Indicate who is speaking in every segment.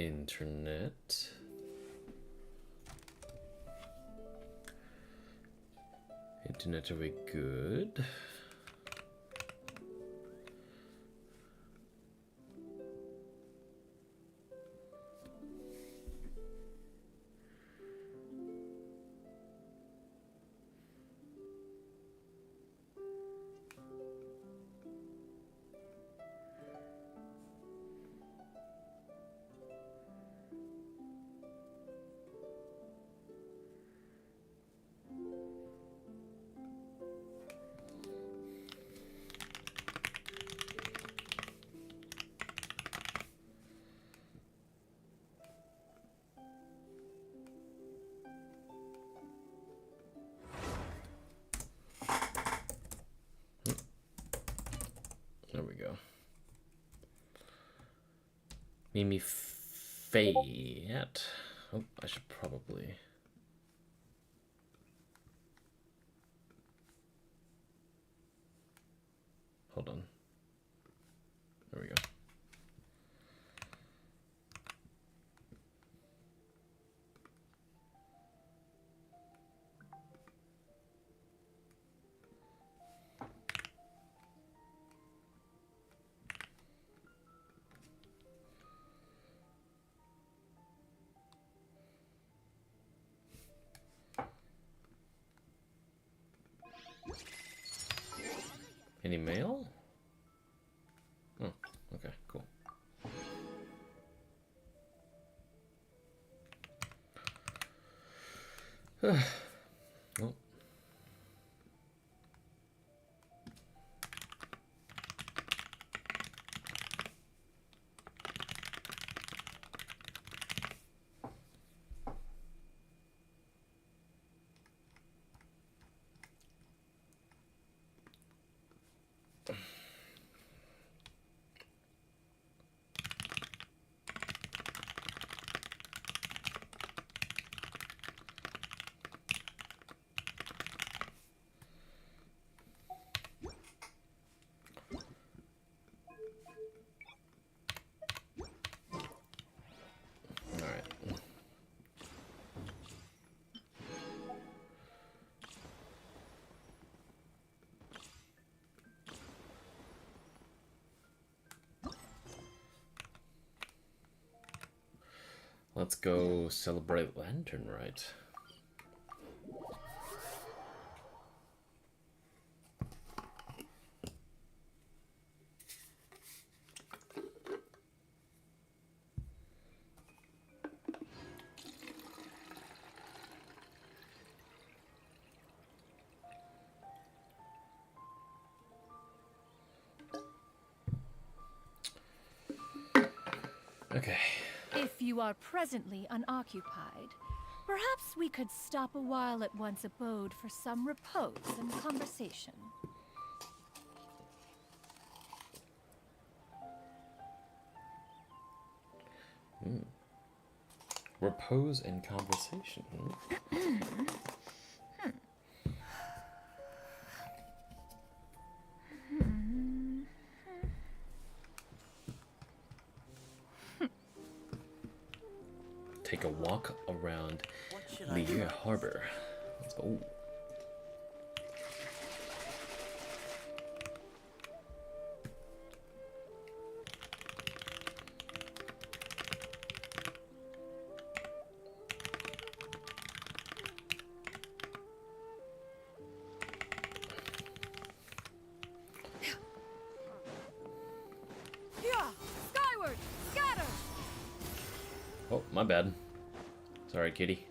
Speaker 1: internet. Internet, are we good? There we go. Mimi Fayette. Oh, I should probably. Hold on. There we go. Any mail? Oh, okay, cool. Oh. Let's go celebrate Lantern Rite. Okay.
Speaker 2: If you are presently unoccupied, perhaps we could stop a while at one's abode for some repose and conversation.
Speaker 1: Repose and conversation. Take a walk around Lier Harbor. Let's go.
Speaker 2: Skyward! Scatter!
Speaker 1: Oh, my bad. Sorry, kitty.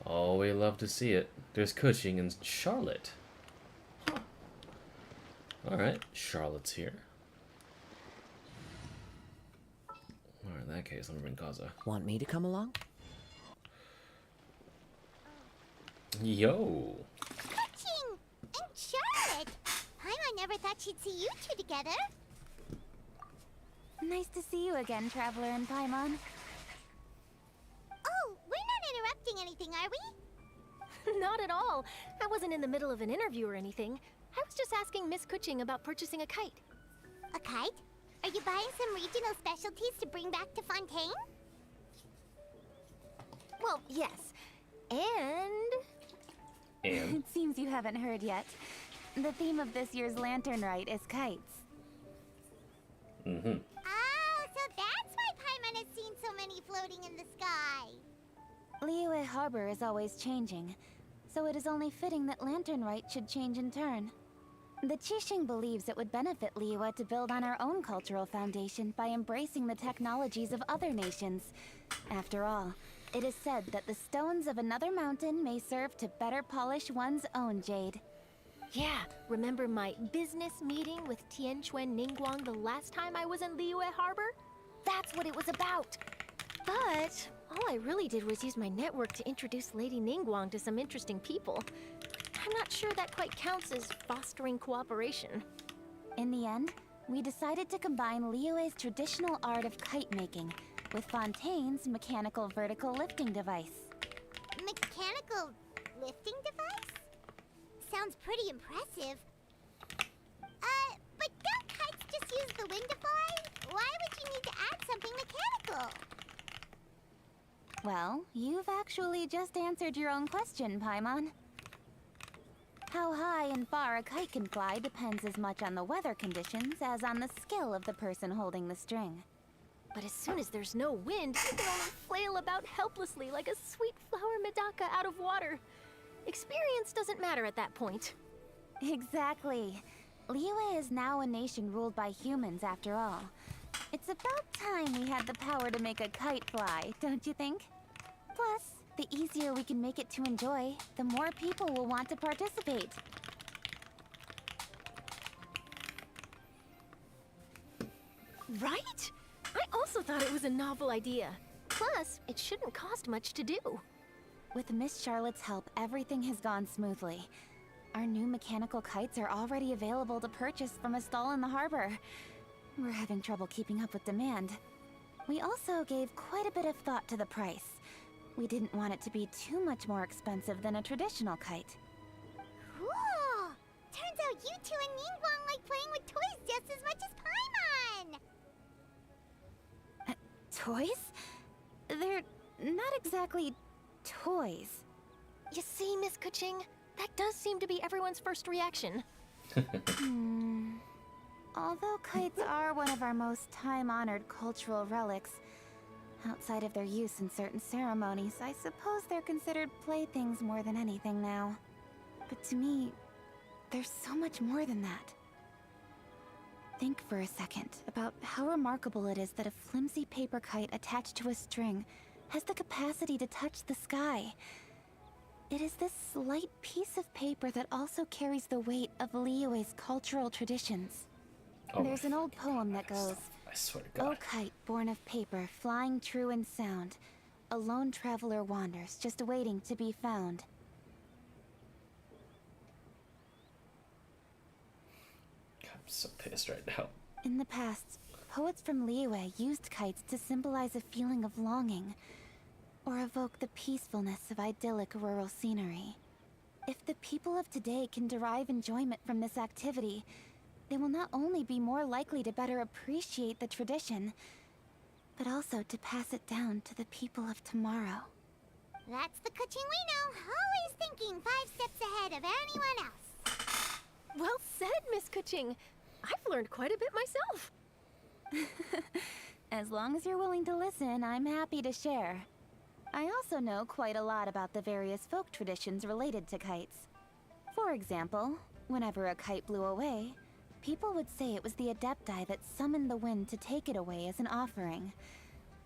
Speaker 1: Oh, we love to see it. There's Cushing and Charlotte. Huh. Alright, Charlotte's here. Alright, in that case, I'm in Gaza.
Speaker 3: Want me to come along?
Speaker 1: Yo!
Speaker 4: Cushing and Charlotte! I never thought she'd see you two together.
Speaker 5: Nice to see you again, Traveler and Paimon.
Speaker 4: Oh, we're
Speaker 3: Not at all. I wasn't in the middle of an interview or anything. I was just asking Miss Kuching about purchasing a kite.
Speaker 4: A kite? Are you buying some regional specialties to bring back to Fontaine?
Speaker 3: Well, yes. And...
Speaker 1: And
Speaker 5: It seems you haven't heard yet. The theme of this year's Lantern Rite is kites.
Speaker 1: mm-hmm.
Speaker 4: Oh, so that's why Paimon has seen so many floating in the sky.
Speaker 5: Liyue Harbor is always changing, so it is only fitting that Lantern Rite should change in turn. The Qixing believes it would benefit Liyue to build on our own cultural foundation by embracing the technologies of other nations. After all, it is said that the stones of another mountain may serve to better polish one's own jade.
Speaker 3: yeah, remember my business meeting with Tianquan Ningguang the last time I was in Liyue Harbor? That's what it was about. But all I really did was use my network to introduce Lady Ningguang to some interesting people. I'm not sure that quite counts as fostering cooperation.
Speaker 5: In the end, we decided to combine Liyue's traditional art of kite making with Fontaine's mechanical vertical lifting device.
Speaker 4: Mechanical lifting device? Sounds pretty impressive. But don't kites just use the wind to fly? Why would you need to add something mechanical?
Speaker 5: Well, you've actually just answered your own question, Paimon. How high and far a kite can fly depends as much on the weather conditions as on the skill of the person holding the string.
Speaker 3: But as soon as there's no wind, you can only flail about helplessly like a sweet flower medaka out of water. Experience doesn't matter at that point.
Speaker 5: Exactly. Liyue is now a nation ruled by humans, after all. It's about time we had the power to make a kite fly, don't you think? Plus, the easier we can make it to enjoy, the more people will want to participate.
Speaker 3: Right? I also thought it was a novel idea. Plus, it shouldn't cost much to do.
Speaker 5: With Miss Charlotte's help, everything has gone smoothly. Our new mechanical kites are already available to purchase from a stall in the harbor. We're having trouble keeping up with demand. We also gave quite a bit of thought to the price. We didn't want it to be too much more expensive than a traditional kite.
Speaker 4: Cool! Turns out you two and Ningguang like playing with toys just as much as Paimon!
Speaker 5: Toys? They're not exactly toys.
Speaker 3: You see, Miss Kuching, that does seem to be everyone's first reaction.
Speaker 5: Although kites are one of our most time-honored cultural relics, outside of their use in certain ceremonies, I suppose they're considered playthings more than anything now. But to me, there's so much more than that. Think for a second about how remarkable it is that a flimsy paper kite attached to a string has the capacity to touch the sky. It is this slight piece of paper that also carries the weight of Liyue's cultural traditions.
Speaker 1: Oh,
Speaker 5: There's an old poem that goes,
Speaker 1: I swear to
Speaker 5: "O
Speaker 1: God.
Speaker 5: kite born of paper, flying true and sound, a lone traveler wanders, just waiting to be found."
Speaker 1: I'm so pissed right now.
Speaker 5: In the past, poets from Liyue used kites to symbolize a feeling of longing, or evoke the peacefulness of idyllic rural scenery. If the people of today can derive enjoyment from this activity, they will not only be more likely to better appreciate the tradition, but also to pass it down to the people of tomorrow.
Speaker 4: That's the Kuching we know, always thinking 5 steps ahead of anyone else.
Speaker 3: Well said, Miss Kuching. I've learned quite a bit myself.
Speaker 5: As long as you're willing to listen, I'm happy to share. I also know quite a lot about the various folk traditions related to kites. For example, whenever a kite blew away, people would say it was the Adepti that summoned the wind to take it away as an offering.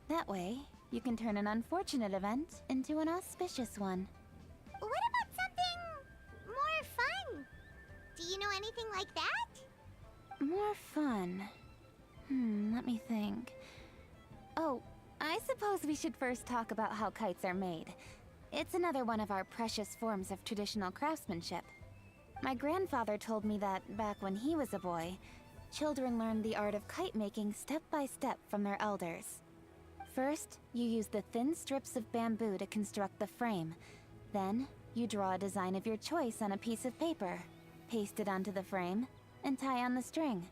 Speaker 5: That way, you can turn an unfortunate event into an auspicious one.
Speaker 4: What about something more fun? Do you know anything like that?
Speaker 5: More fun. Let me think. Oh, I suppose we should first talk about how kites are made. It's another one of our precious forms of traditional craftsmanship. My grandfather told me that, back when he was a boy, children learned the art of kite making step by step from their elders. First, you use the thin strips of bamboo to construct the frame. Then, You draw a design of your choice on a piece of paper, paste it onto the frame, and tie on the string.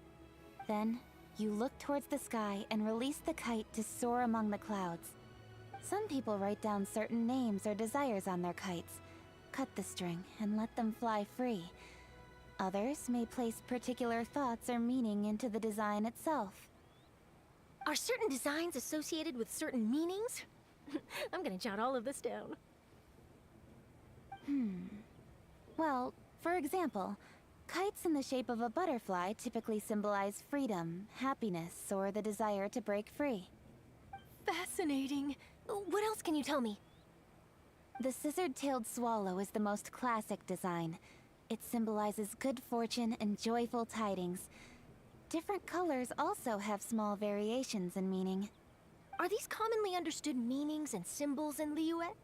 Speaker 5: Then, you look towards the sky and release the kite to soar among the clouds. Some people write down certain names or desires on their kites, cut the string, and let them fly free. Others may place particular thoughts or meaning into the design itself.
Speaker 3: Are certain designs associated with certain meanings? I'm gonna jot all of this down.
Speaker 5: Well, for example, kites in the shape of a butterfly typically symbolize freedom, happiness, or the desire to break free.
Speaker 3: Fascinating. What else can you tell me?
Speaker 5: The scissored-tailed swallow is the most classic design. It symbolizes good fortune and joyful tidings. Different colors also have small variations in meaning.
Speaker 3: Are these commonly understood meanings and symbols in Liyue?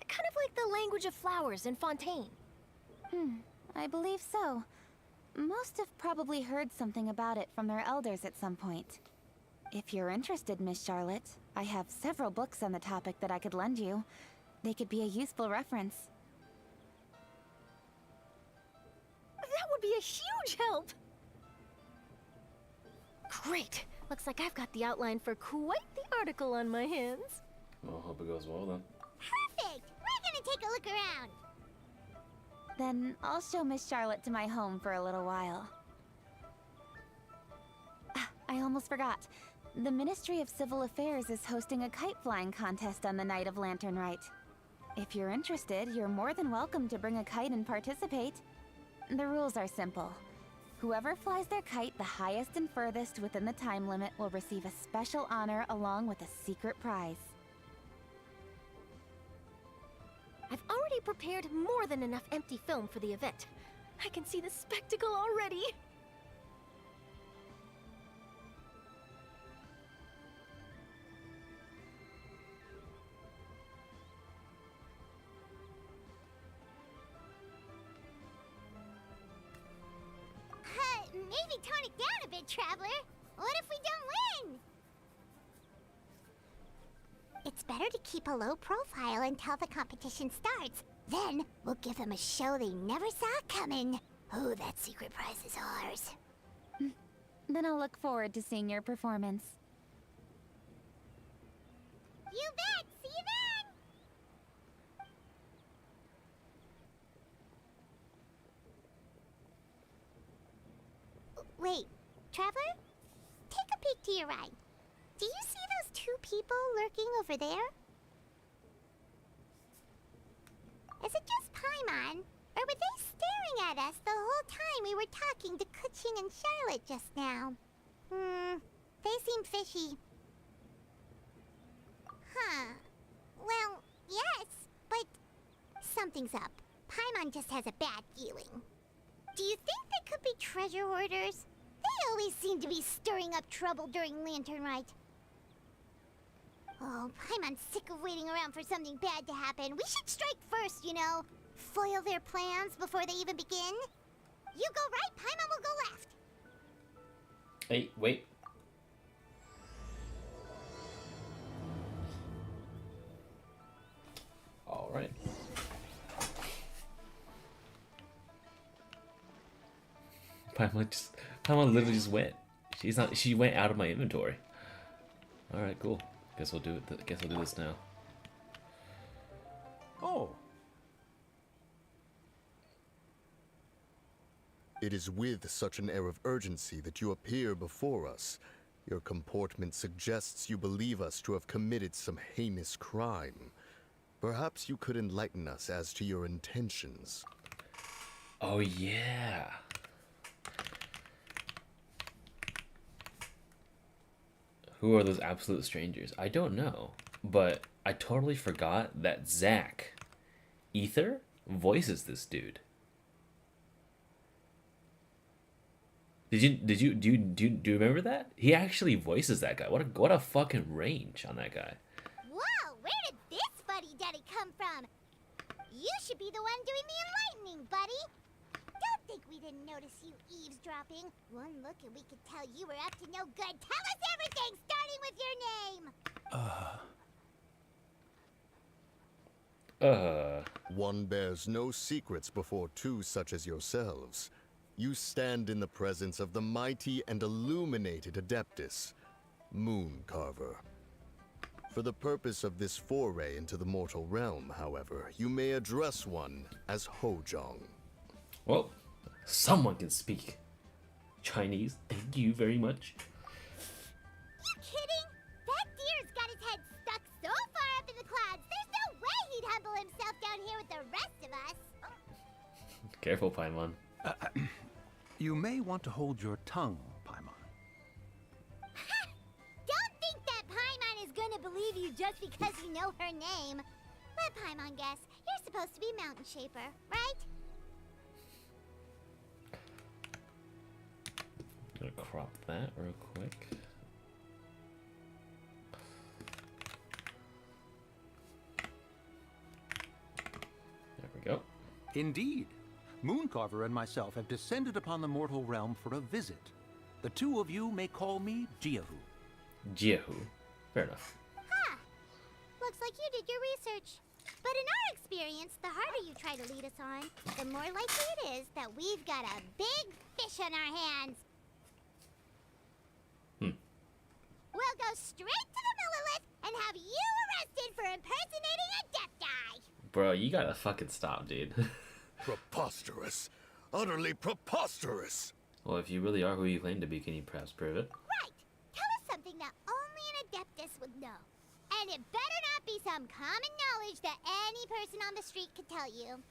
Speaker 3: Kind of like the language of flowers in Fontaine.
Speaker 5: I believe so. Most have probably heard something about it from their elders at some point. If you're interested, Miss Charlotte, I have several books on the topic that I could lend you. They could be a useful reference.
Speaker 3: That would be a huge help! Great! Looks like I've got the outline for quite the article on my hands.
Speaker 1: Well, hope it goes well then.
Speaker 4: Perfect! We're gonna take a look around.
Speaker 5: Then I'll show Miss Charlotte to my home for a little while. I almost forgot. The Ministry of Civil Affairs is hosting a kite flying contest on the night of Lantern Rite. If you're interested, you're more than welcome to bring a kite and participate. The rules are simple. Whoever flies their kite the highest and furthest within the time limit will receive a special honor along with a secret prize.
Speaker 3: I've already prepared more than enough empty film for the event. I can see the spectacle already.
Speaker 4: Maybe tone it down a bit, Traveler. What if we don't win? It's better to keep a low profile until the competition starts. Then we'll give them a show they never saw coming. Oh, that secret prize is ours.
Speaker 5: Then I'll look forward to seeing your performance.
Speaker 4: You bet! See you then! Wait, Traveler? Take a peek to your right. Do you see those two people lurking over there? Is it just Paimon? Or were they staring at us the whole time we were talking to Kuching and Charlotte just now? They seem fishy. Huh. Well, yes, but something's up. Paimon just has a bad feeling. Do you think they could be treasure hoarders? They always seem to be stirring up trouble during Lantern Rite. Oh, Paimon's sick of waiting around for something bad to happen. We should strike first, you know. Foil their plans before they even begin. You go right, Paimon will go left.
Speaker 1: Hey, wait. All right. Paimon literally just went. She went out of my inventory. All right, cool. Guess we'll do it. Guess we'll do this now.
Speaker 6: Oh.
Speaker 7: It is with such an air of urgency that you appear before us. Your comportment suggests you believe us to have committed some heinous crime. Perhaps you could enlighten us as to your intentions.
Speaker 1: Oh yeah. Who are those absolute strangers? I don't know, but I totally forgot that Zach Ether voices this dude. Do you remember that? He actually voices that guy. What a fucking range on that guy.
Speaker 4: Whoa, where did this fuddy-duddy come from? You should be the one doing the enlightening, buddy. Don't think we didn't notice you eavesdropping. One look and we could tell you were up to no good. Tell us everything, starting with your name.
Speaker 7: One bears no secrets before two such as yourselves. You stand in the presence of the mighty and illuminated Adeptus, Moon Carver. For the purpose of this foray into the mortal realm, however, you may address one as Hojong.
Speaker 1: Well, someone can speak Chinese. Thank you very much.
Speaker 4: You kidding? That deer's got his head stuck so far up in the clouds, there's no way he'd humble himself down here with the rest of us.
Speaker 1: Careful, Paimon.
Speaker 6: You may want to hold your tongue, Paimon.
Speaker 4: Don't think that Paimon is gonna believe you just because you know her name. Let Paimon guess. You're supposed to be Mountain Shaper, right?
Speaker 1: I'm gonna crop that real quick. There we go.
Speaker 6: Indeed. Mooncarver and myself have descended upon the mortal realm for a visit. The two of you may call me Jehu.
Speaker 1: Jehu. Fair enough.
Speaker 4: Looks like you did your research. But in our experience, the harder you try to lead us on, the more likely it is that we've got a big fish on our hands. We'll go straight to the Millilith and have you arrested for impersonating a Adepti.
Speaker 1: Bro, you gotta fucking stop, dude.
Speaker 7: Preposterous. Utterly preposterous.
Speaker 1: Well, if you really are who you claim to be, can you perhaps prove it?
Speaker 4: Right. Tell us something that only an Adeptus would know. And it better not be some common knowledge that any person on the street could tell you.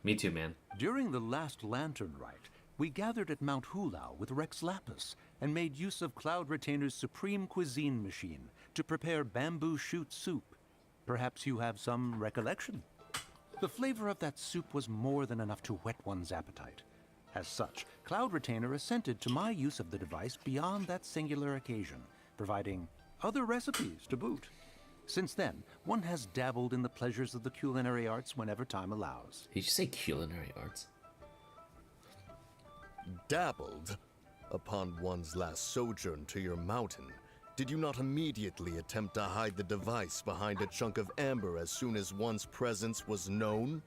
Speaker 1: Me too, man.
Speaker 6: During the last Lantern Rite, we gathered at Mount Hulao with Rex Lapis and made use of Cloud Retainer's supreme cuisine machine to prepare bamboo shoot soup. Perhaps you have some recollection? The flavor of that soup was more than enough to whet one's appetite. As such, Cloud Retainer assented to my use of the device beyond that singular occasion, providing other recipes to boot. Since then, one has dabbled in the pleasures of the culinary arts whenever time allows.
Speaker 1: Did you say culinary arts?
Speaker 7: Dabbled? Upon one's last sojourn to your mountain, did you not immediately attempt to hide the device behind a chunk of amber as soon as one's presence was known?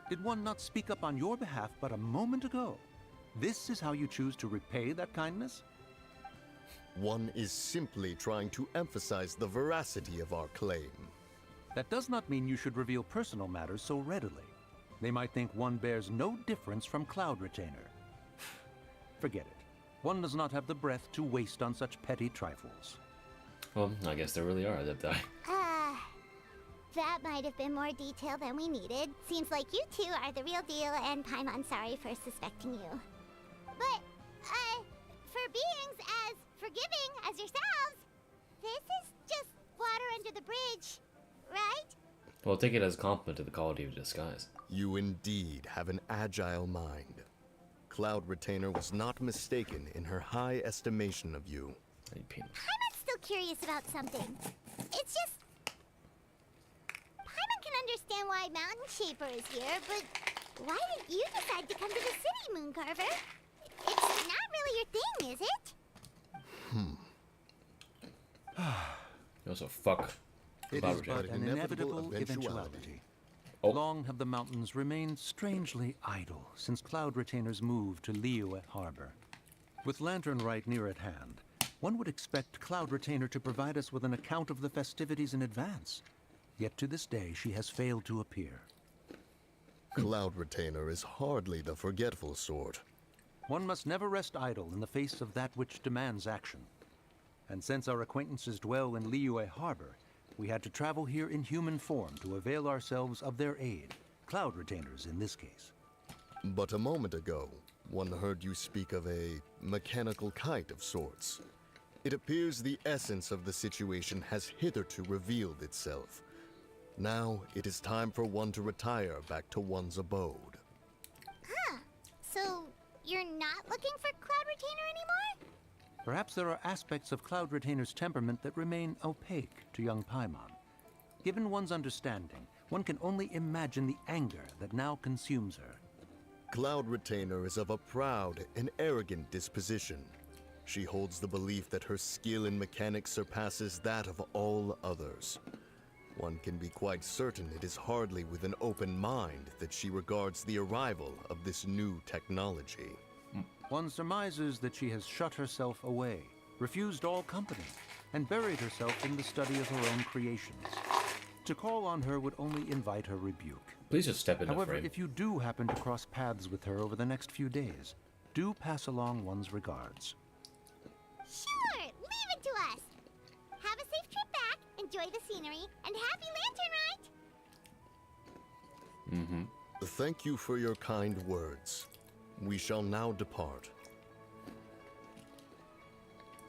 Speaker 6: Did one not speak up on your behalf but a moment ago? This is how you choose to repay that kindness?
Speaker 7: One is simply trying to emphasize the veracity of our claim.
Speaker 6: That does not mean you should reveal personal matters so readily. They might think one bears no difference from Cloud Retainer. Forget it. One does not have the breath to waste on such petty trifles.
Speaker 1: Well, I guess there really are Adepti.
Speaker 4: That might have been more detail than we needed. Seems like you two are the real deal, and Paimon sorry for suspecting you. But, for beings as forgiving as yourselves, this is just water under the bridge, right?
Speaker 1: Well, take it as a compliment to the quality of disguise.
Speaker 7: You indeed have an agile mind. Cloud Retainer was not mistaken in her high estimation of you.
Speaker 4: Paimon's still curious about something. It's just... Paimon can understand why Mountain Shaper is here, but why did you decide to come to the city, Mooncarver? It's not really your thing, is it?
Speaker 1: You also fuck.
Speaker 6: It
Speaker 1: Cloud
Speaker 6: is
Speaker 1: Retainer.
Speaker 6: but an inevitable eventuality.
Speaker 1: Oh.
Speaker 6: Long have the mountains remained strangely idle since Cloud Retainer's move to Liyue Harbor. With Lantern Rite near at hand, one would expect Cloud Retainer to provide us with an account of the festivities in advance. Yet to this day, she has failed to appear.
Speaker 7: Cloud Retainer is hardly the forgetful sort.
Speaker 6: One must never rest idle in the face of that which demands action. And since our acquaintances dwell in Liyue Harbor, we had to travel here in human form to avail ourselves of their aid, Cloud Retainers in this case.
Speaker 7: But a moment ago, one heard you speak of a mechanical kite of sorts. It appears the essence of the situation has hitherto revealed itself. Now it is time for one to retire back to one's abode.
Speaker 4: So, you're not looking for Cloud Retainer anymore?
Speaker 6: Perhaps there are aspects of Cloud Retainer's temperament that remain opaque to young Paimon. Given one's understanding, one can only imagine the anger that now consumes her.
Speaker 7: Cloud Retainer is of a proud and arrogant disposition. She holds the belief that her skill in mechanics surpasses that of all others. One can be quite certain it is hardly with an open mind that she regards the arrival of this new technology.
Speaker 6: One surmises that she has shut herself away, refused all company, and buried herself in the study of her own creations. To call on her would only invite her rebuke.
Speaker 1: Please just step in the
Speaker 6: However,
Speaker 1: frame.
Speaker 6: if you do happen to cross paths with her over the next few days, do pass along one's regards.
Speaker 4: Sure, leave it to us. Have a safe trip back, enjoy the scenery, and happy Lantern Rite!
Speaker 7: Thank you for your kind words. We shall now depart.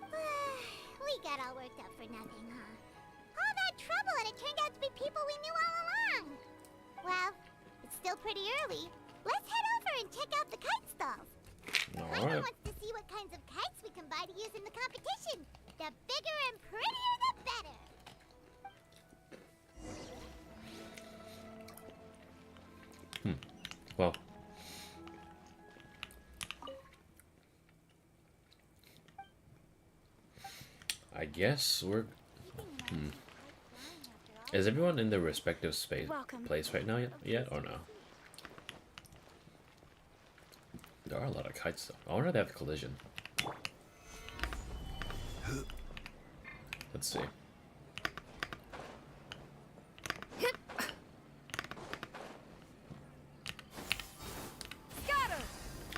Speaker 4: We got all worked up for nothing, huh? All that trouble and it turned out to be people we knew all along. Well, it's still pretty early. Let's head over and check out the kite stalls. Paimon wants to see what kinds of kites we can buy to use in the competition. The bigger and prettier, the better.
Speaker 1: Well, I guess we're... Is everyone in their respective place right now yet or no? There are a lot of kites though. I wonder if they have collision. Let's see.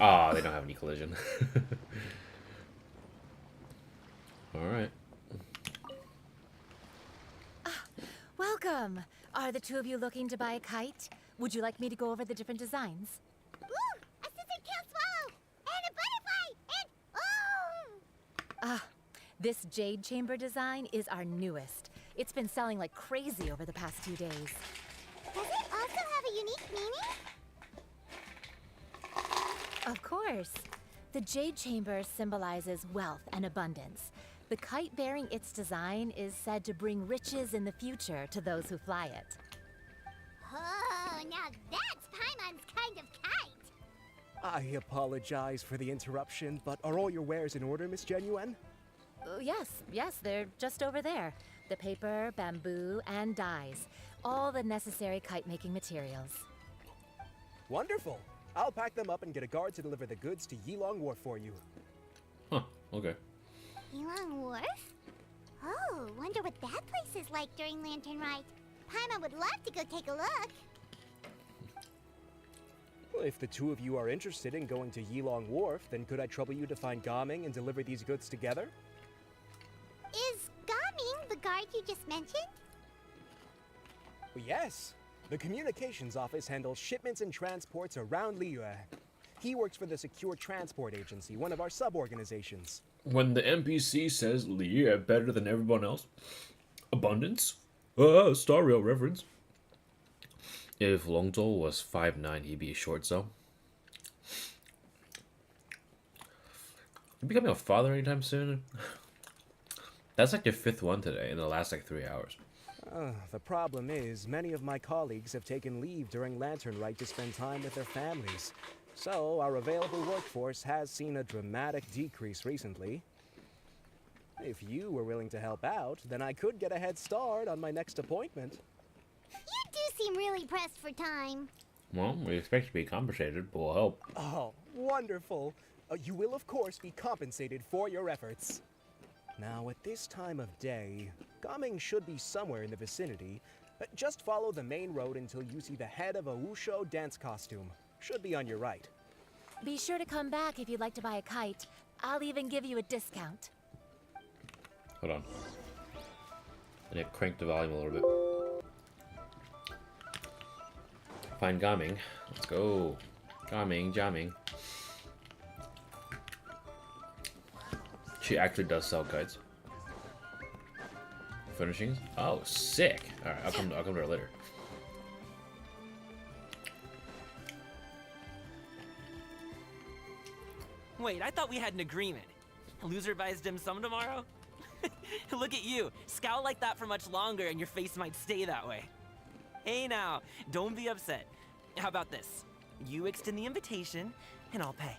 Speaker 1: Ah, they don't have any collision. Alright.
Speaker 2: Welcome. Are the two of you looking to buy a kite? Would you like me to go over the different designs?
Speaker 4: Ooh, a scissor kill swallow! And a butterfly! And
Speaker 2: This jade chamber design is our newest. It's been selling like crazy over the past 2 days.
Speaker 4: Does it also have a unique meaning?
Speaker 2: Of course. The jade chamber symbolizes wealth and abundance. The kite bearing its design is said to bring riches in the future to those who fly it.
Speaker 4: Oh, now that's Paimon's kind of kite!
Speaker 8: I apologize for the interruption, but are all your wares in order, Miss Genuine?
Speaker 2: Yes, they're just over there. The paper, bamboo, and dyes. All the necessary kite-making materials.
Speaker 8: Wonderful. I'll pack them up and get a guard to deliver the goods to Yilong Wharf for you.
Speaker 1: Huh, okay.
Speaker 4: Yilong Wharf? Oh, wonder what that place is like during Lantern Rite. Paimon would love to go take a look.
Speaker 8: Well, if the two of you are interested in going to Yilong Wharf, then could I trouble you to find Gaming and deliver these goods together?
Speaker 4: Is Gaming the guard you just mentioned?
Speaker 8: Well, yes. The communications office handles shipments and transports around Liyue. He works for the Secure Transport Agency, one of our sub-organizations.
Speaker 1: When the NPC says Leah better than everyone else, abundance? Star Rail reference. If Longzhou was 5'9", he'd be a short so. You becoming a father anytime soon? That's like your 5th one today in the last like 3 hours.
Speaker 8: The problem is, many of my colleagues have taken leave during Lantern Rite to spend time with their families. So, our available workforce has seen a dramatic decrease recently. If you were willing to help out, then I could get a head start on my next appointment.
Speaker 4: You do seem really pressed for time.
Speaker 1: Well, we expect to be compensated, but we'll help.
Speaker 8: Oh, wonderful. You will, of course, be compensated for your efforts. Now, at this time of day, Gaming should be somewhere in the vicinity. Just follow the main road until you see the head of a Wushu dance costume. Should be on your right.
Speaker 2: Be sure to come back if you'd like to buy a kite. I'll even give you a discount.
Speaker 1: Hold on. I need to crank the volume a little bit. Find Gaming. Let's go. Gaming, jamming. She actually does sell kites. Furnishings? Oh, sick. Alright, I'll come to her later.
Speaker 9: Wait, I thought we had an agreement. Loser buys dim sum tomorrow? Look at you. Scowl like that for much longer and your face might stay that way. Hey now, don't be upset. How about this? You extend the invitation and I'll pay.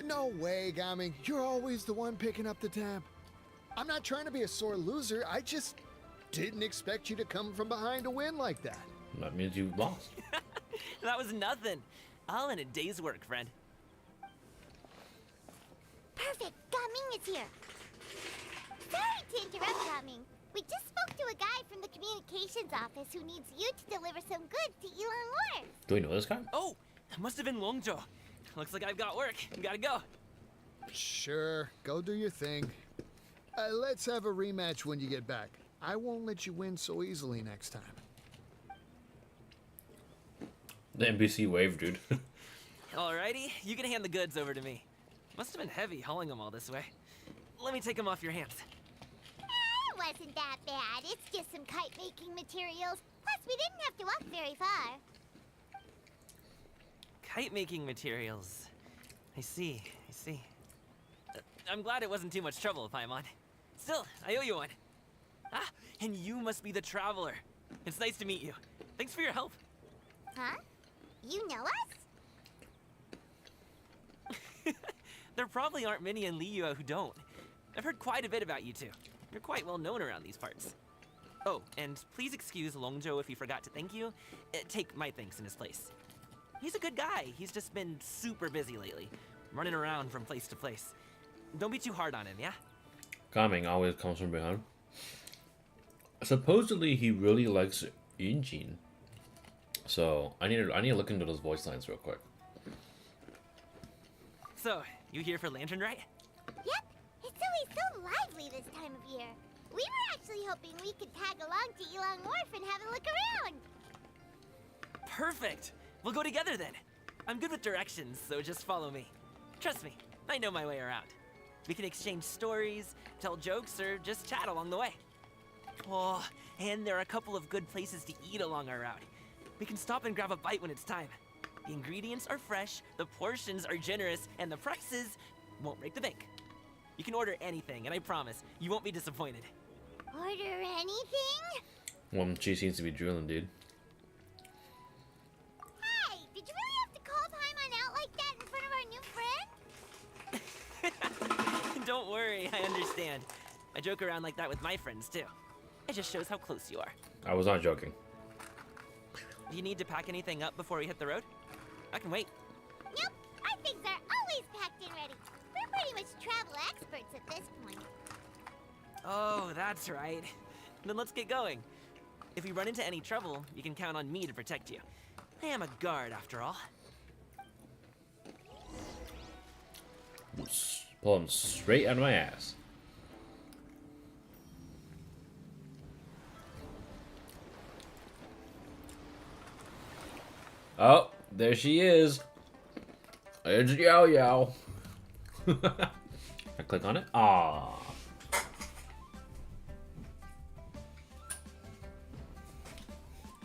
Speaker 10: No way, Gami. You're always the one picking up the tab. I'm not trying to be a sore loser. I just didn't expect you to come from behind to win like that.
Speaker 1: That means you lost.
Speaker 9: That was nothing. All in a day's work, friend.
Speaker 4: Perfect. Gaming is here. Sorry to interrupt, Gaming. We just spoke to a guy from the communications office who needs you to deliver some goods to Elon Wharf.
Speaker 1: Do we know this guy?
Speaker 9: Oh, it must have been Longzhou. Looks like I've got work. Gotta go.
Speaker 10: Sure, go do your thing. Let's have a rematch when you get back. I won't let you win so easily next time.
Speaker 1: The NPC wave, dude.
Speaker 9: Alrighty, you can hand the goods over to me. Must have been heavy hauling them all this way. Let me take them off your hands.
Speaker 4: It wasn't that bad. It's just some kite-making materials. Plus, we didn't have to walk very far.
Speaker 9: Kite-making materials. I see. I'm glad it wasn't too much trouble, Paimon. Still, I owe you one. Ah, and you must be the traveler. It's nice to meet you. Thanks for your help.
Speaker 4: Huh? You know us?
Speaker 9: There probably aren't many in Liyue who don't. I've heard quite a bit about you two. You're quite well known around these parts. Oh, and please excuse Longzhou if he forgot to thank you. Take my thanks in his place. He's a good guy. He's just been super busy lately, running around from place to place. Don't be too hard on him, yeah?
Speaker 1: Gaming always comes from behind. Supposedly he really likes Yunjin. So I need to look into those voice lines real quick.
Speaker 9: So, you here for Lantern, right?
Speaker 4: Yep. It's always so lively this time of year. We were actually hoping we could tag along to Elon Wharf and have a look around.
Speaker 9: Perfect. We'll go together then. I'm good with directions, so just follow me. Trust me, I know my way around. We can exchange stories, tell jokes, or just chat along the way. Oh, and there are a couple of good places to eat along our route. We can stop and grab a bite when it's time. The ingredients are fresh, the portions are generous, and the prices won't break the bank. You can order anything, and I promise, you won't be disappointed.
Speaker 4: Order anything?
Speaker 1: Well, she seems to be drilling, dude.
Speaker 4: Hey, did you really have to call Paimon out like that in front of our new friend?
Speaker 9: Don't worry, I understand. I joke around like that with my friends, too. It just shows how close you are.
Speaker 1: I was not joking.
Speaker 9: Do you need to pack anything up before we hit the road? I can wait.
Speaker 4: Nope, our things are always packed and ready. We're pretty much travel experts at this point.
Speaker 9: Oh, that's right. Then let's get going. If we run into any trouble, you can count on me to protect you. I am a guard, after all.
Speaker 1: Pull him straight out of my ass. Oh, there she is. It's Yao Yao. I click on it. Ah.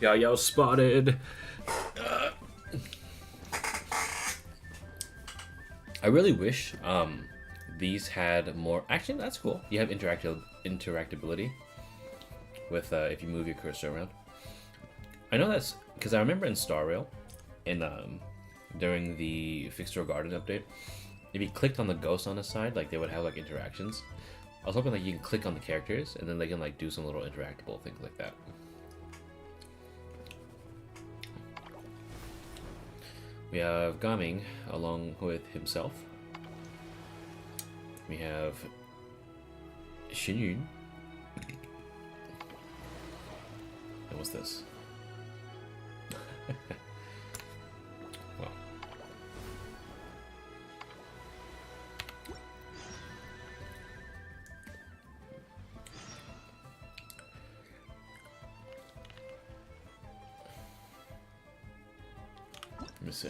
Speaker 1: Yao Yao spotted. I really wish these had more. Actually, that's cool. You have interactability with if you move your cursor around. I know that's because I remember in Star Rail, during the Fixture Garden update, if you clicked on the ghosts on the side, like they would have like interactions. I was hoping like you can click on the characters and then they can like do some little interactable things like that. We have Gaming along with himself. We have Xinyun. And what's this? Well. Let me see.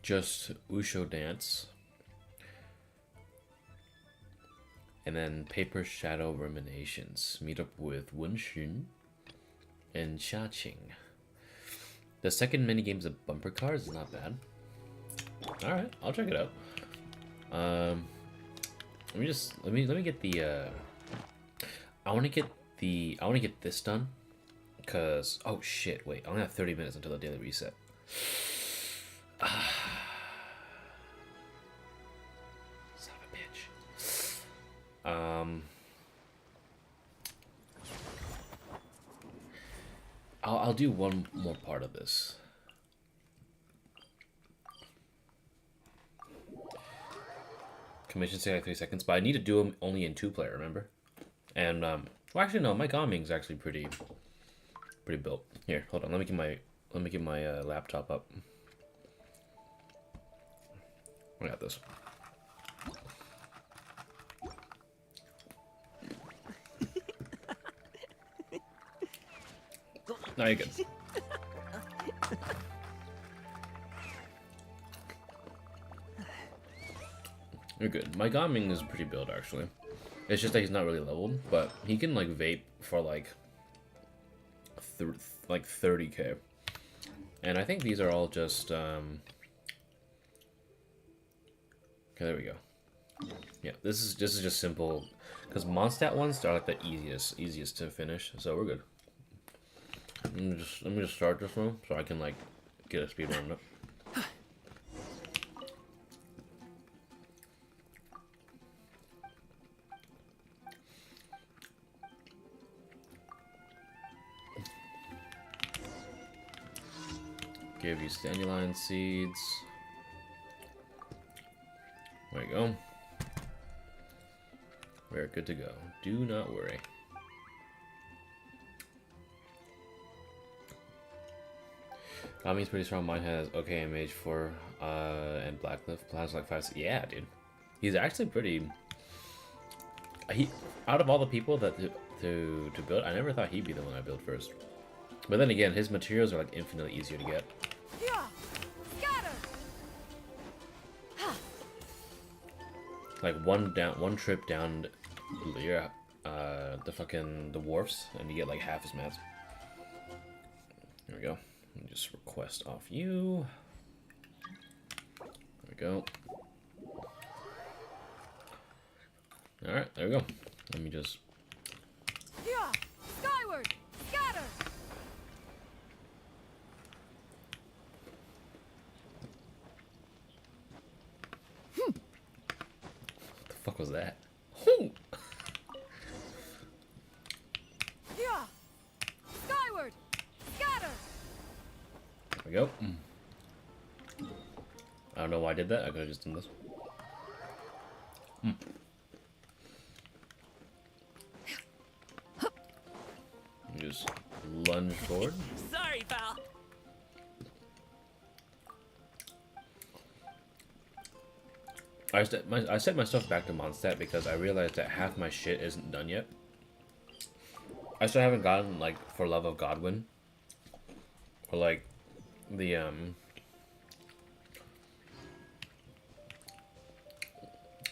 Speaker 1: Just Wushu Dance. And then Paper Shadow Ruminations. Meet up with Wenxun and Xiaqing. The second minigame's of bumper cars is not bad. Alright, I'll check it out. Let me get the I wanna get this done. Cause oh shit, wait, I only have 30 minutes until the daily reset. I'll do one more part of this. Commissions take like 3 seconds, but I need to do them only in 2-player, remember? And well, actually no, my Gaming's actually pretty built. Here, hold on. Let me get my laptop up. I got this. Now you're good. You're good. My Gaming is pretty built actually. It's just that he's not really leveled, but he can like vape for like 30k. And I think these are all just okay, there we go. Yeah, this is just simple because Mondstadt ones are like the easiest to finish, so we're good. Let me just start this one so I can like get a speed run up. Give you dandelion seeds. There you go. We're good to go. Do not worry. Gami's pretty strong. Mine has okay MH 4 and Blackcliff. Plans like 5. Yeah, dude. He's actually pretty. He out of all the people that to build, I never thought he'd be the one I built first. But then again, his materials are like infinitely easier to get. Like one trip down the wharfs, and you get like half his mats. There we go. Let me just request off you. There we go. All right, there we go. Let me just.
Speaker 2: Skyward, scatter.
Speaker 1: What the fuck was that?
Speaker 2: Skyward, scatter.
Speaker 1: There we go. I don't know why I did that. I could have just done this. Just lunge forward.
Speaker 9: Sorry, pal.
Speaker 1: I set my stuff back to Mondstadt because I realized that half my shit isn't done yet. I still haven't gotten like For Love of Godwin, or like the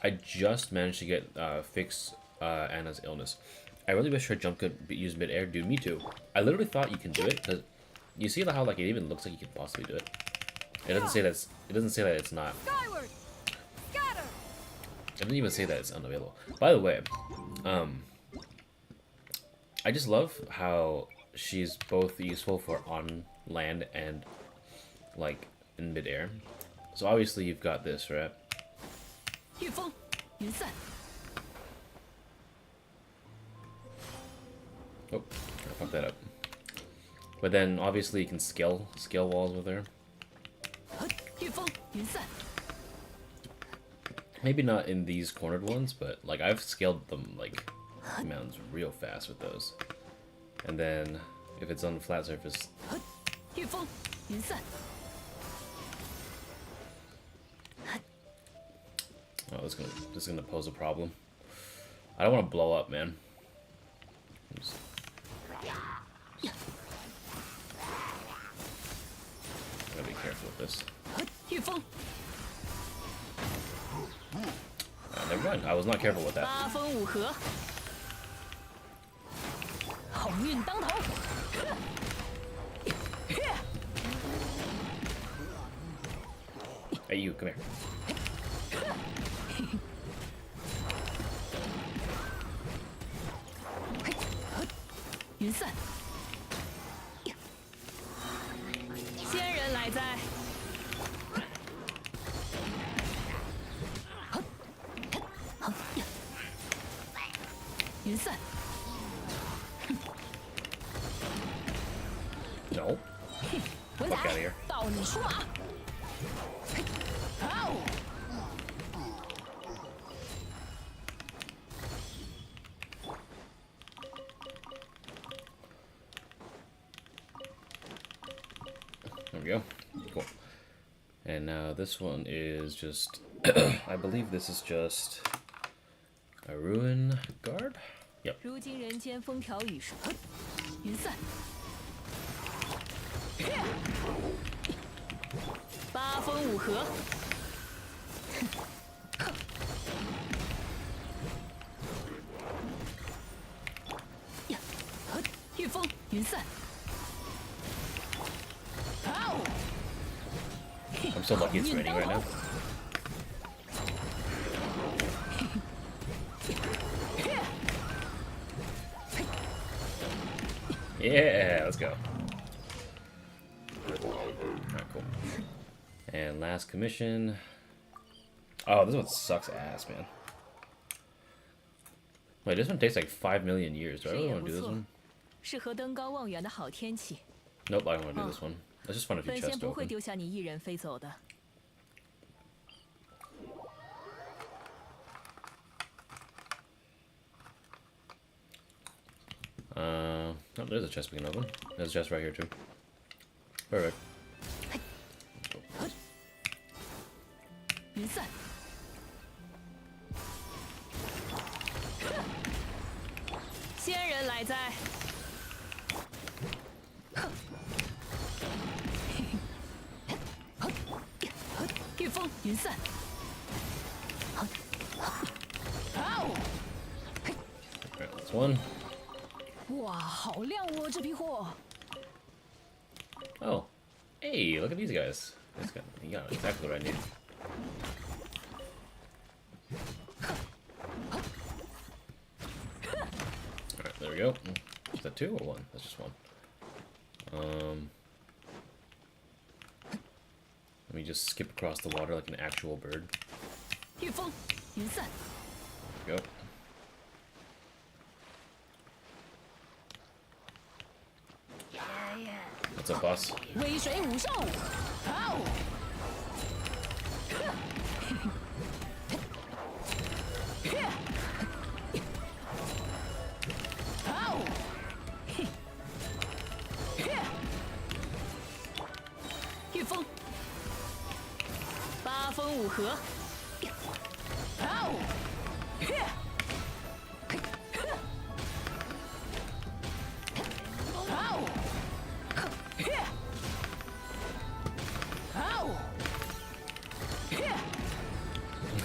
Speaker 1: I just managed to get fix Anna's illness. I really wish her jump could use mid-air. Dude, me too. I literally thought you can do it because you see how like it even looks like you can possibly do it. It doesn't say that. It doesn't say that it's not.
Speaker 2: Skyward, scatter.
Speaker 1: It doesn't even say that it's unavailable. By the way, I just love how she's both useful for on land and like in mid-air. So obviously you've got this, right? Oh, I fucked that up. But then obviously you can scale walls with her. Maybe not in these cornered ones, but like I've scaled them like mountains real fast with those. And then if it's on a flat surface. Oh, this is gonna pose a problem. I don't want to blow up, man. Just... I gotta be careful with this. Never mind. I was not careful with that. Hey, you, come here. Fuck out of here.
Speaker 2: 到你出马。好。
Speaker 1: There we go. Cool. And now this one is just, I believe this is just a ruin guard? Yep.
Speaker 2: 如今人间风调雨顺，云散。八风五合。御风云散。
Speaker 1: I'm so lucky it's raining right now. Yeah, let's go. Alright, cool. And last commission. Oh, this one sucks ass, man. Wait, this one takes like 5 million years. Do I really want to do this one?
Speaker 2: 适合登高望远的好天气。
Speaker 1: Nope, I don't want to do this one. Let's just find a few
Speaker 2: 本仙
Speaker 1: chests
Speaker 2: 不会
Speaker 1: open.
Speaker 2: 丢下你一人飞走的。
Speaker 1: Oh, there's a chest we can open. There's a chest right here too. Perfect.
Speaker 2: 云散。仙人来哉！御风云散。好。
Speaker 1: Alright, that's one.
Speaker 2: 哇，好亮哦，这批货。
Speaker 1: Oh. Hey, look at these guys. You got exactly what I need. Alright, there we go. Is that 2 or 1? That's just 1. Let me just skip across the water like an actual bird.
Speaker 2: 御风云散。
Speaker 1: There we go. What's up, boss?
Speaker 2: 微水武兽。好。好。御风。八风五合。好。好。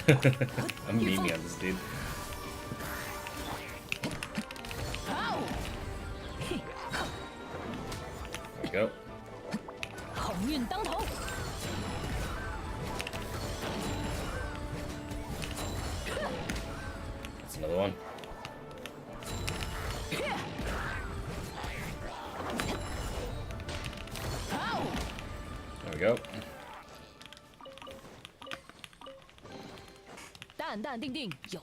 Speaker 1: I'm memeing on this dude. There we go.
Speaker 2: 好运当头。
Speaker 1: That's another one. There we go.
Speaker 2: 淡淡定定有。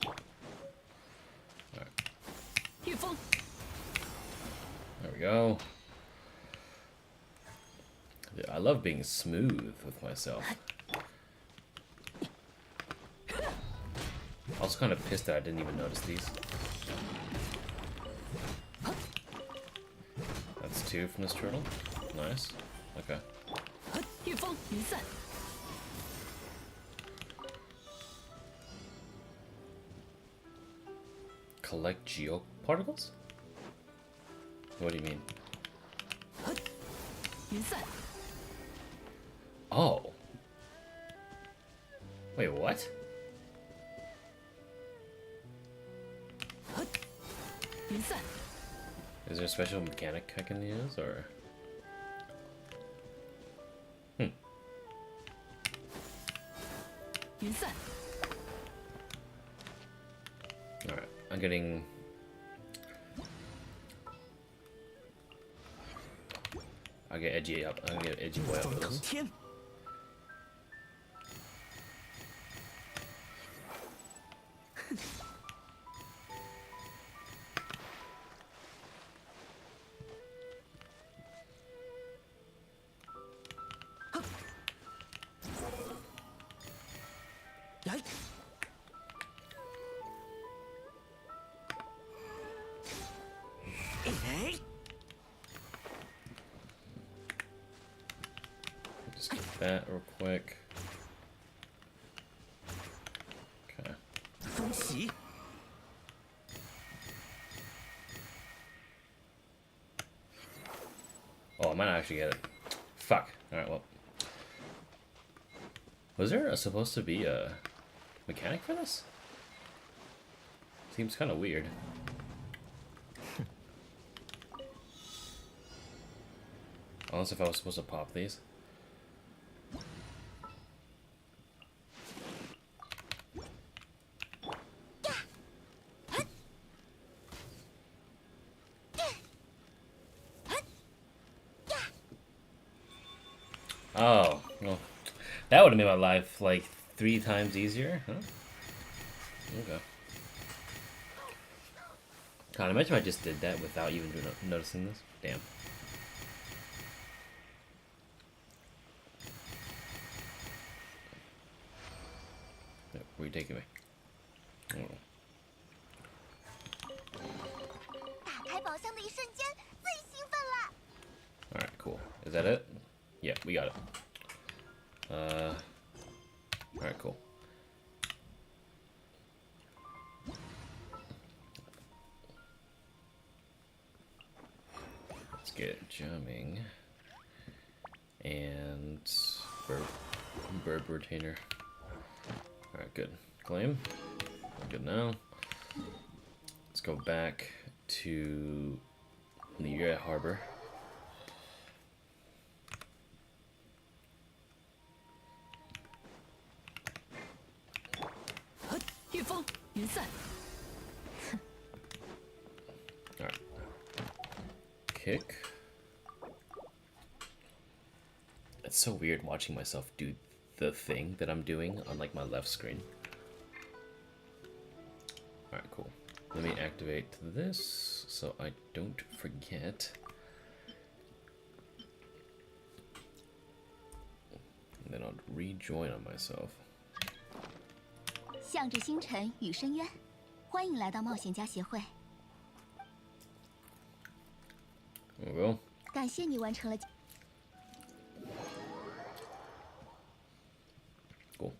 Speaker 2: 御风。
Speaker 1: There we go. Dude, I love being smooth with myself. I was kind of pissed that I didn't even notice these. That's 2 from this turtle. Nice. Okay.
Speaker 2: 御风云散。
Speaker 1: Collect geoparticles? What do you mean?
Speaker 2: 云散。
Speaker 1: Oh. Wait, what?
Speaker 2: 云散。
Speaker 1: Is there a special mechanic I can use, or? Hmm.
Speaker 2: 云散。
Speaker 1: Alright, I'm getting... I'll get edgy up. I'm gonna get edgy boy up with this.
Speaker 9: 天，
Speaker 1: Alright,
Speaker 9: Right? Hey.
Speaker 1: Just get that real quick. Okay.
Speaker 9: 风袭。
Speaker 1: Oh, I might not actually get it. Fuck. Alright, well. Was there supposed to be a mechanic for this? Seems kind of weird. Unless if I was supposed to pop these. Oh, well, that would have made my life like 3 times easier, huh? Okay. God, imagine if I just did that without even noticing this. Damn. Where are you taking me? Oh.
Speaker 4: 打开宝箱的一瞬间，最兴奋了。
Speaker 1: Alright, cool. Is that it? Yeah, we got it. Alright, cool. Let's get jamming. And bird retainer. Alright, good. Claim. We're good now. Let's go back to the harbor.
Speaker 2: 御风云散。
Speaker 1: Alright. Kick. It's so weird watching myself do the thing that I'm doing on like my left screen. Alright, cool. Let me activate this so I don't forget. And then I'll rejoin on myself.
Speaker 11: 向着星辰与深渊，欢迎来到冒险家协会。
Speaker 1: There we go.
Speaker 11: 感谢你完成了。
Speaker 1: Cool.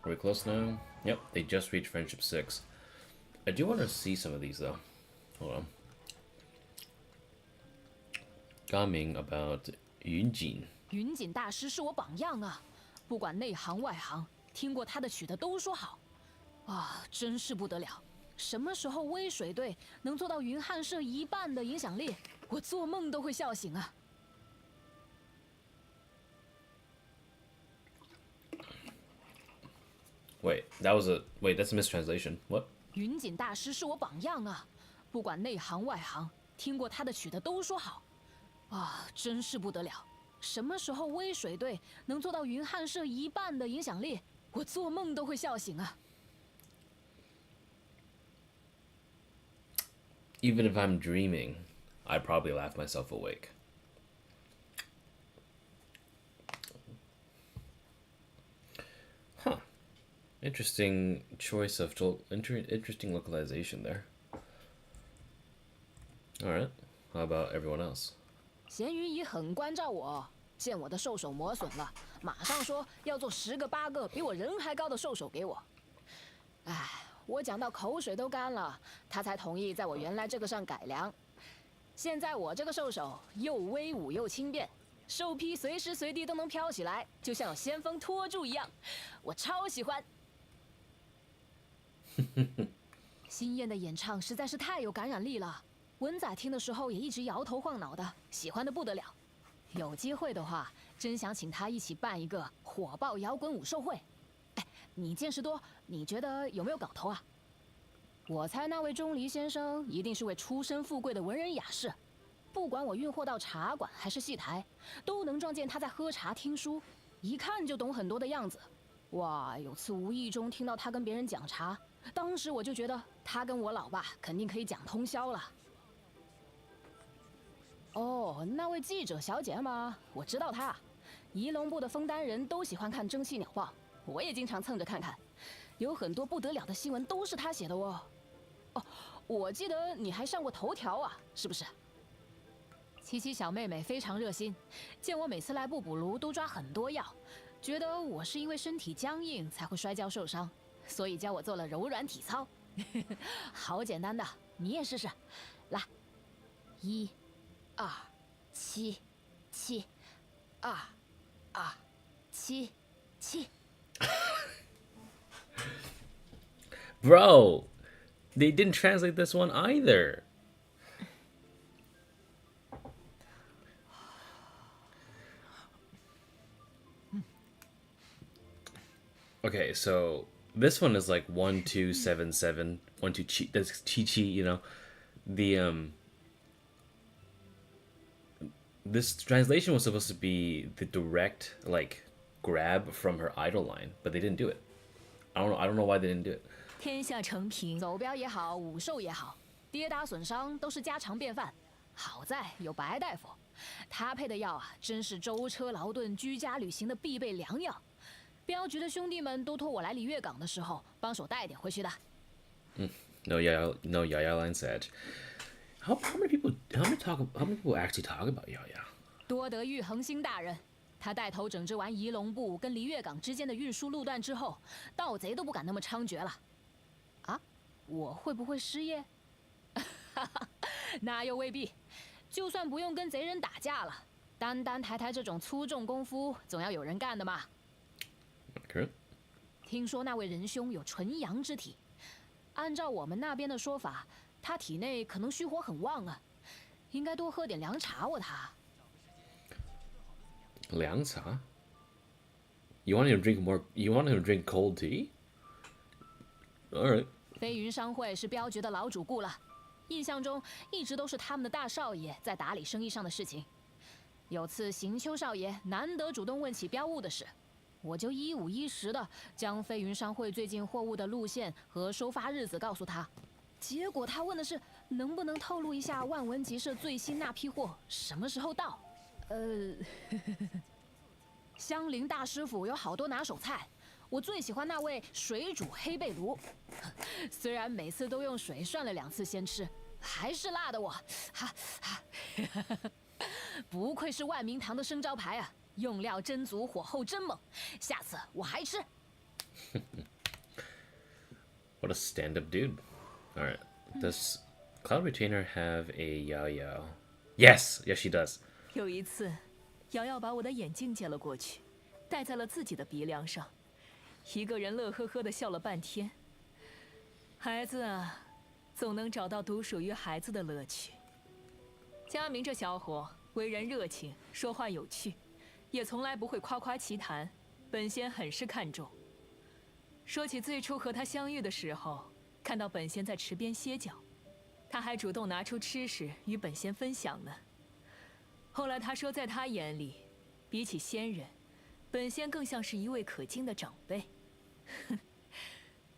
Speaker 1: Are we close now? Yep, they just reached Friendship 6. I do want to see some of these though. Hold on. Gaming about Yunjin.
Speaker 2: 云锦大师是我榜样啊，不管内行外行，听过他的曲的都说好。啊，真是不得了！什么时候微水队能做到云汉社1半的影响力？我做梦都会笑醒啊！
Speaker 1: Wait, that's a mistranslation. What?
Speaker 2: 云锦大师是我榜样啊，不管内行外行，听过他的曲的都说好。啊，真是不得了！什么时候微水队能做到云汉社1半的影响力？我做梦都会笑醒啊！
Speaker 1: Even if I'm dreaming, I'd probably laugh myself awake. Huh. Interesting choice of interesting localization there. Alright. How about everyone else?
Speaker 2: 咸鱼姨很关照我，见我的兽首磨损了，马上说要做10个8个比我人还高的兽首给我。哎，我讲到口水都干了，他才同意在我原来这个上改良。现在我这个兽首又威武又轻便，兽披随时随地都能飘起来，就像有先锋拖住一样，我超喜欢。新燕的演唱实在是太有感染力了。 文仔听的时候也一直摇头晃脑的，喜欢的不得了。有机会的话，真想请他一起办一个火爆摇滚武兽会。哎，你见识多，你觉得有没有搞头啊？我猜那位钟离先生一定是位出身富贵的文人雅士，不管我运货到茶馆还是戏台，都能撞见他在喝茶听书，一看就懂很多的样子。哇，有次无意中听到他跟别人讲茶，当时我就觉得他跟我老爸肯定可以讲通宵了。 哦，那位记者小姐吗？我知道她，仪龙部的枫丹人都喜欢看蒸汽鸟报，我也经常蹭着看看，有很多不得了的新闻都是他写的哦。哦，我记得你还上过头条啊，是不是？七七小妹妹非常热心，见我每次来不补炉都抓很多药，觉得我是因为身体僵硬才会摔跤受伤，所以教我做了柔软体操。好简单的，你也试试。来，1、2、7、7、2、2、7、7。
Speaker 1: Bro, they didn't translate this one either. Okay, so this one is like 1277, 12 chi. That's chi chi, you know. The this translation was supposed to be the direct like grab from her idol line, but they didn't do it. I don't know why they didn't do it.
Speaker 2: 天下成平，走镖也好，武寿也好，跌打损伤都是家常便饭。好在有白大夫，他配的药啊，真是舟车劳顿、居家旅行的必备良药。镖局的兄弟们都托我来礼月港的时候，帮手带点回去的。
Speaker 1: No Yaya line said. How many people actually talk about Yaya?
Speaker 2: 多得玉恒星大人，他带头整治完仪龙部跟离月港之间的运输路段之后，盗贼都不敢那么猖獗了。啊，我会不会失业？那又未必。就算不用跟贼人打架了，单单抬抬这种粗重功夫，总要有人干的嘛。
Speaker 1: Okay.
Speaker 2: 听说那位仁兄有纯阳之体，按照我们那边的说法，他体内可能虚火很旺啊，应该多喝点凉茶哦。他。
Speaker 1: 凉茶? You want him to drink more? You want him to drink cold tea? All right.
Speaker 2: 飞云商会是镖局的老主顾了，印象中一直都是他们的大少爷在打理生意上的事情。有次行秋少爷难得主动问起镖务的事，我就一五一十的将飞云商会最近货物的路线和收发日子告诉他。结果他问的是能不能透露一下万文集社最新那批货什么时候到？香菱大师傅有好多拿手菜，我最喜欢那味水煮黑贝炉。虽然每次都用水涮了2次先吃，还是辣的我，不愧是万明堂的生招牌啊！用料真足，火候真猛，下次我还吃。
Speaker 1: What a stand-up dude. All right. Does Cloud Retainer have a Yao Yao? Yes, she does.
Speaker 12: 有一次，瑶瑶把我的眼镜借了过去，戴在了自己的鼻梁上，一个人乐呵呵的笑了半天。孩子啊，总能找到独属于孩子的乐趣。佳明这小伙为人热情，说话有趣，也从来不会夸夸其谈，本仙很是看重。说起最初和他相遇的时候，看到本仙在池边歇脚，他还主动拿出吃食与本仙分享呢。后来他说，在他眼里，比起仙人，本仙更像是一位可敬的长辈。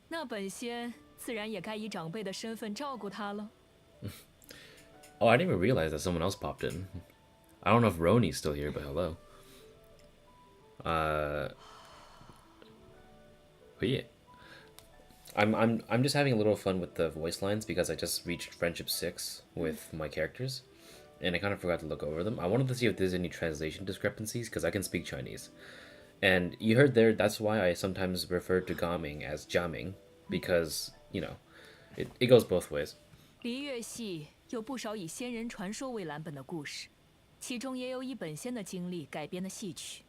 Speaker 12: 那本仙自然也该以长辈的身份照顾他了。
Speaker 1: Oh, I didn't even realize that someone else popped in. I don't know if Roni's still here, but hello. But yeah. I'm just having a little fun with the voice lines because I just reached friendship 6 with my characters, and I kind of forgot to look over them. I wanted to see if there's any translation discrepancies because I can speak Chinese. And you heard there, that's why I sometimes refer to Gaming as Jiaming, because, you know, it goes both ways.
Speaker 12: 离月系有不少以仙人传说为蓝本的故事，其中也有以本仙的经历改编的戏曲。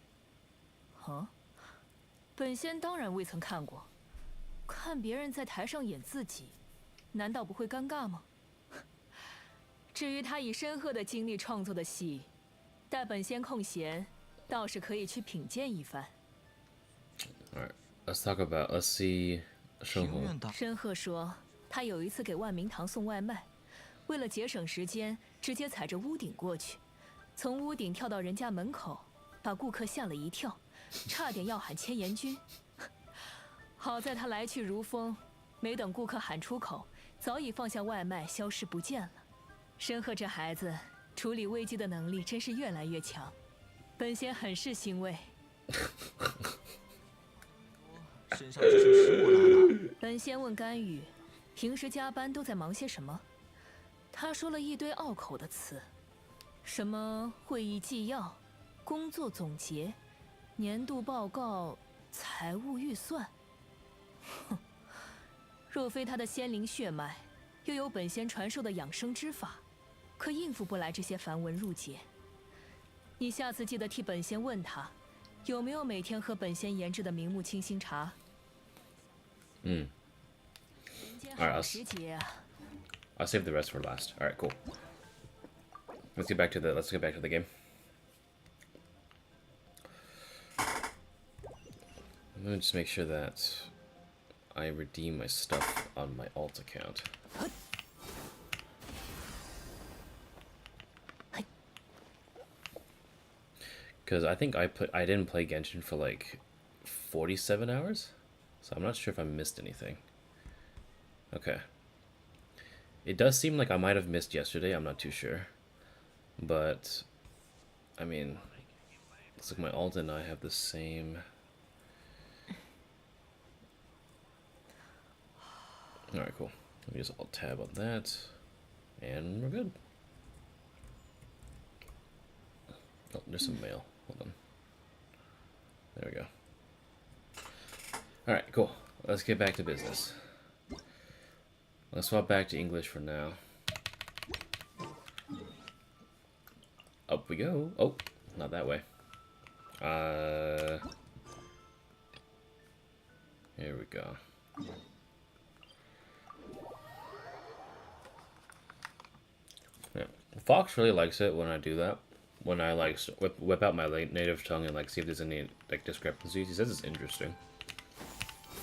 Speaker 12: 本仙当然未曾看过，看别人在台上演自己，难道不会尴尬吗？至于他以深褐的经历创作的戏，待本仙空闲，倒是可以去品鉴一番。
Speaker 1: Alright, let's see 生活。
Speaker 12: 申鹤说，他有一次给万明堂送外卖，为了节省时间，直接踩着屋顶过去，从屋顶跳到人家门口，把顾客吓了一跳，差点要喊千言君。好在他来去如风，没等顾客喊出口，早已放下外卖，消失不见了。申鹤这孩子处理危机的能力真是越来越强，本仙很是欣慰。
Speaker 13: 想吃些食物来了。
Speaker 12: 本仙问甘雨，平时加班都在忙些什么？他说了一堆拗口的词，什么会议纪要、工作总结、年度报告、财务预算。哼，若非他的仙灵血脉，又有本仙传授的养生之法，可应付不来这些繁文缛节。你下次记得替本仙问他，有没有每天喝本仙研制的明目清心茶。
Speaker 1: 嗯。Alright, I'll save the rest for last. All right, cool. Let's get back to the game. I'm gonna just make sure that I redeem my stuff on my alt account. Because I think I didn't play Genshin for like 47 hours, so I'm not sure if I missed anything. Okay. It does seem like I might have missed yesterday, I'm not too sure. But, I mean, looks like my alt and I have the same... Alright, cool. Let me just alt tab on that. And we're good. Oh, there's some mail. Hold on. There we go. Alright, cool. Let's get back to business. Let's swap back to English for now. Up we go. Oh, not that way. Here we go. Yeah. Fox really likes it when I do that. When I like whip out my native tongue and like see if there's any like discrepancies. He says it's interesting.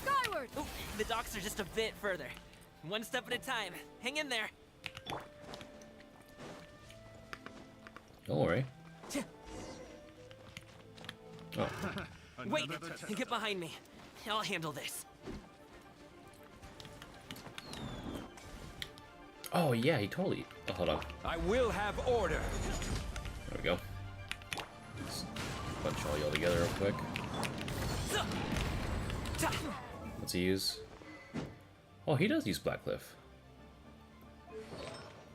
Speaker 9: Skyward! Oh, the docks are just a bit further. One step at a time. Hang in there.
Speaker 1: Don't worry. Oh.
Speaker 9: Wait! Get behind me. I'll handle this.
Speaker 1: Oh yeah, he totally. Oh, hold on.
Speaker 14: I will have order.
Speaker 1: There we go. Just bunch all y'all together real quick. What's he use? Oh, he does use Blackcliff.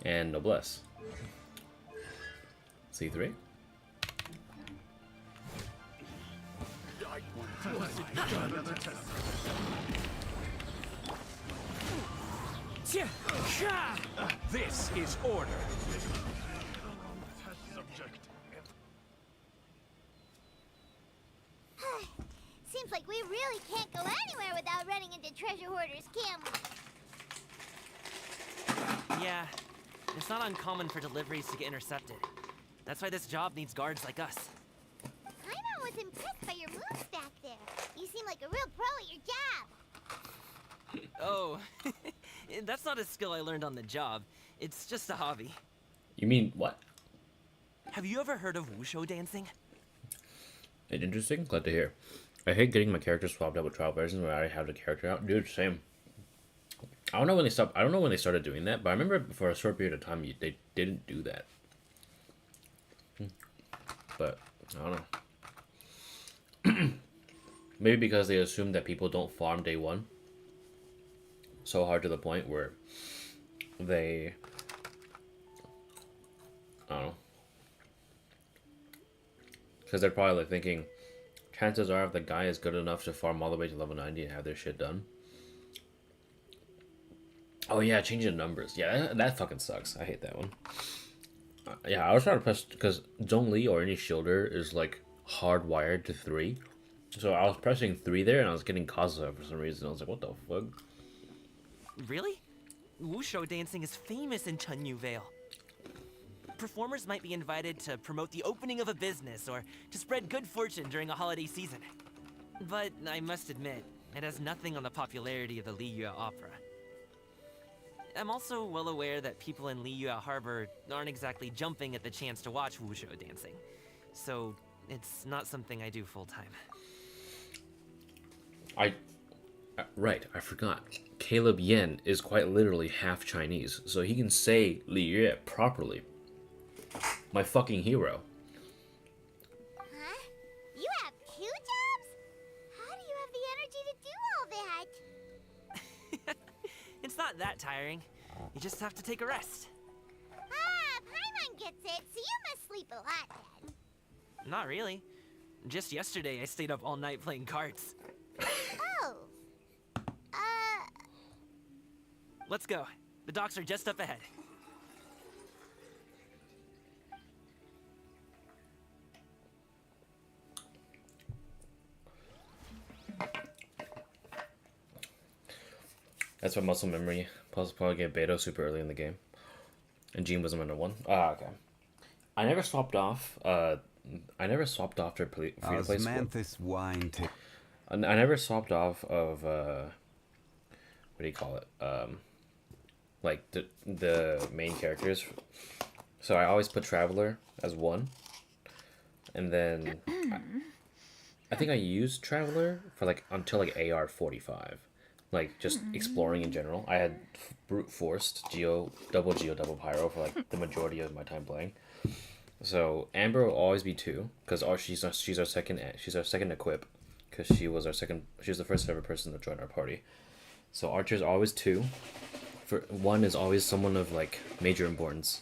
Speaker 1: And Noblesse. C3.
Speaker 14: This is order.
Speaker 4: Seems like we really can't go anywhere without running into treasure hoarders, can we?
Speaker 9: Yeah, it's not uncommon for deliveries to get intercepted. That's why this job needs guards like us.
Speaker 4: I was impressed by your moves back there. You seem like a real pro at your job.
Speaker 9: Oh, that's not a skill I learned on the job. It's just a hobby.
Speaker 1: You mean what?
Speaker 9: Have you ever heard of wushu dancing?
Speaker 1: Interesting. Glad to hear. I hate getting my character swapped out with trial versions where I already have the character out. Dude, same. I don't know when they stopped. I don't know when they started doing that, but I remember for a short period of time they didn't do that. But I don't know. Maybe because they assume that people don't farm day one so hard to the point where they, I don't know, because they're probably like thinking chances are if the guy is good enough to farm all the way to level 90 and have their shit done. Oh yeah, changing the numbers. Yeah, that fucking sucks. I hate that one. Yeah, I was trying to press because Zhongli or any shielder is like hardwired to 3. So I was pressing 3 there and I was getting Kaza for some reason. I was like, what the fuck?
Speaker 9: Really? Wushu dancing is famous in Chunyu Vale. Performers might be invited to promote the opening of a business or to spread good fortune during a holiday season. But I must admit, it has nothing on the popularity of the Liyue opera. I'm also well aware that people in Liyue Harbor aren't exactly jumping at the chance to watch wushu dancing. So, it's not something I do full-time.
Speaker 1: Right, I forgot. Caleb Yen is quite literally half Chinese, so he can say Liyue properly. My fucking hero.
Speaker 4: Huh? You have 2 jobs? How do you have the energy to do all
Speaker 9: not that tiring. You just have to take a rest.
Speaker 4: Ah, Paimon gets it, so you must sleep a lot then.
Speaker 9: Not really. Just yesterday, I stayed up all night playing cards.
Speaker 4: Oh.
Speaker 9: Let's go. The docks are just up ahead.
Speaker 1: That's why muscle memory plus probably get Beto super early in the game. And Jean was number 1. Ah, okay. I never swapped off. I never swapped off their free to play
Speaker 13: wine.
Speaker 1: I never swapped off of what do you call it? Like the main characters. So I always put Traveler as 1, and then I think I used Traveler for like until like AR 45. Like just exploring in general. I had brute forced double pyro for like the majority of my time playing. So Amber will always be 2 because she's our second equip because she was the first ever person to join our party. So Archer's always 2. For 1 is always someone of like major importance.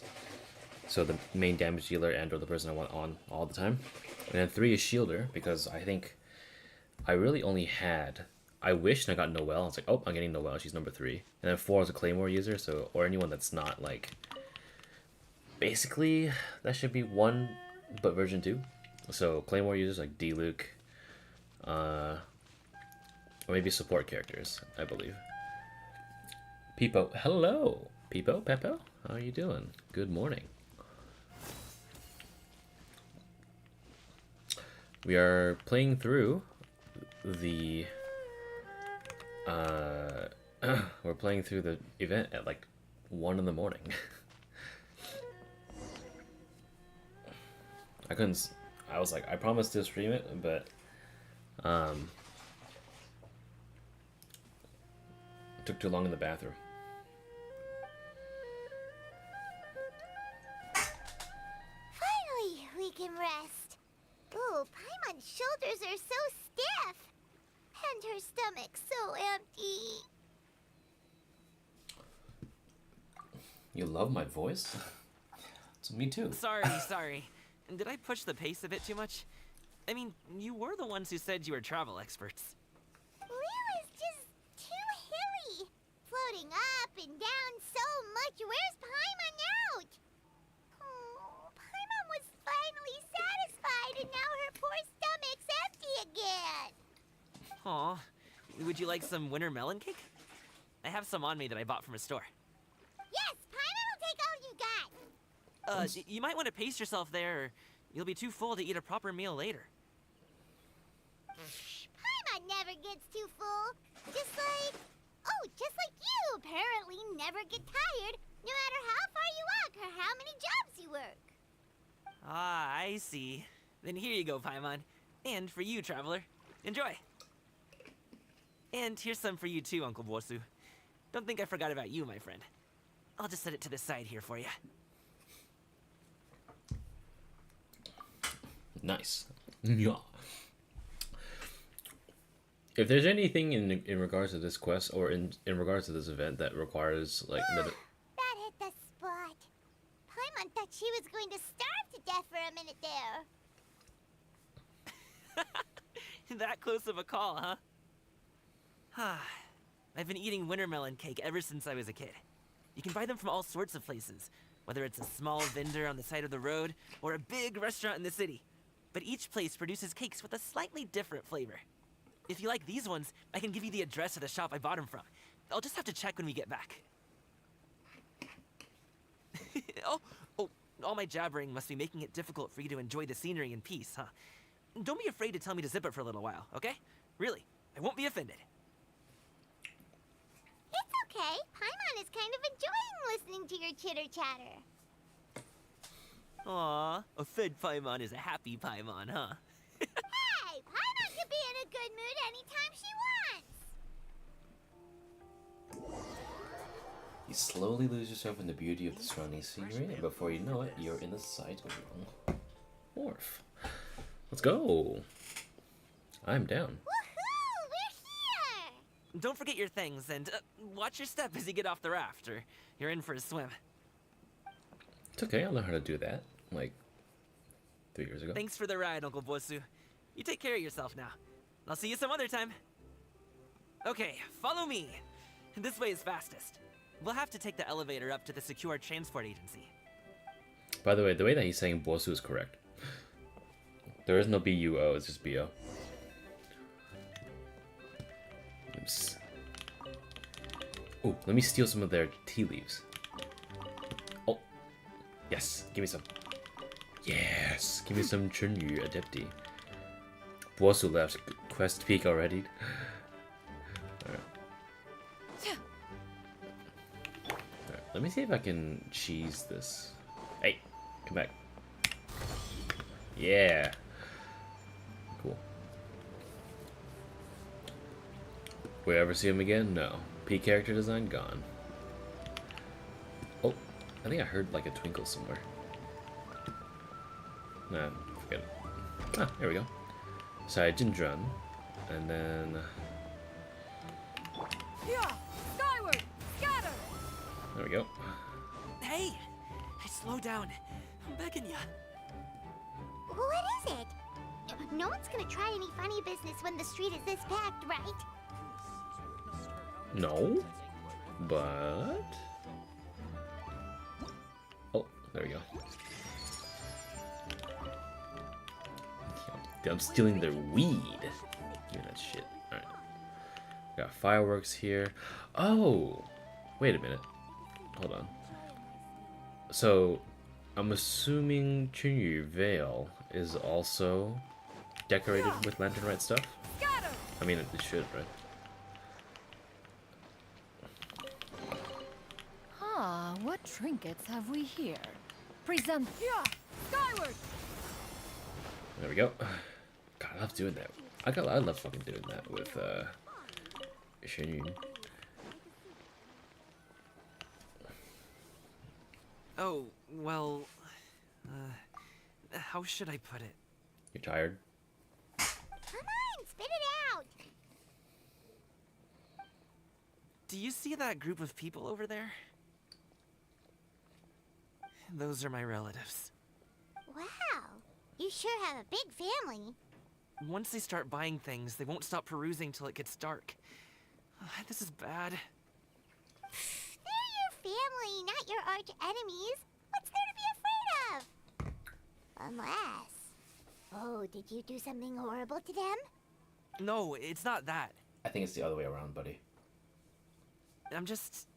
Speaker 1: So the main damage dealer and or the person I want on all the time. And then 3 is Shielder because I think I really only had. I wished I got Noelle. I was like, oh, I'm getting Noelle. She's number 3. And then 4 is a Claymore user, so or anyone that's not like. Basically, that should be 1, but version 2. So Claymore users like D-Luke, or maybe support characters, I believe. Peepo, hello, Peepo, Peppo, how are you doing? Good morning. We are playing through the. We're playing through the event at like 1 in the morning. I was like, I promised to stream it, but it took too long in the bathroom.
Speaker 4: Finally, we can rest. Ooh, Paimon's shoulders are so stiff. And her stomach so empty.
Speaker 1: You love my voice? It's me too.
Speaker 9: Sorry. Did I push the pace a bit too much? I mean, you were the ones who said you were travel experts.
Speaker 4: Lille is just too hilly. Floating up and down so much. Where's Paimon out? Oh, Paimon was finally satisfied and now her poor stomach's empty again.
Speaker 9: Aw, would you like some winter melon cake? I have some on me that I bought from a store.
Speaker 4: Yes, Paimon will take all you got.
Speaker 9: You might want to pace yourself there, or you'll be too full to eat a proper meal later.
Speaker 4: Paimon never gets too full. Just like you apparently never get tired, no matter how far you walk or how many jobs you work.
Speaker 9: Ah, I see. Then here you go, Paimon. And for you, Traveler. Enjoy. And here's some for you too, Uncle Bosu. Don't think I forgot about you, my friend. I'll just set it to the side here for you.
Speaker 1: Nice. Yeah. If there's anything in regards to this quest or in regards to this event that requires like
Speaker 4: that hit the spot. Paimon thought she was going to starve to death for a minute there.
Speaker 9: That close of a call, huh? I've been eating winter melon cake ever since I was a kid. You can buy them from all sorts of places, whether it's a small vendor on the side of the road or a big restaurant in the city. But each place produces cakes with a slightly different flavor. If you like these ones, I can give you the address of the shop I bought them from. I'll just have to check when we get back. Oh, all my jabbering must be making it difficult for you to enjoy the scenery in peace, huh? Don't be afraid to tell me to zip it for a little while, okay? Really, I won't be offended.
Speaker 4: It's okay. Paimon is kind of enjoying listening to your chitter-chatter.
Speaker 9: Aw, a fed Paimon is a happy Paimon, huh?
Speaker 4: Hey, Paimon can be in a good mood anytime she wants.
Speaker 1: You slowly lose yourself in the beauty of the surrounding scenery, and before you know it, you're in the sight of your own wharf. Let's go. I'm down.
Speaker 4: Woohoo! We're here!
Speaker 9: don't forget your things, and watch your step as you get off the raft, or you're in for a swim.
Speaker 1: It's okay, I learned how to do that, like, 3 years ago.
Speaker 9: Thanks for the ride, Uncle Bosu. You take care of yourself now. I'll see you some other time. Okay, follow me. This way is fastest. We'll have to take the elevator up to the secure transport agency.
Speaker 1: By the way that he's saying Bosu is correct. There is no B-U-O, it's just B-O. Oops. Oh, let me steal some of their tea leaves. Oh, yes, give me some. Yes, give me some Chunyu Adepti. Bosu left Quest Peak already. Alright. Alright, let me see if I can cheese this. Hey, come back. Yeah. Cool. Will we ever see him again? No. P character design gone. Oh, I think I heard like a twinkle somewhere. Nah, forget it. Ah, there we go. Sorry, Jindran. And then...
Speaker 2: Yeah, skyward, scatter.
Speaker 1: There we go.
Speaker 9: Hey! Slow down. I'm begging ya.
Speaker 4: What is it? No one's gonna try any funny business when the street is this packed, right?
Speaker 1: No, but... Oh, there we go. I'm stealing their weed. Give me that shit. Alright. Got fireworks here. Oh! Wait a minute. Hold on. So, I'm assuming Chunyu Vale is also decorated with Lantern Rite stuff? I mean, it should, right?
Speaker 2: Ah, what trinkets have we here? Present. Yeah, skyward.
Speaker 1: There we go. God, I love doing that. I love fucking doing that with Shinyu.
Speaker 9: Oh, well, how should I put it?
Speaker 1: You're tired?
Speaker 4: Come on, spit it out!
Speaker 9: Do you see that group of people over there? Those are my relatives.
Speaker 4: Wow, you sure have a big family.
Speaker 9: Once they start buying things, they won't stop perusing till it gets dark. This is bad.
Speaker 4: They're your family, not your arch enemies. What's there to be afraid of? Unless... Oh, did you do something horrible to them?
Speaker 9: No, it's not that.
Speaker 1: I think it's the other way around, buddy.
Speaker 9: I'm just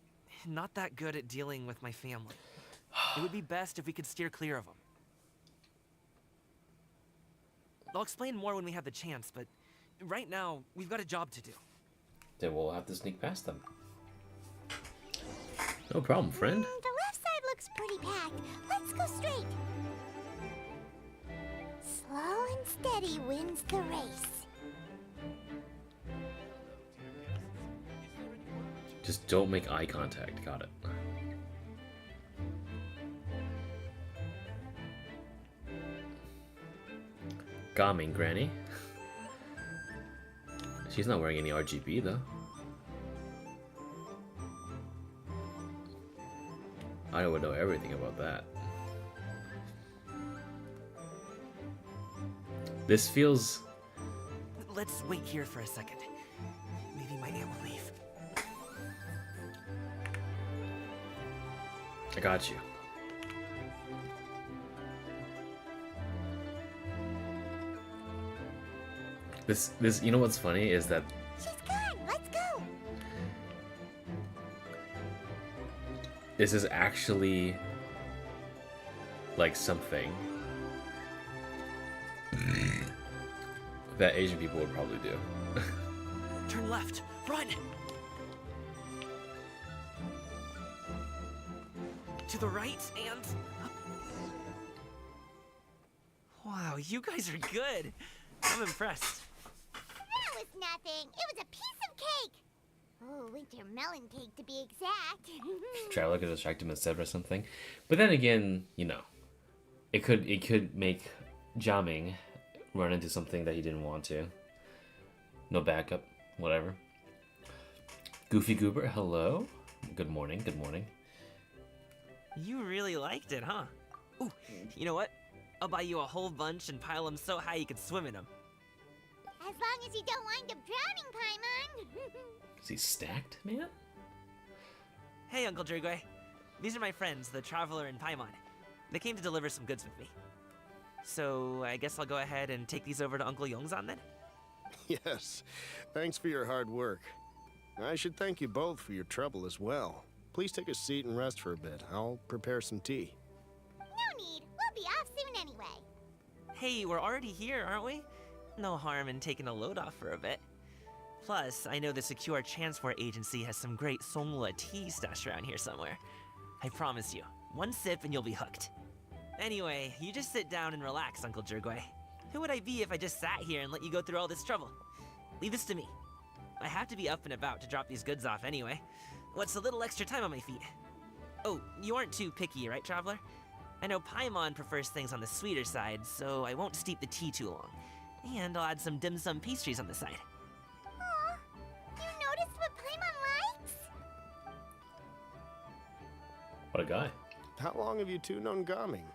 Speaker 9: not that good at dealing with my family. It would be best if we could steer clear of them. I'll explain more when we have the chance, but right now, we've got a job to do.
Speaker 1: Then we'll have to sneak past them. No problem, friend.
Speaker 4: The left side looks pretty packed. Let's go straight. Slow and steady wins the race.
Speaker 1: Just don't make eye contact. Got it. Gaming Granny. She's not wearing any RGB though. I would know everything about that. This feels...
Speaker 9: Let's wait here for a second. Maybe my aunt will leave.
Speaker 1: I got you. This, you know what's funny is that...
Speaker 4: She's gone. Let's go.
Speaker 1: This is actually like something that Asian people would probably do.
Speaker 9: Turn left. Run! To the right and... Wow, you guys are good. I'm impressed.
Speaker 4: That was nothing. It was a piece of cake. Oh, winter melon cake to be exact.
Speaker 1: Traveler could distract him instead or something. But then again, you know, it could make Jiaming run into something that he didn't want to. No backup, whatever. Goofy Goober, hello. Good morning, good morning.
Speaker 9: You really liked it, huh? Ooh, you know what? I'll buy you a whole bunch and pile them so high you could swim in them.
Speaker 4: As long as you don't wind up drowning, Paimon.
Speaker 1: Is he stacked, man?
Speaker 9: Hey, Uncle Drigway. These are my friends, the Traveler and Paimon. They came to deliver some goods with me. So, I guess I'll go ahead and take these over to Uncle Yongzan then?
Speaker 13: Yes. Thanks for your hard work. I should thank you both for your trouble as well. Please take a seat and rest for a bit. I'll prepare some tea.
Speaker 4: No need. We'll be off soon anyway.
Speaker 9: Hey, we're already here, aren't we? No harm in taking a load off for a bit. Plus, I know the Secure Transport Agency has some great Songhua tea stashed around here somewhere. I promise you, one sip and you'll be hooked. Anyway, you just sit down and relax, Uncle Drigway. Who would I be if I just sat here and let you go through all this trouble? Leave this to me. I have to be up and about to drop these goods off anyway. What's a little extra time on my feet? Oh, you aren't too picky, right, Traveler? I know Paimon prefers things on the sweeter side, so I won't steep the tea too long. And I'll add some dim sum pastries on the side.
Speaker 4: Aw, you noticed what Paimon likes?
Speaker 1: What a guy.
Speaker 13: How long have you two known Gaming?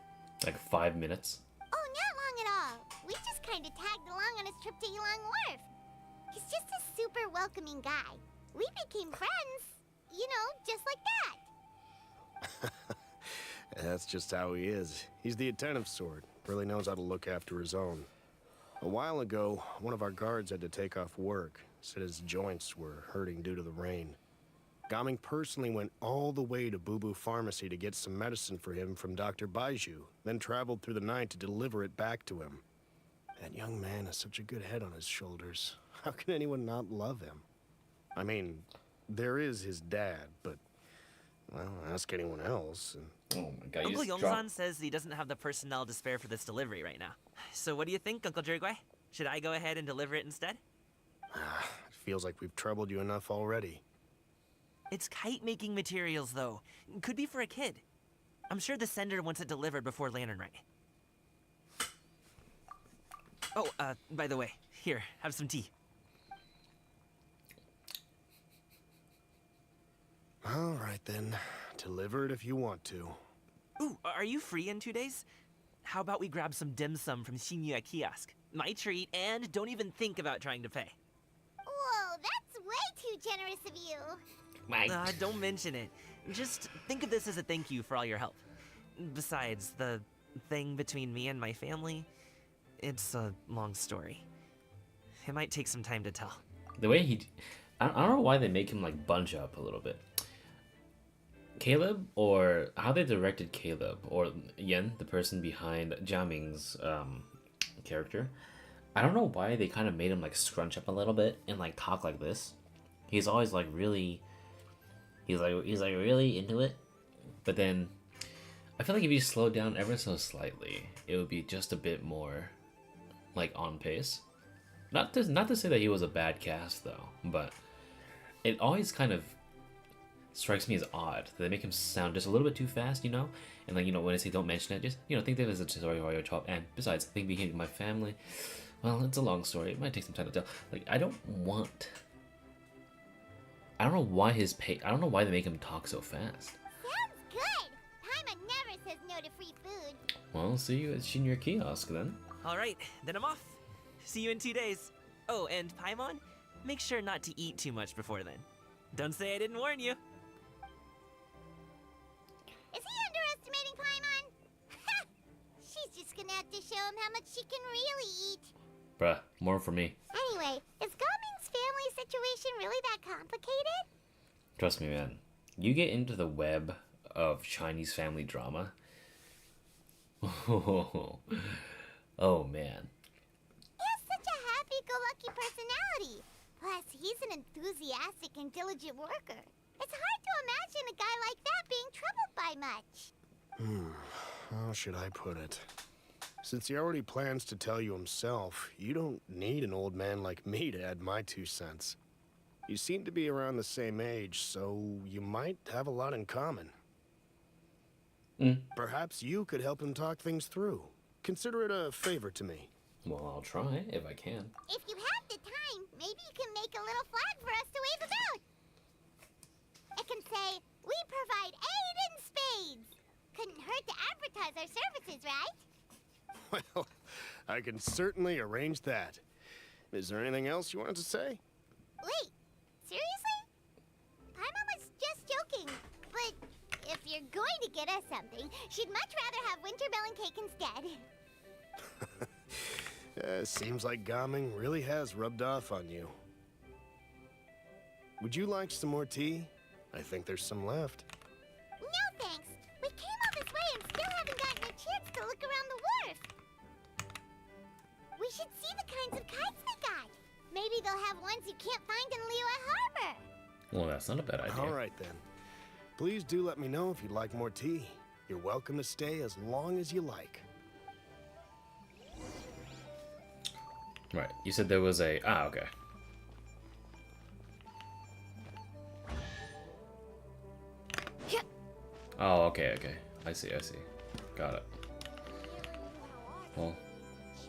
Speaker 1: Like 5 minutes.
Speaker 4: Oh, not long at all. We just kind of tagged along on his trip to Yulong Wharf. He's just a super welcoming guy. We became friends. You know, just like that.
Speaker 13: That's just how he is. He's the attentive sort. Really knows how to look after his own. A while ago, one of our guards had to take off work. Said his joints were hurting due to the rain. Gaming personally went all the way to Boo Boo Pharmacy to get some medicine for him from Dr. Baiju, then traveled through the night to deliver it back to him. That young man has such a good head on his shoulders. How can anyone not love him? I mean, there is his dad, but, well, ask anyone else. And...
Speaker 1: Oh my god,
Speaker 9: Uncle Yongzan says he doesn't have the personnel to spare for this delivery right now. So what do you think, Uncle Drigway? Should I go ahead and deliver it instead?
Speaker 13: It feels like we've troubled you enough already.
Speaker 9: It's kite-making materials, though. Could be for a kid. I'm sure the sender wants it delivered before Lantern Rite. Oh, by the way, here, have some tea.
Speaker 13: All right, then. Deliver it if you want to.
Speaker 9: Ooh, are you free in 2 days? How about we grab some dim sum from Shinya Kiosk? My treat, and don't even think about trying to pay.
Speaker 4: Whoa, that's way too generous of you.
Speaker 9: Don't mention it. Just think of this as a thank you for all your help. Besides, the thing between me and my family, it's a long story. It might take some time to tell.
Speaker 1: The way he... I don't know why they make him, like, bunch up a little bit. Caleb, or how they directed Caleb, or Yen, the person behind Jiaming's character. I don't know why they kind of made him, like, scrunch up a little bit and, like, talk like this. He's always, like, really... He's like really into it, but then I feel like if you slowed down ever so slightly, it would be just a bit more like on pace. Not to say that he was a bad cast though, but it always kind of strikes me as odd that they make him sound just a little bit too fast, you know. And like, you know, when I say don't mention it, just, you know, think of it as a tutorial top. And besides, think being my family, well, it's a long story. It might take some time to tell. Like, I don't know why I don't know why they make him talk so fast.
Speaker 4: Sounds good. Paimon never says no to free food.
Speaker 1: Well, see you at Shinya Kiosk then.
Speaker 9: All right, then I'm off. See you in 2 days. Oh, and Paimon, make sure not to eat too much before then. Don't say I didn't warn you.
Speaker 4: Is he underestimating Paimon? She's just gonna have to show him how much she can really eat.
Speaker 1: Bruh, more for me.
Speaker 4: Anyway, is Gaming's family situation really that complicated?
Speaker 1: Trust me, man. You get into the web of Chinese family drama. Oh, man.
Speaker 4: He has such a happy-go-lucky personality. Plus, he's an enthusiastic and diligent worker. It's hard to imagine a guy like that being troubled by much.
Speaker 13: How should I put it? Since he already plans to tell you himself, you don't need an old man like me to add my 2 cents. You seem to be around the same age, so you might have a lot in common. Perhaps you could help him talk things through. Consider it a favor to me.
Speaker 1: Well, I'll try if I can.
Speaker 4: If you have the time, maybe you can make a little flag for us to wave about.
Speaker 13: I can certainly arrange that. Is there anything else you wanted to say?
Speaker 4: Wait, seriously? Paimon was just joking, but if you're going to get us something, she'd much rather have winter melon cake instead.
Speaker 13: Seems like Gaming really has rubbed off on you. Would you like some more tea? I think there's some left.
Speaker 4: No thanks. We came all this way and still haven't gotten a chance to look around the wharf. We should see the kinds of kites they got. Maybe they'll have ones you can't find in Liyue Harbor.
Speaker 1: Well, that's not a bad idea.
Speaker 13: All right, then. Please do let me know if you'd like more tea. You're welcome to stay as long as you like.
Speaker 1: Right, you said there was a... Ah, okay. Oh, okay, okay. I see, I see. Got it. Well,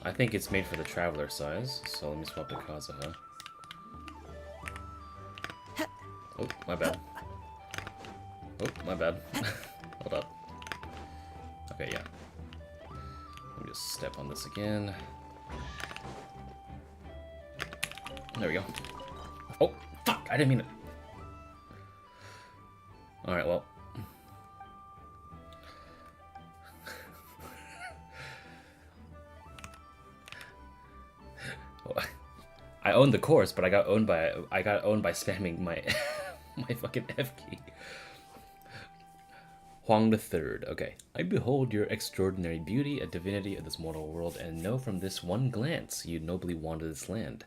Speaker 1: I think it's made for the traveler size, so let me swap to Kazuha. Oh, my bad. Oh, my bad. Hold up. Okay, yeah. Let me just step on this again. There we go. Oh, fuck! I didn't mean it. Alright, well. I owned the course, but I got owned by spamming my my fucking F key. Huang the Third. Okay. I behold your extraordinary beauty, a divinity of this mortal world, and know from this one glance you nobly wander this land.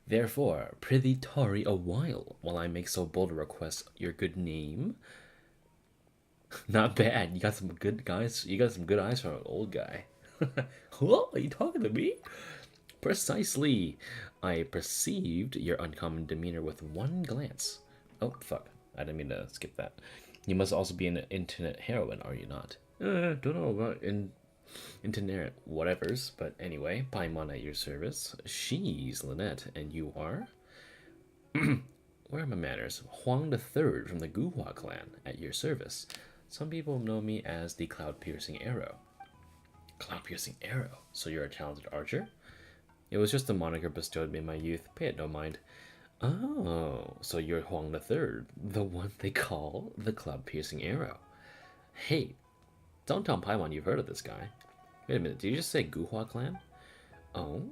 Speaker 1: Therefore, prithee tarry a while I make so bold a request your good name. Not bad. You got some good guys. You got some good eyes for an old guy. Whoa, are you talking to me? Precisely. I perceived your uncommon demeanor with one glance. Oh, fuck. I didn't mean to skip that. You must also be an internet heroine, are you not? Don't know about internet whatevers, but anyway, Paimon at your service. She's Lynette, and you are? Where are my manners? Huang the Third from the Guhua clan, at your service. Some people know me as the Cloud-Piercing Arrow. Cloud-Piercing Arrow? So you're a talented archer? It was just a moniker bestowed me in my youth. Pay it no mind. Oh, so you're Huang the Third, the one they call the Cloud-Piercing Arrow. Hey, don't tell Paimon you've heard of this guy. Wait a minute, did you just say Guhua clan? Oh,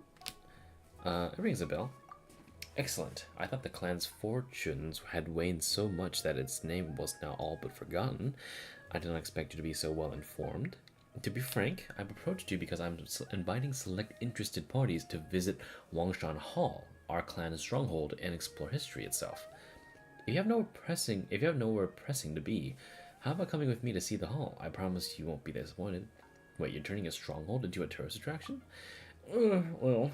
Speaker 1: it rings a bell. Excellent. I thought the clan's fortunes had waned so much that its name was now all but forgotten. I did not expect you to be so well informed. To be frank, I've approached you because I'm inviting select interested parties to visit Wangshan Hall, our clan's stronghold, and explore history itself. If you have nowhere pressing to be, how about coming with me to see the hall? I promise you won't be disappointed. Wait, you're turning a stronghold into a tourist attraction? Well,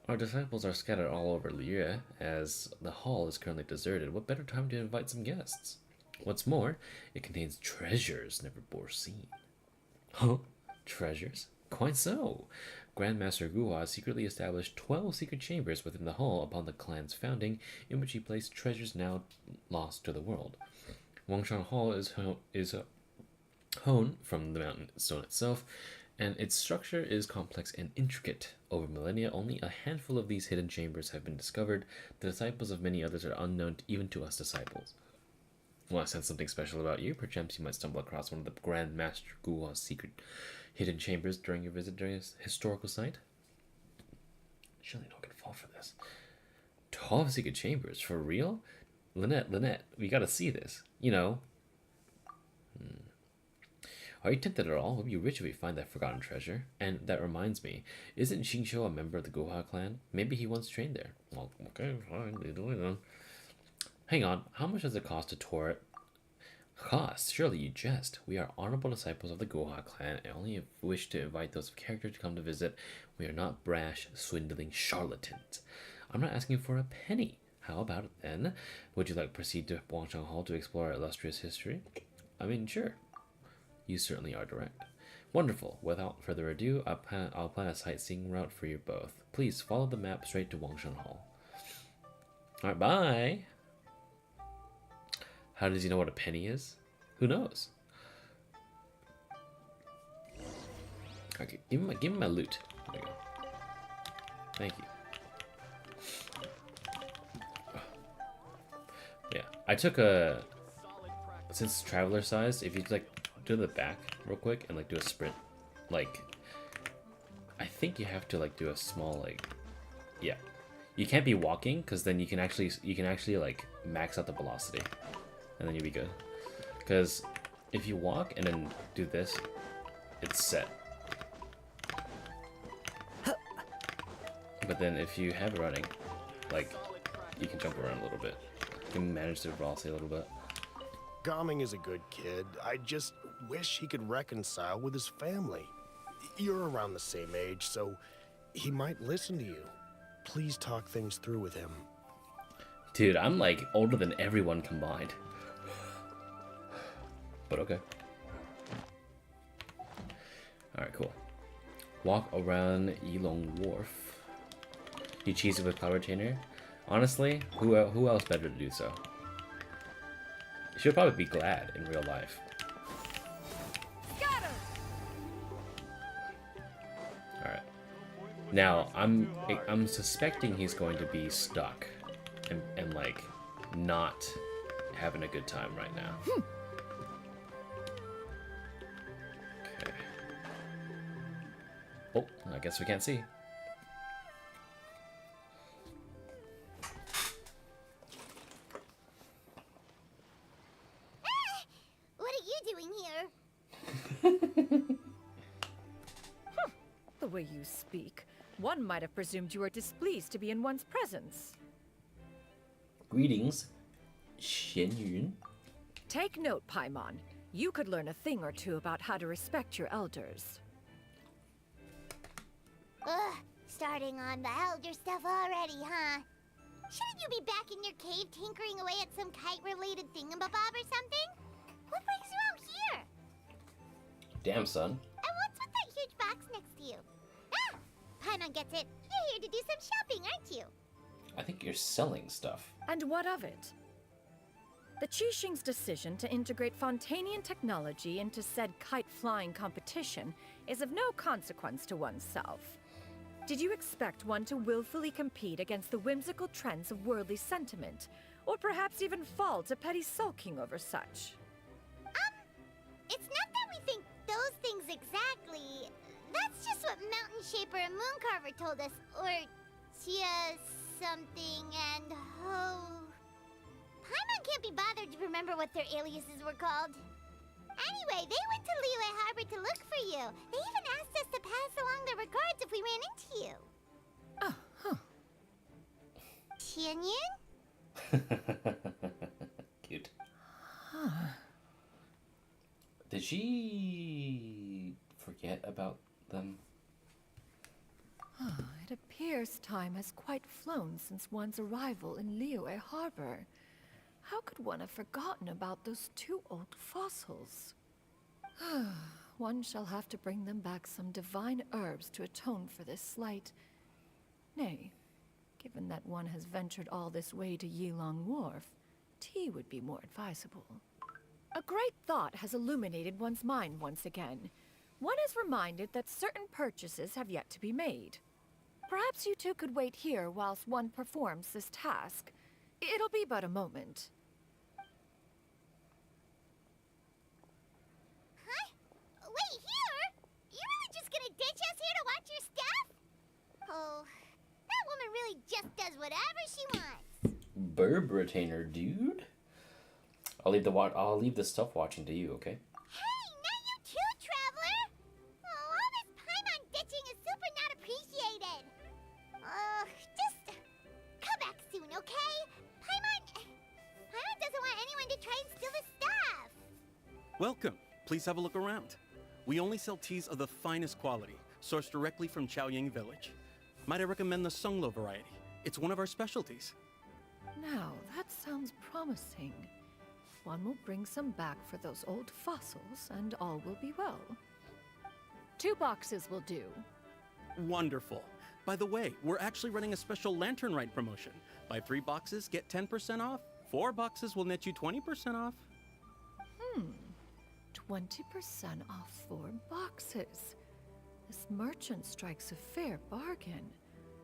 Speaker 1: our disciples are scattered all over Liyue, as the hall is currently deserted. What better time to invite some guests? What's more, it contains treasures never before seen. Huh? Treasures? Quite so. Grandmaster Guhua secretly established 12 secret chambers within the hall upon the clan's founding, in which he placed treasures now lost to the world. Wangshan Hall is hewn from the mountain stone itself, and its structure is complex and intricate. Over millennia, only a handful of these hidden chambers have been discovered. The disciples of many others are unknown even to us disciples. Well, I sense something special about you. Perchance you might stumble across one of the Grand Master Guhua's secret hidden chambers during your visit during this historical site. Surely not gonna fall for this. 12 secret chambers? For real? Lynette, we gotta see this. You know. Are you tempted at all? We'll be rich if we find that forgotten treasure. And that reminds me, isn't Xingqiu a member of the Guhua clan? Maybe he once trained there. Well, okay, fine, do it then. Hang on, how much does it cost to tour it? Cost? Surely you jest. We are honorable disciples of the Guhua clan and only wish to invite those of character to come to visit. We are not brash, swindling charlatans. I'm not asking for a penny. How about it then? Would you like to proceed to Wangshan Hall to explore our illustrious history? I mean, sure. You certainly are direct. Wonderful. Without further ado, I'll plan a sightseeing route for you both. Please follow the map straight to Wangshan Hall. Alright, bye! How does he know what a penny is? Who knows? Okay, give him my loot. There we go. Thank you. Yeah, I took a, since traveler size, if you like do the back real quick and like do a sprint, like I think you have to like do a small like, yeah, you can't be walking because then you can actually like max out the velocity and then you'll be good. Because if you walk and then do this, it's set. But then if you have it running, like you can jump around a little bit. You can manage the velocity a little bit.
Speaker 13: Gaming is a good kid. I just wish he could reconcile with his family. You're around the same age, so he might listen to you. Please talk things through with him.
Speaker 1: Dude, I'm like older than everyone combined. But okay. Alright, cool. Walk around Yilong Wharf. You cheese it with Cloud Retainer. Honestly, who else better to do so? You should probably be glad in real life. Alright. Now, I'm suspecting he's going to be stuck and like not having a good time right now. Okay. Oh, I guess we can't see.
Speaker 15: The way you speak, one might have presumed you were displeased to be in one's presence.
Speaker 1: Greetings, Xian Yun.
Speaker 15: Take note, Paimon. You could learn a thing or two about how to respect your elders.
Speaker 4: Ugh, starting on the elder stuff already, huh? Shouldn't you be back in your cave tinkering away at some kite-related thingamabob or something? What brings you out here?
Speaker 1: Damn, son.
Speaker 4: And what's with that huge box next to you? Ah! Paimon gets it. You're here to do some shopping, aren't you?
Speaker 1: I think you're selling stuff.
Speaker 15: And what of it? The Qixing's decision to integrate Fontanian technology into said kite-flying competition is of no consequence to oneself. Did you expect one to willfully compete against the whimsical trends of worldly sentiment, or perhaps even fall to petty sulking over such?
Speaker 4: It's not that we think those things exactly. That's just what Mountain Shaper and Mooncarver told us, or Tia something and Ho. Paimon can't be bothered to remember what their aliases were called. Anyway, they went to Liyue Harbor to look for you. They even asked us to pass along their regards if we ran into you.
Speaker 15: Oh, huh.
Speaker 4: Tianyun?
Speaker 1: Cute. Did she forget about them?
Speaker 15: It appears time has quite flown since one's arrival in Liyue Harbor. How could one have forgotten about those two old fossils? One shall have to bring them back some divine herbs to atone for this slight. Nay, given that one has ventured all this way to Yilong Wharf, tea would be more advisable. A great thought has illuminated one's mind once again. One is reminded that certain purchases have yet to be made. Perhaps you two could wait here whilst one performs this task. It'll be but a moment.
Speaker 4: Huh? Wait, here? You're really just gonna ditch us here to watch your stuff? Oh, that woman really just does whatever she wants.
Speaker 1: Burb retainer, dude. I'll leave the stuff watching to you, okay?
Speaker 4: Hey, not you too, traveler! Oh, all this Paimon ditching is super not appreciated. Just come back soon, okay? Paimon doesn't want anyone to try and steal his stuff.
Speaker 16: Welcome. Please have a look around. We only sell teas of the finest quality, sourced directly from Chaoying Village. Might I recommend the Sunglo variety? It's one of our specialties.
Speaker 15: Now, that sounds promising. One will bring some back for those old fossils, and all will be well.
Speaker 2: 2 boxes will do.
Speaker 16: Wonderful. By the way, we're actually running a special Lantern Rite promotion. Buy 3 boxes, get 10% off. 4 boxes will net you 20% off.
Speaker 15: 20% off 4 boxes. This merchant strikes a fair bargain.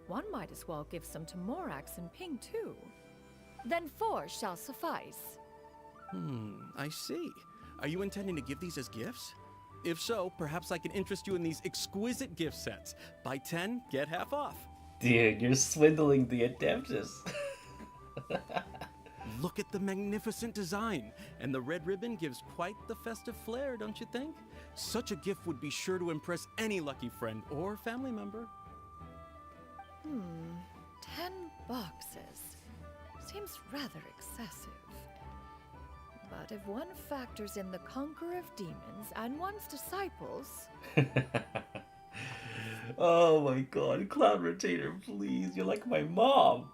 Speaker 15: One might as well give some to Morax and Ping too. Then 4 shall suffice.
Speaker 16: I see. Are you intending to give these as gifts? If so, perhaps I can interest you in these exquisite gift sets. Buy 10, get half off.
Speaker 1: Dude, you're swindling the Adeptus.
Speaker 16: Look at the magnificent design, and the red ribbon gives quite the festive flair, don't you think? Such a gift would be sure to impress any lucky friend or family member.
Speaker 15: 10 boxes. Seems rather excessive. But if one factors in the conqueror of demons and one's disciples...
Speaker 1: Oh my god, Cloud Retainer, please. You're like my mom.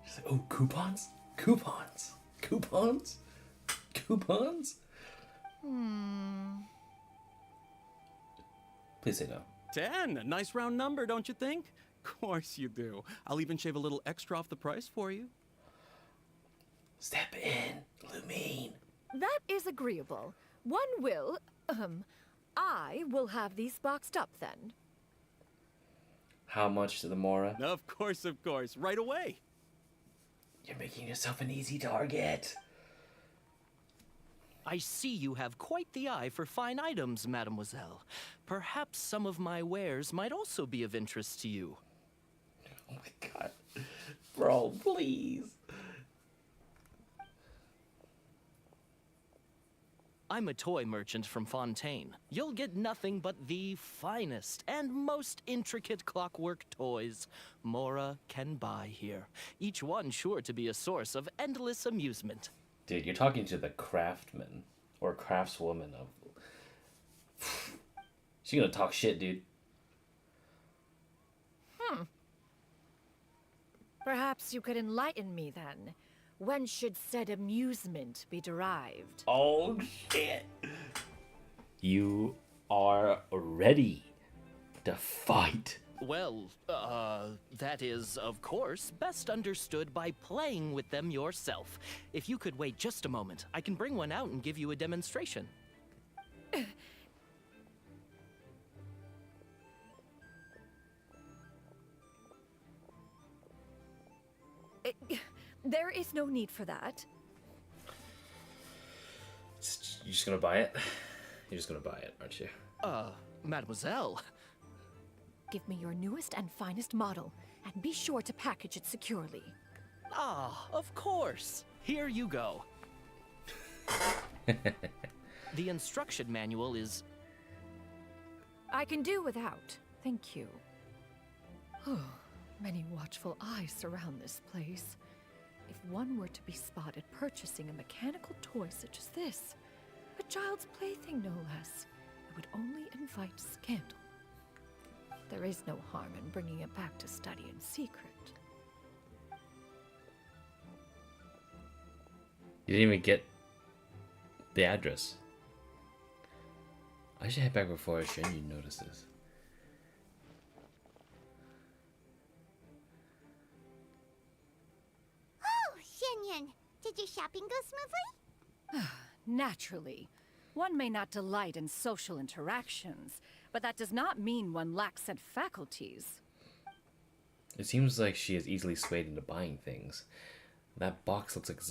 Speaker 1: She's like, oh, coupons? Coupons? Coupons? Coupons? Please say no.
Speaker 16: 10, a nice round number, don't you think? Of course you do. I'll even shave a little extra off the price for you.
Speaker 1: Step in, Lumine.
Speaker 15: That is agreeable. One will, I will have these boxed up then.
Speaker 1: How much to the Mora?
Speaker 16: Of course, right away.
Speaker 1: You're making yourself an easy target.
Speaker 17: I see you have quite the eye for fine items, mademoiselle. Perhaps some of my wares might also be of interest to you.
Speaker 1: Oh my god. Bro, please.
Speaker 17: I'm a toy merchant from Fontaine. You'll get nothing but the finest and most intricate clockwork toys Mora can buy here. Each one sure to be a source of endless amusement.
Speaker 1: Dude, you're talking to the craftsman or craftswoman of... She's gonna talk shit, dude.
Speaker 15: Perhaps you could enlighten me then. When should said amusement be derived?
Speaker 1: Oh shit. You are ready to fight.
Speaker 17: Well, that is, of course, best understood by playing with them yourself. If you could wait just a moment, I can bring one out and give you a demonstration.
Speaker 15: There is no need for that.
Speaker 1: You're just gonna buy it? You're just gonna buy it, aren't you?
Speaker 17: Mademoiselle.
Speaker 15: Give me your newest and finest model, and be sure to package it securely.
Speaker 17: Ah, of course. Here you go. The instruction manual is...
Speaker 15: I can do without, thank you. Many watchful eyes surround this place. If one were to be spotted purchasing a mechanical toy such as this, a child's plaything no less, it would only invite scandal. There is no harm in bringing it back to study in secret.
Speaker 1: You didn't even get the address. I should head back before Shen notices.
Speaker 4: Oh, Shenyan, did your shopping go smoothly?
Speaker 15: Naturally. One may not delight in social interactions, but that does not mean one lacks said faculties.
Speaker 1: It seems like she is easily swayed into buying things. That box looks like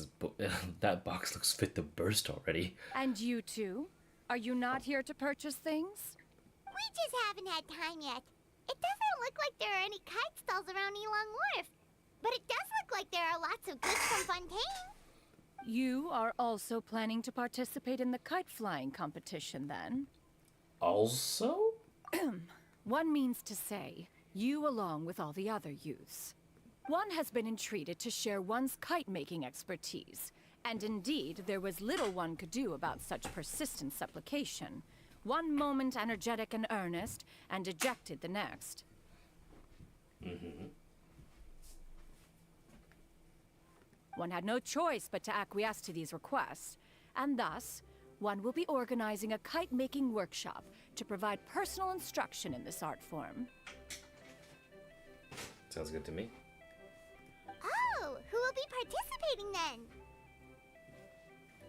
Speaker 1: that box looks fit to burst already.
Speaker 15: And you too? Are you not here to purchase things?
Speaker 4: We just haven't had time yet. It doesn't look like there are any kite stalls around Elong Wharf, but it does look like there are lots of goods from Fontaine.
Speaker 15: You are also planning to participate in the kite flying competition then?
Speaker 1: Also?
Speaker 15: One means to say, you along with all the other youths. One has been entreated to share one's kite-making expertise, and indeed, there was little one could do about such persistent supplication. One moment energetic and earnest, and dejected the next. One had no choice but to acquiesce to these requests, and thus, one will be organizing a kite-making workshop to provide personal instruction in this art form.
Speaker 1: Sounds good to me.
Speaker 4: Oh, who will be participating then?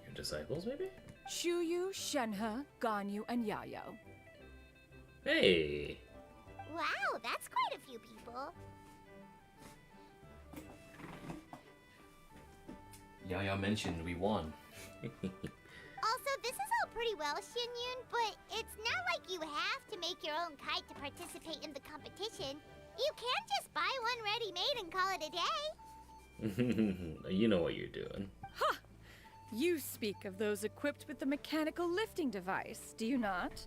Speaker 1: Your disciples, maybe?
Speaker 15: Shuyu, Shenhe, Ganyu, and Yayo.
Speaker 1: Hey!
Speaker 4: Wow, that's quite a few people.
Speaker 1: Yaya mentioned we won.
Speaker 4: Also, this is all pretty well, Xinyun, but it's not like you have to make your own kite to participate in the competition. You can just buy one ready-made and call it a day.
Speaker 1: You know what you're doing.
Speaker 18: Ha! You speak of those equipped with the mechanical lifting device, do you not?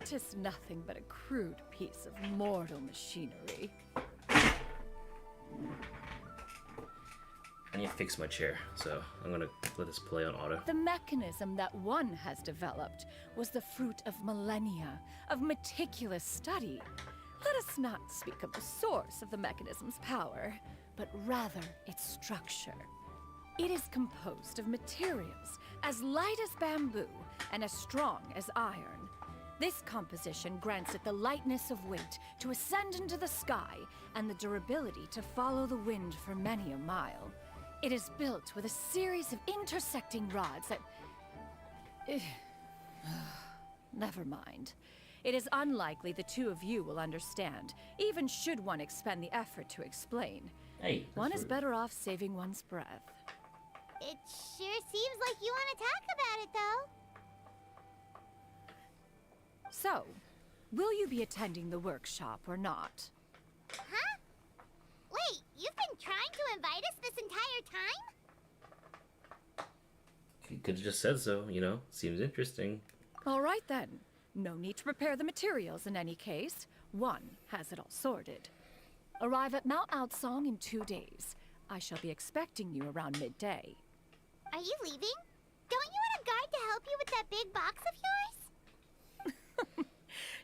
Speaker 18: 'Tis nothing but a crude piece of mortal machinery.
Speaker 1: I need to fix my chair, so I'm gonna let this play on auto.
Speaker 18: The mechanism that one has developed was the fruit of millennia of meticulous study. Let us not speak of the source of the mechanism's power, but rather its structure. It is composed of materials as light as bamboo and as strong as iron. This composition grants it the lightness of weight to ascend into the sky and the durability to follow the wind for many a mile. It is built with a series of intersecting rods that... Never mind. It is unlikely the two of you will understand, even should one expend the effort to explain.
Speaker 1: Hey,
Speaker 18: one is better off saving one's breath.
Speaker 4: It sure seems like you want to talk about it, though.
Speaker 18: So, will you be attending the workshop or not?
Speaker 4: Huh? Wait, you've been trying to invite us this entire time?
Speaker 1: You could have just said so, you know? Seems interesting.
Speaker 18: All right then. No need to prepare the materials in any case. One has it all sorted. Arrive at Mount Outsong in 2 days. I shall be expecting you around midday.
Speaker 4: Are you leaving? Don't you want a guard to help you with that big box of yours?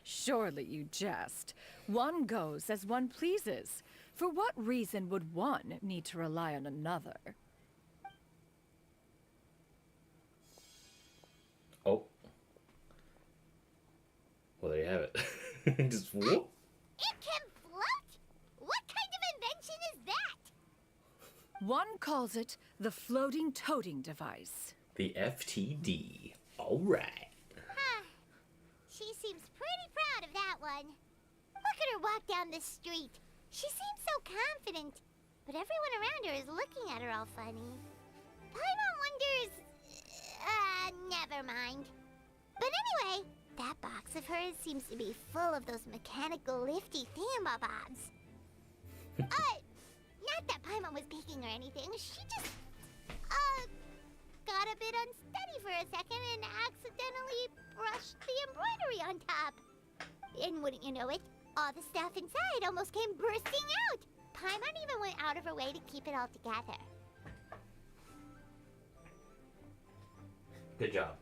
Speaker 18: Surely you jest. One goes as one pleases. For what reason would one need to rely on another?
Speaker 1: Oh. Well, there you have it. Just whoop.
Speaker 4: It can float? What kind of invention is that?
Speaker 18: One calls it the floating toting device.
Speaker 1: The FTD. All right.
Speaker 4: Huh. She seems pretty proud of that one. Look at her walk down the street. She seems so confident, but everyone around her is looking at her all funny. Paimon wonders... never mind. But anyway, that box of hers seems to be full of those mechanical lifty thingamabobs. Not that Paimon was peeking or anything. She just, got a bit unsteady for a second and accidentally brushed the embroidery on top. And wouldn't you know it, all the stuff inside almost came bursting out. Paimon even went out of her way to keep it all together.
Speaker 1: Good job.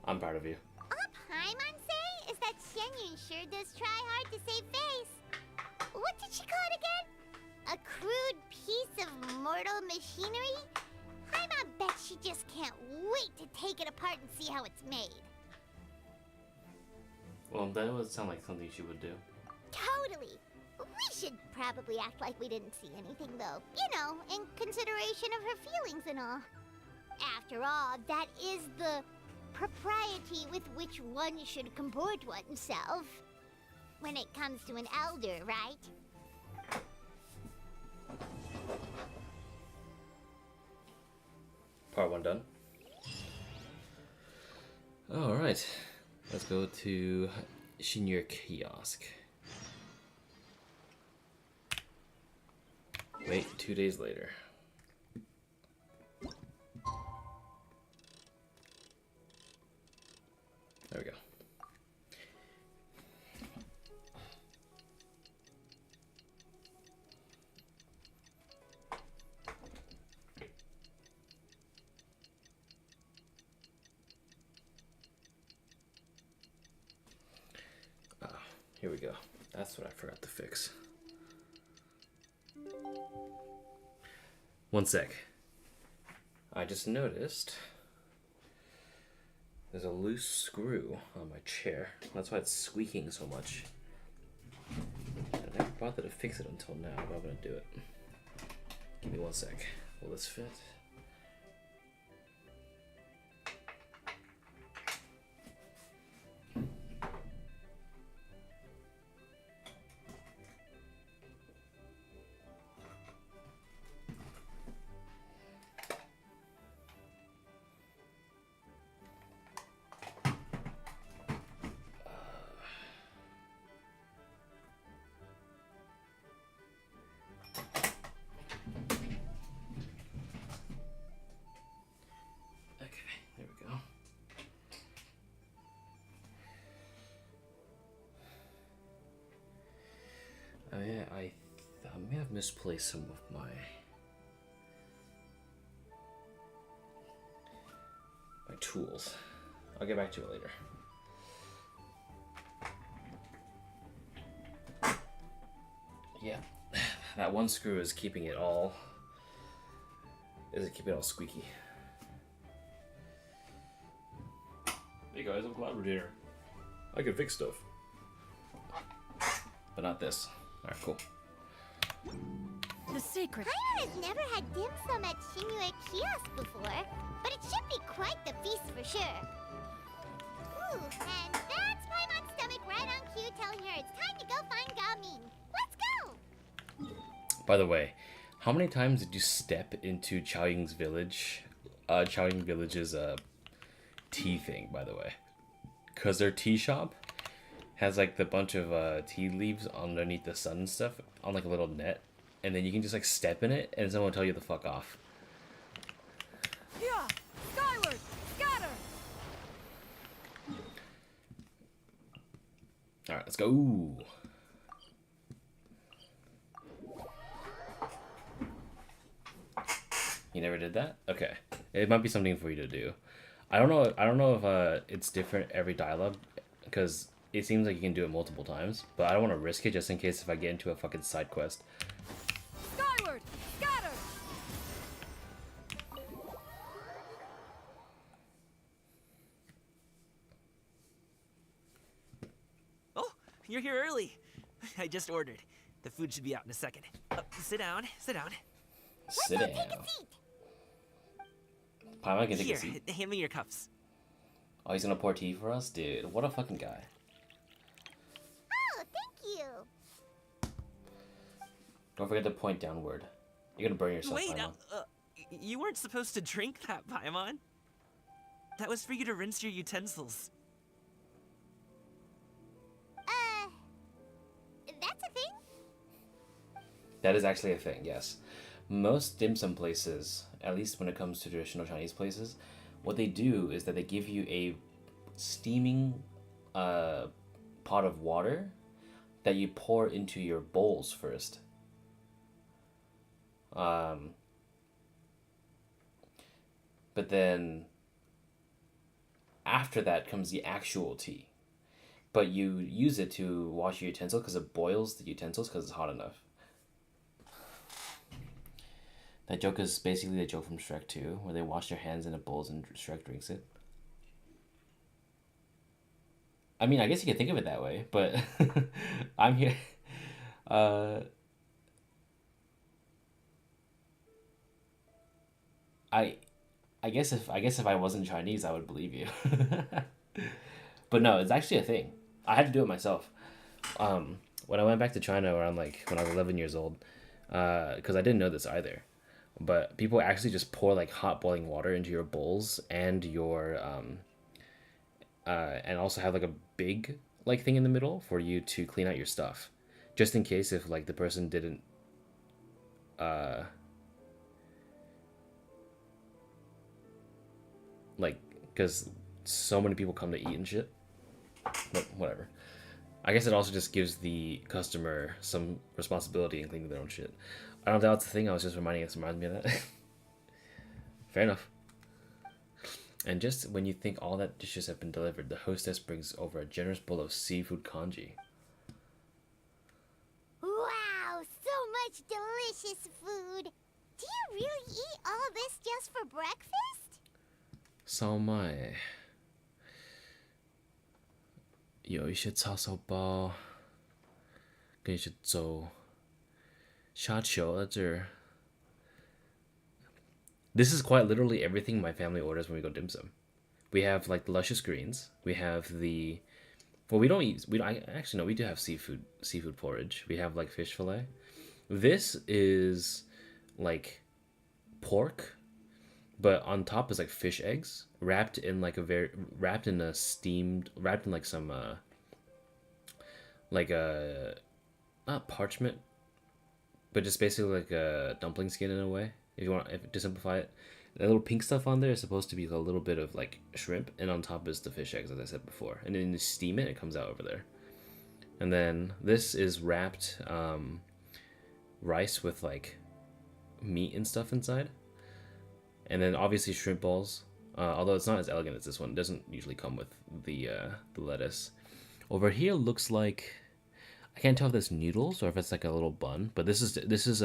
Speaker 1: I'm proud of you.
Speaker 4: All Paimon say is that Xianyun sure does try hard to save face. What did she call it again? A crude piece of mortal machinery? Paimon bet she just can't wait to take it apart and see how it's made.
Speaker 1: Well, that would sound like something she would do.
Speaker 4: Totally. We should probably act like we didn't see anything, though. You know, in consideration of her feelings and all. After all, that is the propriety with which one should comport oneself. When it comes to an elder, right?
Speaker 1: Part 1 done. Alright. Let's go to Senior Kiosk. Wait, 2 days later. There we go. Here we go. That's what I forgot to fix. 1 sec. I just noticed there's a loose screw on my chair. That's why it's squeaking so much. I never bothered to fix it until now, but I'm gonna do it. Give me 1 sec. Will this fit? misplaced some of my tools. I'll get back to it later. Yeah, that one screw is keeping it all squeaky. Hey guys, I'm Cloud Retainer. I can fix stuff. But not this. Alright, cool.
Speaker 18: The secret.
Speaker 4: Paimon has never had dim sum at Shinue Kiosk before, but it should be quite the feast for sure. Ooh, and that's Paimon's stomach right on cue telling her it's time to go find Gamin. Let's go!
Speaker 1: By the way, how many times did you step into Chaoying's village? Chaoying Village's tea thing, by the way. Because their tea shop has like the bunch of tea leaves underneath the sun and stuff on like a little net. And then you can just like step in it and someone will tell you to fuck off.
Speaker 18: Yeah, skyward, scatter.
Speaker 1: Alright, let's go. Ooh. You never did that? Okay. It might be something for you to do. I don't know if it's different every dialogue, because it seems like you can do it multiple times, but I don't want to risk it just in case if I get into a fucking side quest.
Speaker 18: Skyward, scatter.
Speaker 9: Oh, you're here early. I just ordered. The food should be out in a second. Sit down, sit down.
Speaker 1: Sit down. Paimon can take
Speaker 9: Here,
Speaker 1: a seat.
Speaker 9: hand me your cups.
Speaker 1: Oh, he's gonna pour tea for us? Dude, what a fucking guy.
Speaker 4: Oh, thank you!
Speaker 1: Don't forget to point downward. You're gonna burn yourself,
Speaker 9: Wait,
Speaker 1: Paimon.
Speaker 9: you weren't supposed to drink that, Paimon. That was for you to rinse your utensils.
Speaker 4: That's a thing?
Speaker 1: That is actually a thing, yes. Most dim sum places, at least when it comes to traditional Chinese places, what they do is that they give you a steaming pot of water that you pour into your bowls first. But then after that comes the actual tea. But you use it to wash your utensil because it boils the utensils because it's hot enough. That joke is basically the joke from Shrek 2, where they wash their hands in the bowls and Shrek drinks it. I mean, I guess you can think of it that way, but I'm here. I guess if I wasn't Chinese, I would believe you. But no, it's actually a thing. I had to do it myself. When I went back to China around when I was 11 years old, because I didn't know this either. But people actually just pour like hot boiling water into your bowls and your and also have like a big like thing in the middle for you to clean out your stuff, just in case if like the person didn't like, because so many people come to eat and shit. But whatever. I guess it also just gives the customer some responsibility in cleaning their own shit. I don't know if that's the thing. I was just reminds me of that. Fair enough. And just when you think all that dishes have been delivered, the hostess brings over a generous bowl of seafood congee.
Speaker 4: Wow, so much delicious food! Do you really eat all this just for breakfast?
Speaker 1: So my. 有一些叉烧包，跟一些粥，虾球在这儿。This is quite literally everything my family orders when we go dim sum. We have like the luscious greens. We have the, well, we don't eat. Actually no, we do have seafood porridge. We have like fish fillet. This is like pork, but on top is like fish eggs wrapped in like some like a, not parchment, but just basically like a dumpling skin in a way. To simplify it, the little pink stuff on there is supposed to be a little bit of like shrimp, and on top is the fish eggs, as I said before. And then you steam it, it comes out over there. And then this is wrapped rice with like meat and stuff inside. And then obviously shrimp balls. Although it's not as elegant as this one. It doesn't usually come with the lettuce. Over here looks like, I can't tell if it's noodles or if it's like a little bun, but this is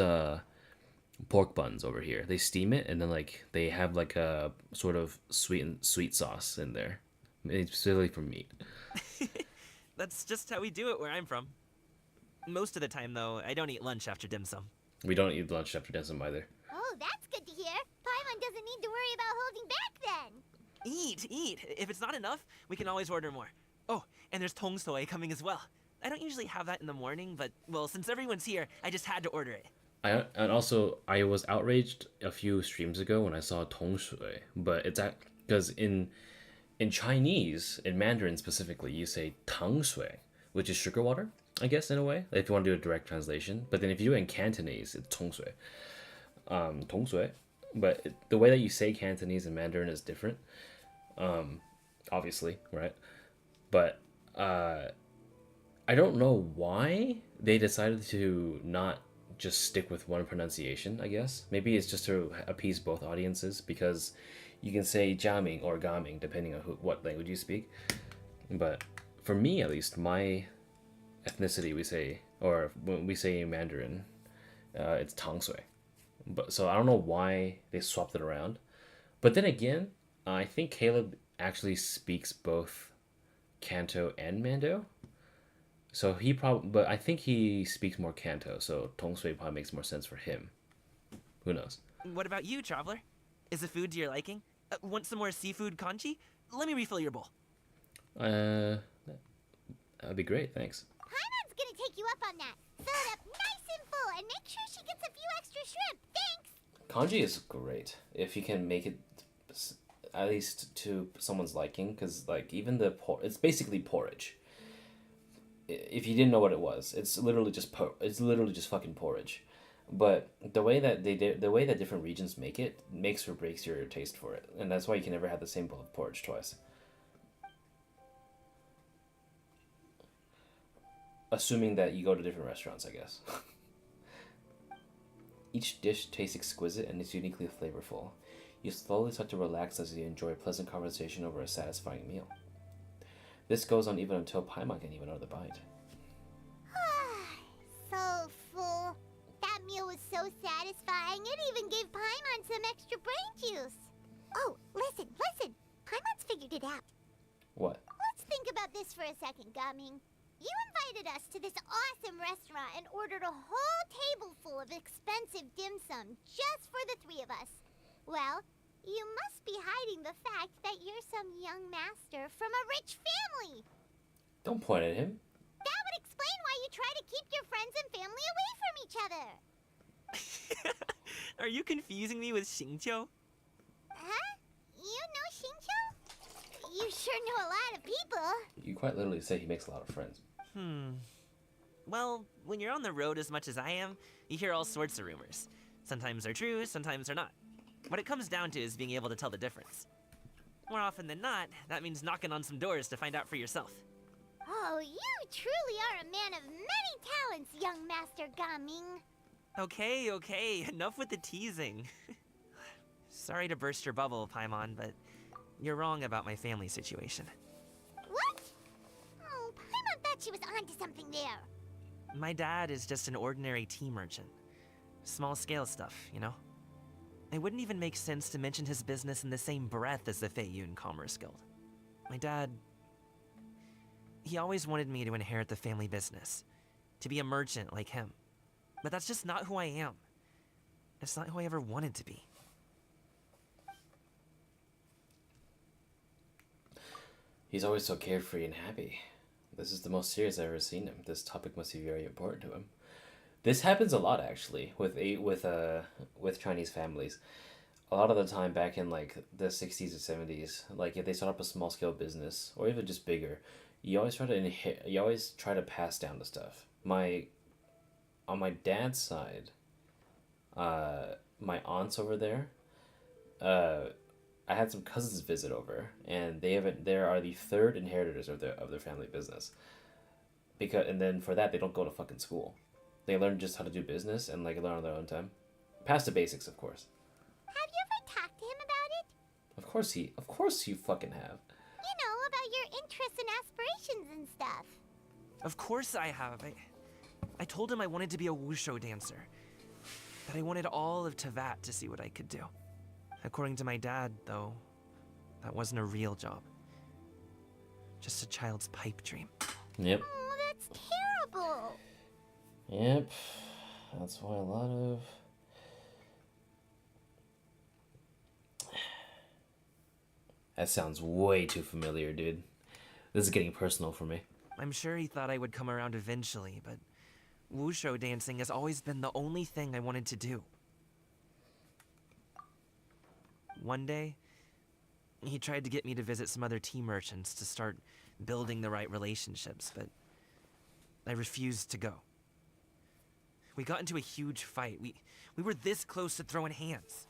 Speaker 1: pork buns over here. They steam it and then like they have like a sort of sweet sauce in there. It's specifically for meat.
Speaker 9: That's just how we do it where I'm from. Most of the time, though, I don't eat lunch after dim sum.
Speaker 1: We don't eat lunch after dim sum either.
Speaker 4: Oh, that's good to hear. Paimon doesn't need to worry about holding back then.
Speaker 9: Eat. If it's not enough, we can always order more. Oh, and there's tong soy coming as well. I don't usually have that in the morning, but, well, since everyone's here, I just had to order it.
Speaker 1: And also, I was outraged a few streams ago when I saw tong shui, but it's because in Chinese, in Mandarin specifically, you say tang shui, which is sugar water, I guess, in a way, if you want to do a direct translation. But then if you do it in Cantonese, it's tong shui. Tong shui. But the way that you say Cantonese and Mandarin is different, obviously, right? But I don't know why they decided to not just stick with one pronunciation, I guess. Maybe it's just to appease both audiences, because you can say jiaming or gaming depending on what language you speak. But for me, at least, my ethnicity, we say, or when we say in Mandarin, it's tang sui. But so I don't know why they swapped it around. But then again, I think Caleb actually speaks both Kanto and Mando. So but I think he speaks more Kanto, so tong sui probably makes more sense for him. Who knows?
Speaker 9: What about you, traveler? Is the food to your liking? Want some more seafood kanji? Let me refill your bowl.
Speaker 1: That'd be great, thanks.
Speaker 4: Paimon's gonna take you up on that. Fill it up nice and full, and make sure she gets a few extra shrimp. Thanks!
Speaker 1: Kanji is great if you can make it at least to someone's liking, because like even it's basically porridge. If you didn't know what it was, it's literally just fucking porridge. But the way that different regions make it makes or breaks your taste for it, and that's why you can never have the same bowl of porridge twice. Assuming that you go to different restaurants, I guess. Each dish tastes exquisite and is uniquely flavorful. You slowly start to relax as you enjoy a pleasant conversation over a satisfying meal. This goes on even until Paimon can even another bite.
Speaker 4: So full. That meal was so satisfying, it even gave Paimon some extra brain juice. Oh, listen. Paimon's figured it out.
Speaker 1: What?
Speaker 4: Let's think about this for a second, Gaming. You invited us to this awesome restaurant and ordered a whole table full of expensive dim sum just for the three of us. Well, you must be hiding the fact that you're some young master from a rich family.
Speaker 1: Don't point at him.
Speaker 4: That would explain why you try to keep your friends and family away from each other.
Speaker 9: Are you confusing me with Xingqiu?
Speaker 4: Huh? You know Xingqiu? You sure know a lot of people.
Speaker 1: You quite literally say he makes a lot of friends.
Speaker 9: Well, when you're on the road as much as I am, you hear all sorts of rumors. Sometimes they're true, sometimes they're not. What it comes down to is being able to tell the difference. More often than not, that means knocking on some doors to find out for yourself.
Speaker 4: Oh, you truly are a man of many talents, young Master Gaming.
Speaker 9: Okay, enough with the teasing. Sorry to burst your bubble, Paimon, but you're wrong about my family situation.
Speaker 4: What? Oh, Paimon thought she was onto something there.
Speaker 9: My dad is just an ordinary tea merchant. Small-scale stuff, you know? It wouldn't even make sense to mention his business in the same breath as the Feiyun Commerce Guild. My dad... he always wanted me to inherit the family business, to be a merchant like him. But that's just not who I am. It's not who I ever wanted to be.
Speaker 1: He's always so carefree and happy. This is the most serious I've ever seen him. This topic must be very important to him. This happens a lot actually with Chinese families. A lot of the time back in like the 60s or 70s, like if they start up a small scale business or even just bigger, you always try to pass down the stuff. On my dad's side, my aunts over there, I had some cousins visit over, and they are the third inheritors of their family business. And then for that they don't go to fucking school. They learn just how to do business and like learn on their own time. Past the basics, of course.
Speaker 4: Have you ever talked to him about it?
Speaker 1: Of course you fucking have.
Speaker 4: You know, about your interests and aspirations and stuff.
Speaker 9: Of course I have. I told him I wanted to be a wushu dancer. That I wanted all of Tevat to see what I could do. According to my dad, though, that wasn't a real job. Just a child's pipe dream.
Speaker 1: Yep.
Speaker 4: Oh, that's terrible.
Speaker 1: Yep. That's why a lot of... That sounds way too familiar, dude. This is getting personal for me.
Speaker 9: I'm sure he thought I would come around eventually, but wushu dancing has always been the only thing I wanted to do. One day, he tried to get me to visit some other tea merchants to start building the right relationships, but I refused to go. We got into a huge fight. We were this close to throwing hands.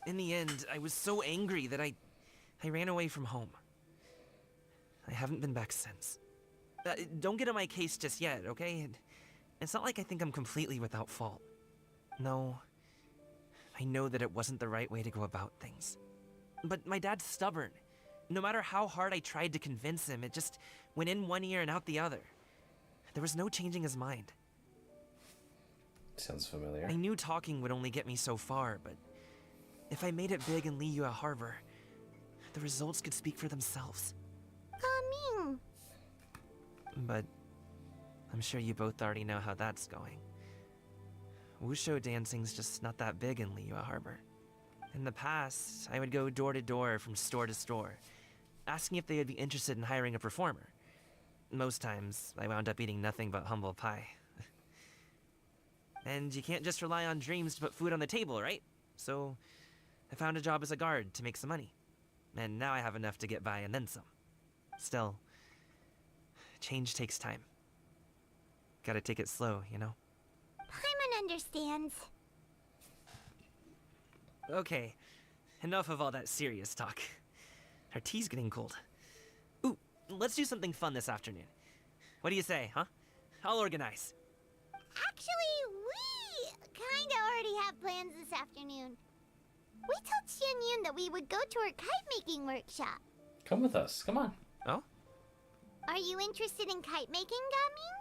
Speaker 9: In the end, I was so angry that I ran away from home. I haven't been back since. Don't get on my case just yet, okay? It's not like I think I'm completely without fault. No, I know that it wasn't the right way to go about things. But my dad's stubborn. No matter how hard I tried to convince him, it just went in one ear and out the other. There was no changing his mind.
Speaker 1: Sounds familiar.
Speaker 9: I knew talking would only get me so far, but if I made it big in Liyue Harbor, the results could speak for themselves.
Speaker 4: Coming.
Speaker 9: But I'm sure you both already know how that's going. Wushu dancing's just not that big in Liyue Harbor. In the past, I would go door to door from store to store, asking if they would be interested in hiring a performer. Most times, I wound up eating nothing but humble pie. And you can't just rely on dreams to put food on the table, right? So, I found a job as a guard to make some money. And now I have enough to get by and then some. Still, change takes time. Gotta take it slow, you know?
Speaker 4: Paimon understands.
Speaker 9: Okay, enough of all that serious talk. Our tea's getting cold. Ooh, let's do something fun this afternoon. What do you say, huh? I'll organize.
Speaker 4: Actually, we kinda already have plans this afternoon. We told Xianyun that we would go to her kite-making workshop.
Speaker 1: Come with us. Come on.
Speaker 9: Oh?
Speaker 4: Are you interested in kite-making, Gaming?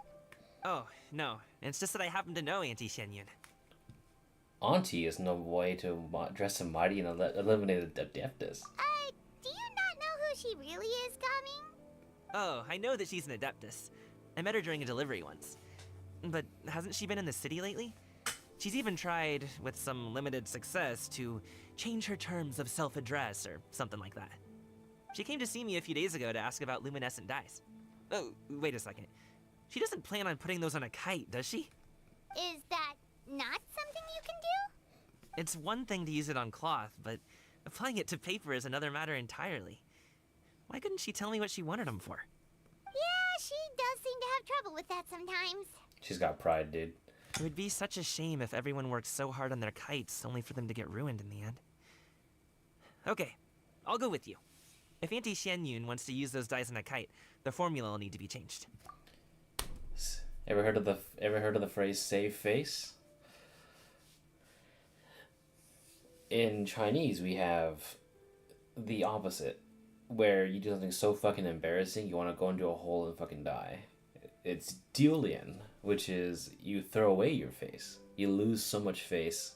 Speaker 9: Oh, no. It's just that I happen to know Auntie Xianyun.
Speaker 1: Auntie is no way to dress him mighty and eliminate the adeptus.
Speaker 4: Do you not know who she really is, Gaming?
Speaker 9: Oh, I know that she's an adeptus. I met her during a delivery once. But hasn't she been in the city lately? She's even tried, with some limited success, to change her terms of self-address or something like that. She came to see me a few days ago to ask about luminescent dyes. Oh, wait a second. She doesn't plan on putting those on a kite, does she?
Speaker 4: Is that not something you can do?
Speaker 9: It's one thing to use it on cloth, but applying it to paper is another matter entirely. Why couldn't she tell me what she wanted them for?
Speaker 4: Yeah, she does seem to have trouble with that sometimes.
Speaker 1: She's got pride, dude.
Speaker 9: It would be such a shame if everyone worked so hard on their kites only for them to get ruined in the end. Okay, I'll go with you. If Auntie Xianyun wants to use those dyes on a kite, the formula will need to be changed.
Speaker 1: Ever heard of the phrase "save face"? In Chinese, we have the opposite, where you do something so fucking embarrassing you want to go into a hole and fucking die. It's dulian, which is you throw away your face. You lose so much face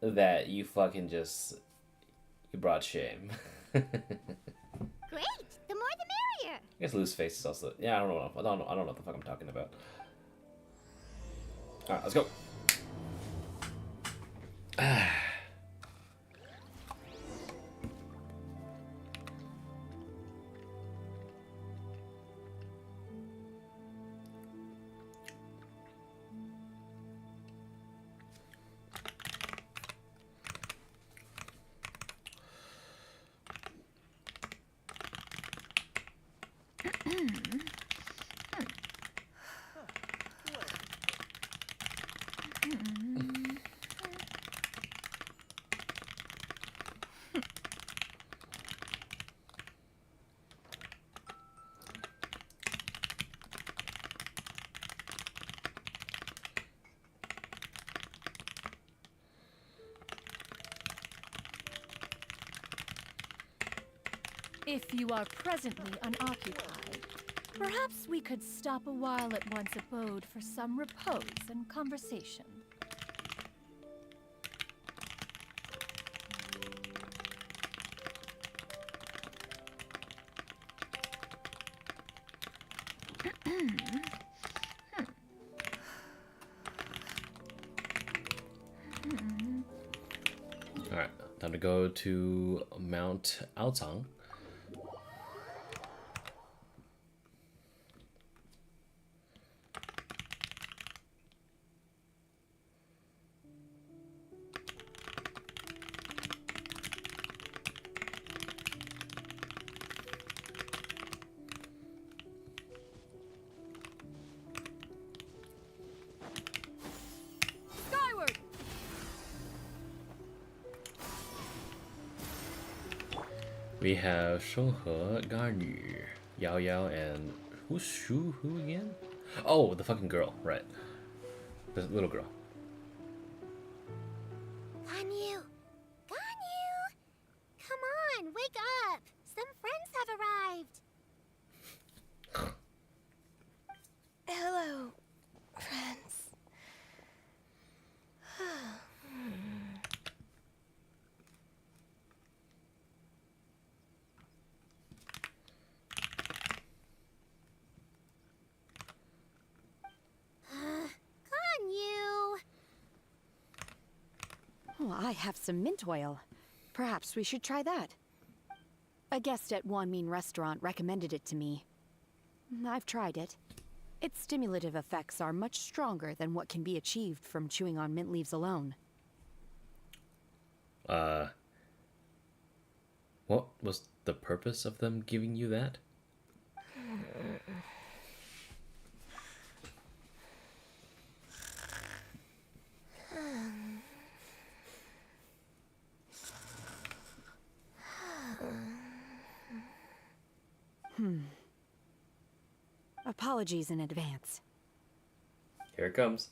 Speaker 1: that you fucking just you brought shame.
Speaker 4: Great, the more the merrier.
Speaker 1: I guess lose face is also I don't know I don't know what the fuck I'm talking about. All right, let's go.
Speaker 18: If you are presently unoccupied, perhaps we could stop a while at one's abode for some repose and conversation.
Speaker 1: Alright, time to go to Mount Aotang.
Speaker 18: Skyward!
Speaker 1: We have Shenghe, Ganyu, Yao Yao, and who again? Oh, the fucking girl, right? The little girl.
Speaker 4: Ganyu! Ganyu! Come on, wake up! Some friends have arrived!
Speaker 3: Hello, friends.
Speaker 4: Ganyu!
Speaker 19: Oh, I have some mint oil. Perhaps we should try that. A guest at Wanmin restaurant recommended it to me. I've tried it. Its stimulative effects are much stronger than what can be achieved from chewing on mint leaves alone.
Speaker 1: What was the purpose of them giving you that?
Speaker 19: Apologies in advance.
Speaker 1: Here it comes.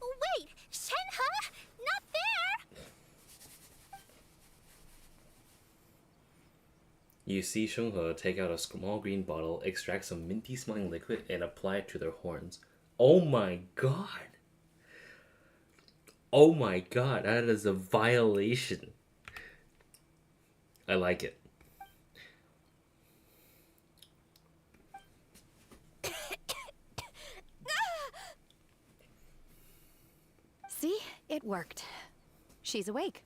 Speaker 4: Wait! Shenhe! Not there!
Speaker 1: You see Shenghe take out a small green bottle, extract some minty smelling liquid, and apply it to their horns. Oh my god! Oh my god, that is a violation. I like it.
Speaker 19: See? It worked. She's awake.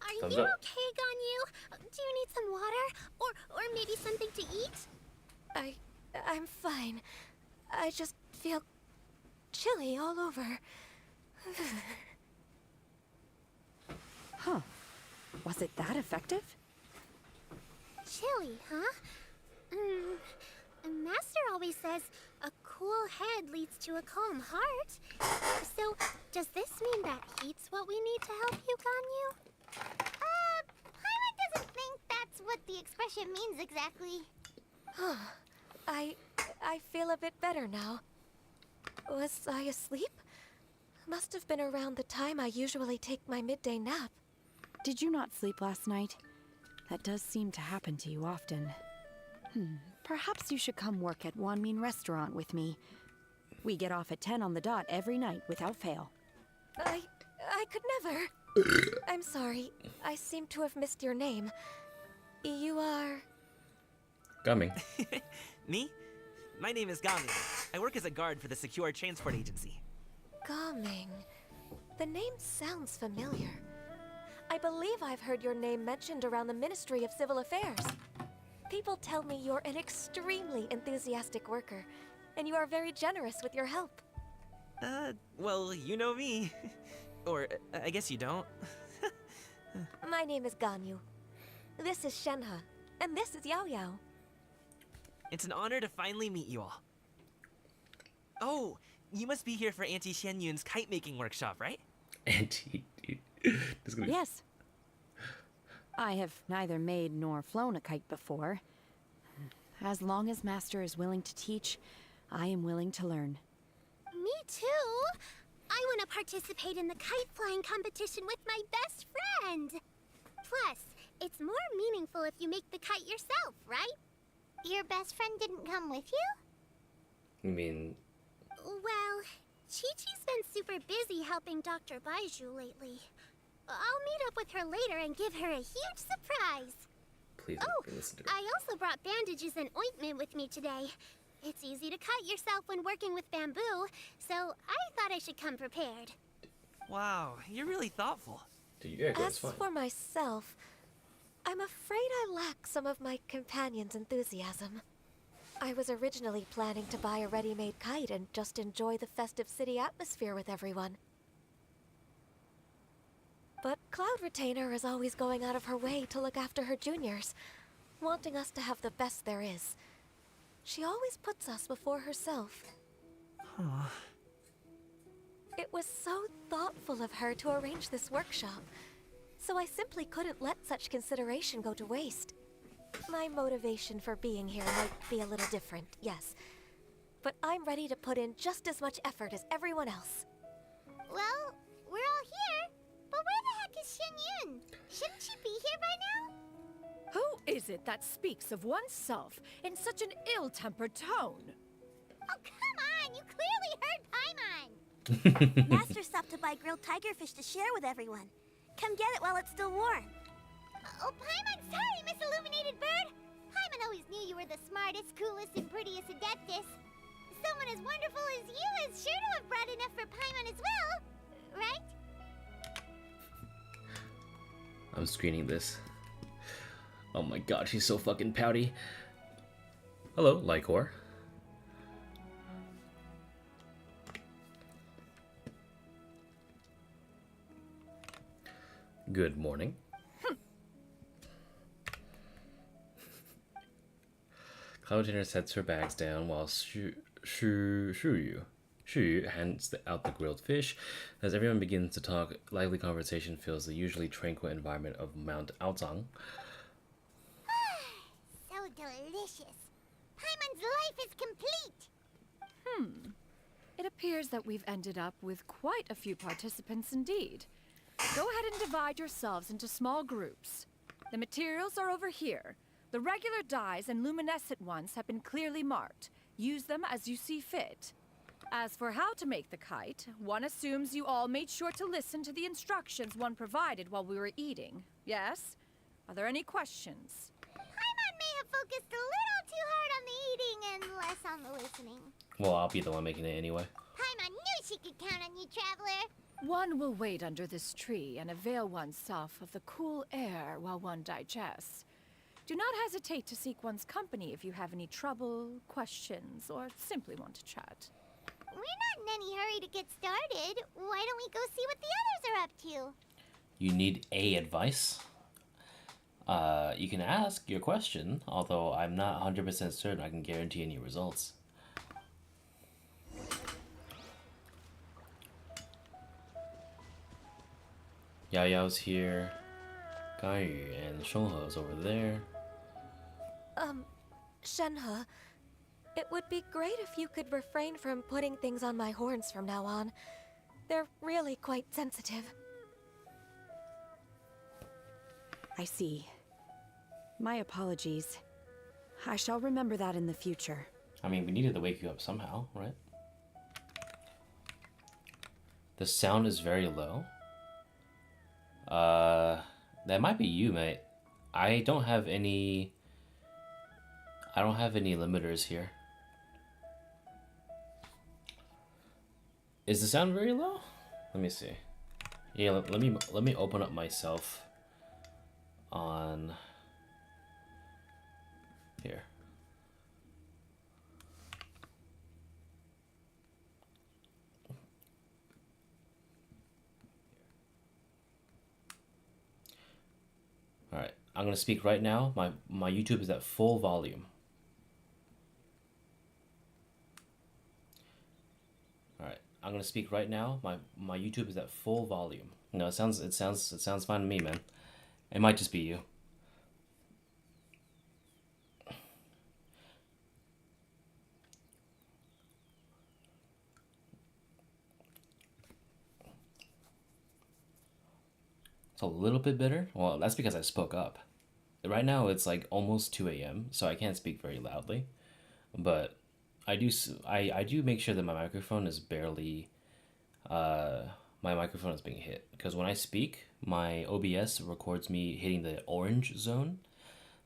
Speaker 4: Are
Speaker 1: Thumbs
Speaker 4: you
Speaker 1: up.
Speaker 4: okay, Ganyu? Do you need some water? Or maybe something to eat?
Speaker 3: I'm fine. I just feel chilly all over.
Speaker 19: Huh. Was it that effective?
Speaker 4: Chilly, huh? Master always says a cool head leads to a calm heart. So, does this mean that heat's what we need to help you, Ganyu? Paimon doesn't think that's what the expression means exactly.
Speaker 3: I feel a bit better now. Was I asleep? Must have been around the time I usually take my midday nap.
Speaker 19: Did you not sleep last night? That does seem to happen to you often. Perhaps you should come work at Wanmin restaurant with me. We get off at 10 on the dot every night without fail.
Speaker 3: I could never. I'm sorry. I seem to have missed your name. You are...
Speaker 1: Coming.
Speaker 9: Me? My name is Gami. I work as a guard for the Secure Transport Agency.
Speaker 3: Gaming. The name sounds familiar. I believe I've heard your name mentioned around the Ministry of Civil Affairs. People tell me you're an extremely enthusiastic worker, and you are very generous with your help.
Speaker 9: Well, you know me. Or, I guess you don't.
Speaker 3: My name is Ganyu. This is Shenhe, and this is Yao Yao.
Speaker 9: It's an honor to finally meet you all. Oh, you must be here for Auntie Xianyun's kite-making workshop, right?
Speaker 1: Auntie, dude.
Speaker 19: Yes. I have neither made nor flown a kite before. As long as Master is willing to teach, I am willing to learn.
Speaker 4: Me too. I want to participate in the kite flying competition with my best friend. Plus, It's more meaningful if you make the kite yourself, right? Your best friend didn't come with you?
Speaker 1: You mean...
Speaker 4: Well, Chi-Chi's been super busy helping Dr. Baiju lately. I'll meet up with her later and give her a huge surprise.
Speaker 1: Please listen to her.
Speaker 4: I also brought bandages and ointment with me today. It's easy to cut yourself when working with bamboo, so I thought I should come prepared.
Speaker 9: Wow, you're really thoughtful.
Speaker 1: Dude, yeah,
Speaker 3: As for myself, I'm afraid I lack some of my companion's enthusiasm. I was originally planning to buy a ready-made kite and just enjoy the festive city atmosphere with everyone. But Cloud Retainer is always going out of her way to look after her juniors, wanting us to have the best there is. She always puts us before herself.
Speaker 9: Huh.
Speaker 3: It was so thoughtful of her to arrange this workshop, so I simply couldn't let such consideration go to waste. My motivation for being here might be a little different, yes, but I'm ready to put in just as much effort as everyone else.
Speaker 4: Well, we're all here, but where the heck is Shen Yun? Shouldn't she be here by now?
Speaker 18: Who is it that speaks of oneself in such an ill-tempered tone?
Speaker 4: Oh, come on! You clearly heard Paimon!
Speaker 20: Master stopped to buy grilled tigerfish to share with everyone. Come get it while it's still warm.
Speaker 4: Oh, Paimon, sorry, Miss Illuminated Bird! Paimon always knew you were the smartest, coolest, and prettiest Adeptus. Someone as wonderful as you is sure to have brought enough for Paimon as well, right?
Speaker 1: I'm screening this. Oh my god, she's so fucking pouty. Hello, Lycor. Good morning. Cloud Retainer sets her bags down while Shuyu hands out the grilled fish. As everyone begins to talk, lively conversation fills the usually tranquil environment of Mount Aozang.
Speaker 4: So delicious. Paimon's life is complete.
Speaker 18: It appears that we've ended up with quite a few participants indeed. Go ahead and divide yourselves into small groups. The materials are over here. The regular dyes and luminescent ones have been clearly marked. Use them as you see fit. As for how to make the kite, one assumes you all made sure to listen to the instructions one provided while we were eating. Yes? Are there any questions?
Speaker 4: Paimon may have focused a little too hard on the eating and less on the listening.
Speaker 1: Well, I'll be the one making it anyway.
Speaker 4: Paimon knew she could count on you, Traveler.
Speaker 18: One will wait under this tree and avail oneself of the cool air while one digests. Do not hesitate to seek one's company if you have any trouble, questions, or simply want to chat.
Speaker 4: We're not in any hurry to get started. Why don't we go see what the others are up to?
Speaker 1: You need advice? You can ask your question, although I'm not 100% certain I can guarantee any results. Yao Yao's here. Ganyu and Shenghe's over there.
Speaker 3: Shenhe, it would be great if you could refrain from putting things on my horns from now on. They're really quite sensitive.
Speaker 19: I see. My apologies. I shall remember that in the future.
Speaker 1: I mean, we needed to wake you up somehow, right? The sound is very low. That might be you, mate. I don't have any limiters here. Is the sound very low? Let me see. Yeah, let me open up myself on here. All right, I'm gonna speak right now. My YouTube is at full volume. All right, I'm gonna speak right now. My YouTube is at full volume. No, it sounds fine to me, man. It might just be you. It's a little bit bitter. Well, that's because I spoke up. Right now it's like almost 2 a.m., so I can't speak very loudly. But I do make sure that my microphone is barely my microphone is being hit, because when I speak, my OBS records me hitting the orange zone.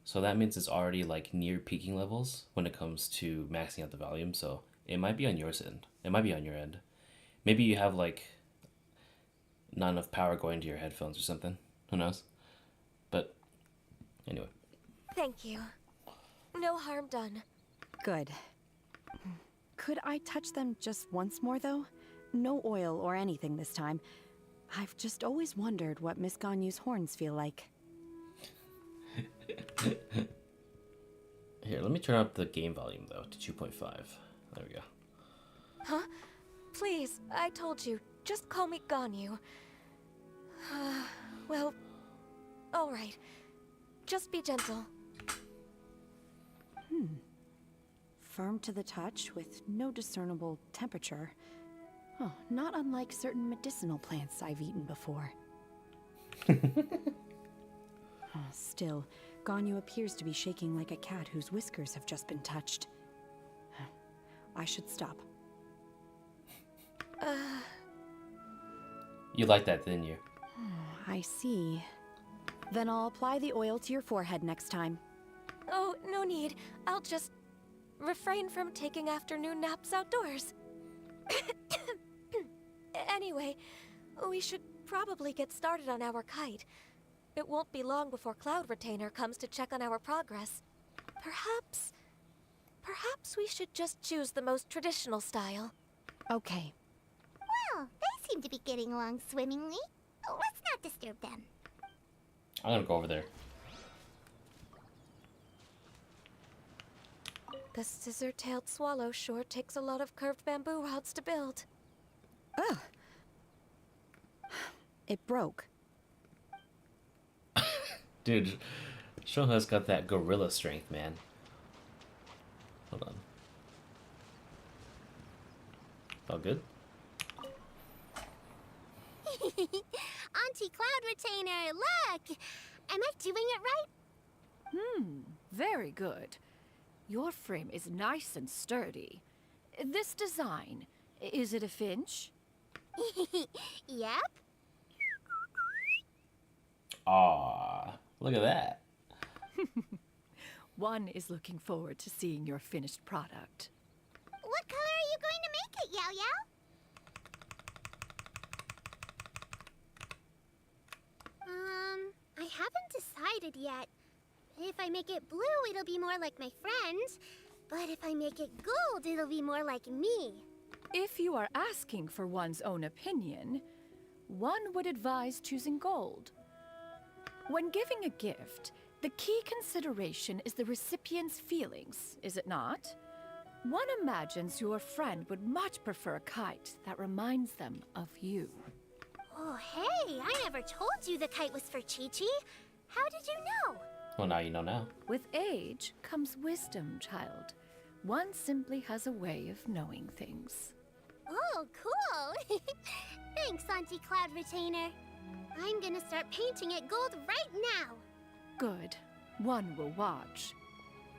Speaker 1: So that means it's already like near peaking levels when it comes to maxing out the volume. So it might be on your end. It might be on your end. Maybe you have like not enough power going to your headphones or something. Who knows? But anyway.
Speaker 3: Thank you. No harm done.
Speaker 19: Good. Could I touch them just once more, though? No oil or anything this time. I've just always wondered what Miss Ganyu's horns feel like.
Speaker 1: Here, let me turn up the game volume though to 2.5. There we go.
Speaker 3: Huh? Please, I told you. Just call me Ganyu. Well, alright. Just be gentle.
Speaker 19: Firm to the touch with no discernible temperature. Oh, not unlike certain medicinal plants I've eaten before. Still, Ganyu appears to be shaking like a cat whose whiskers have just been touched. I should stop.
Speaker 1: You like that, didn't you?
Speaker 19: I see. Then I'll apply the oil to your forehead next time.
Speaker 3: Oh, no need. I'll just refrain from taking afternoon naps outdoors. Anyway, we should probably get started on our kite. It won't be long before Cloud Retainer comes to check on our progress. Perhaps we should just choose the most traditional style.
Speaker 19: Okay.
Speaker 4: Well, they seem to be getting along swimmingly. Let's not disturb them.
Speaker 1: I'm gonna go over there.
Speaker 3: The scissor-tailed swallow sure takes a lot of curved bamboo rods to build.
Speaker 19: Ugh. It broke.
Speaker 1: Dude, Shoha's got that gorilla strength, man. Hold on. All good?
Speaker 4: Auntie Cloud Retainer, look! Am I doing it right?
Speaker 18: Very good. Your frame is nice and sturdy. This design, is it a finch?
Speaker 4: Yep.
Speaker 1: Aw, look at that.
Speaker 18: One is looking forward to seeing your finished product.
Speaker 4: What color are you going to make it, Yao Yao? I haven't decided yet. If I make it blue, it'll be more like my friends. But if I make it gold, it'll be more like me.
Speaker 18: If you are asking for one's own opinion, one would advise choosing gold. When giving a gift, the key consideration is the recipient's feelings, is it not? One imagines your friend would much prefer a kite that reminds them of you.
Speaker 4: Oh, hey, I never told you the kite was for Chi-Chi. How did you know?
Speaker 1: Well, now you know now.
Speaker 18: With age comes wisdom, child. One simply has a way of knowing things.
Speaker 4: Oh, cool. Thanks, Auntie Cloud Retainer. I'm gonna start painting it gold right now.
Speaker 18: Good. One will watch.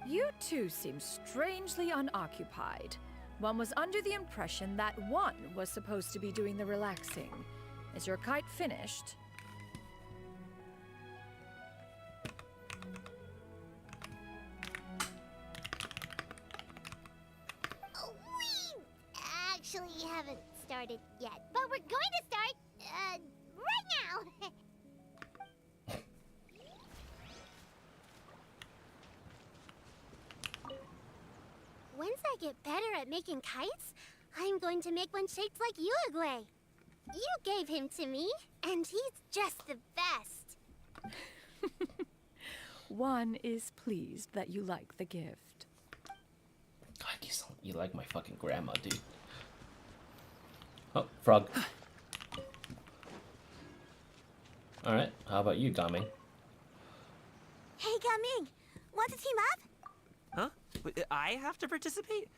Speaker 18: You two seem strangely unoccupied. One was under the impression that one was supposed to be doing the relaxing. Is your kite finished?
Speaker 4: We actually haven't started yet, but we're going to start, right now. Once I get better at making kites, I'm going to make one shaped like huehuehuehue. You gave him to me, and he's just the best.
Speaker 18: One is pleased that you like the gift.
Speaker 1: God, you like my fucking grandma, dude. Oh, frog. Alright, how about you, Gaming?
Speaker 20: Hey, Gaming, want to team up?
Speaker 9: Huh? I have to participate?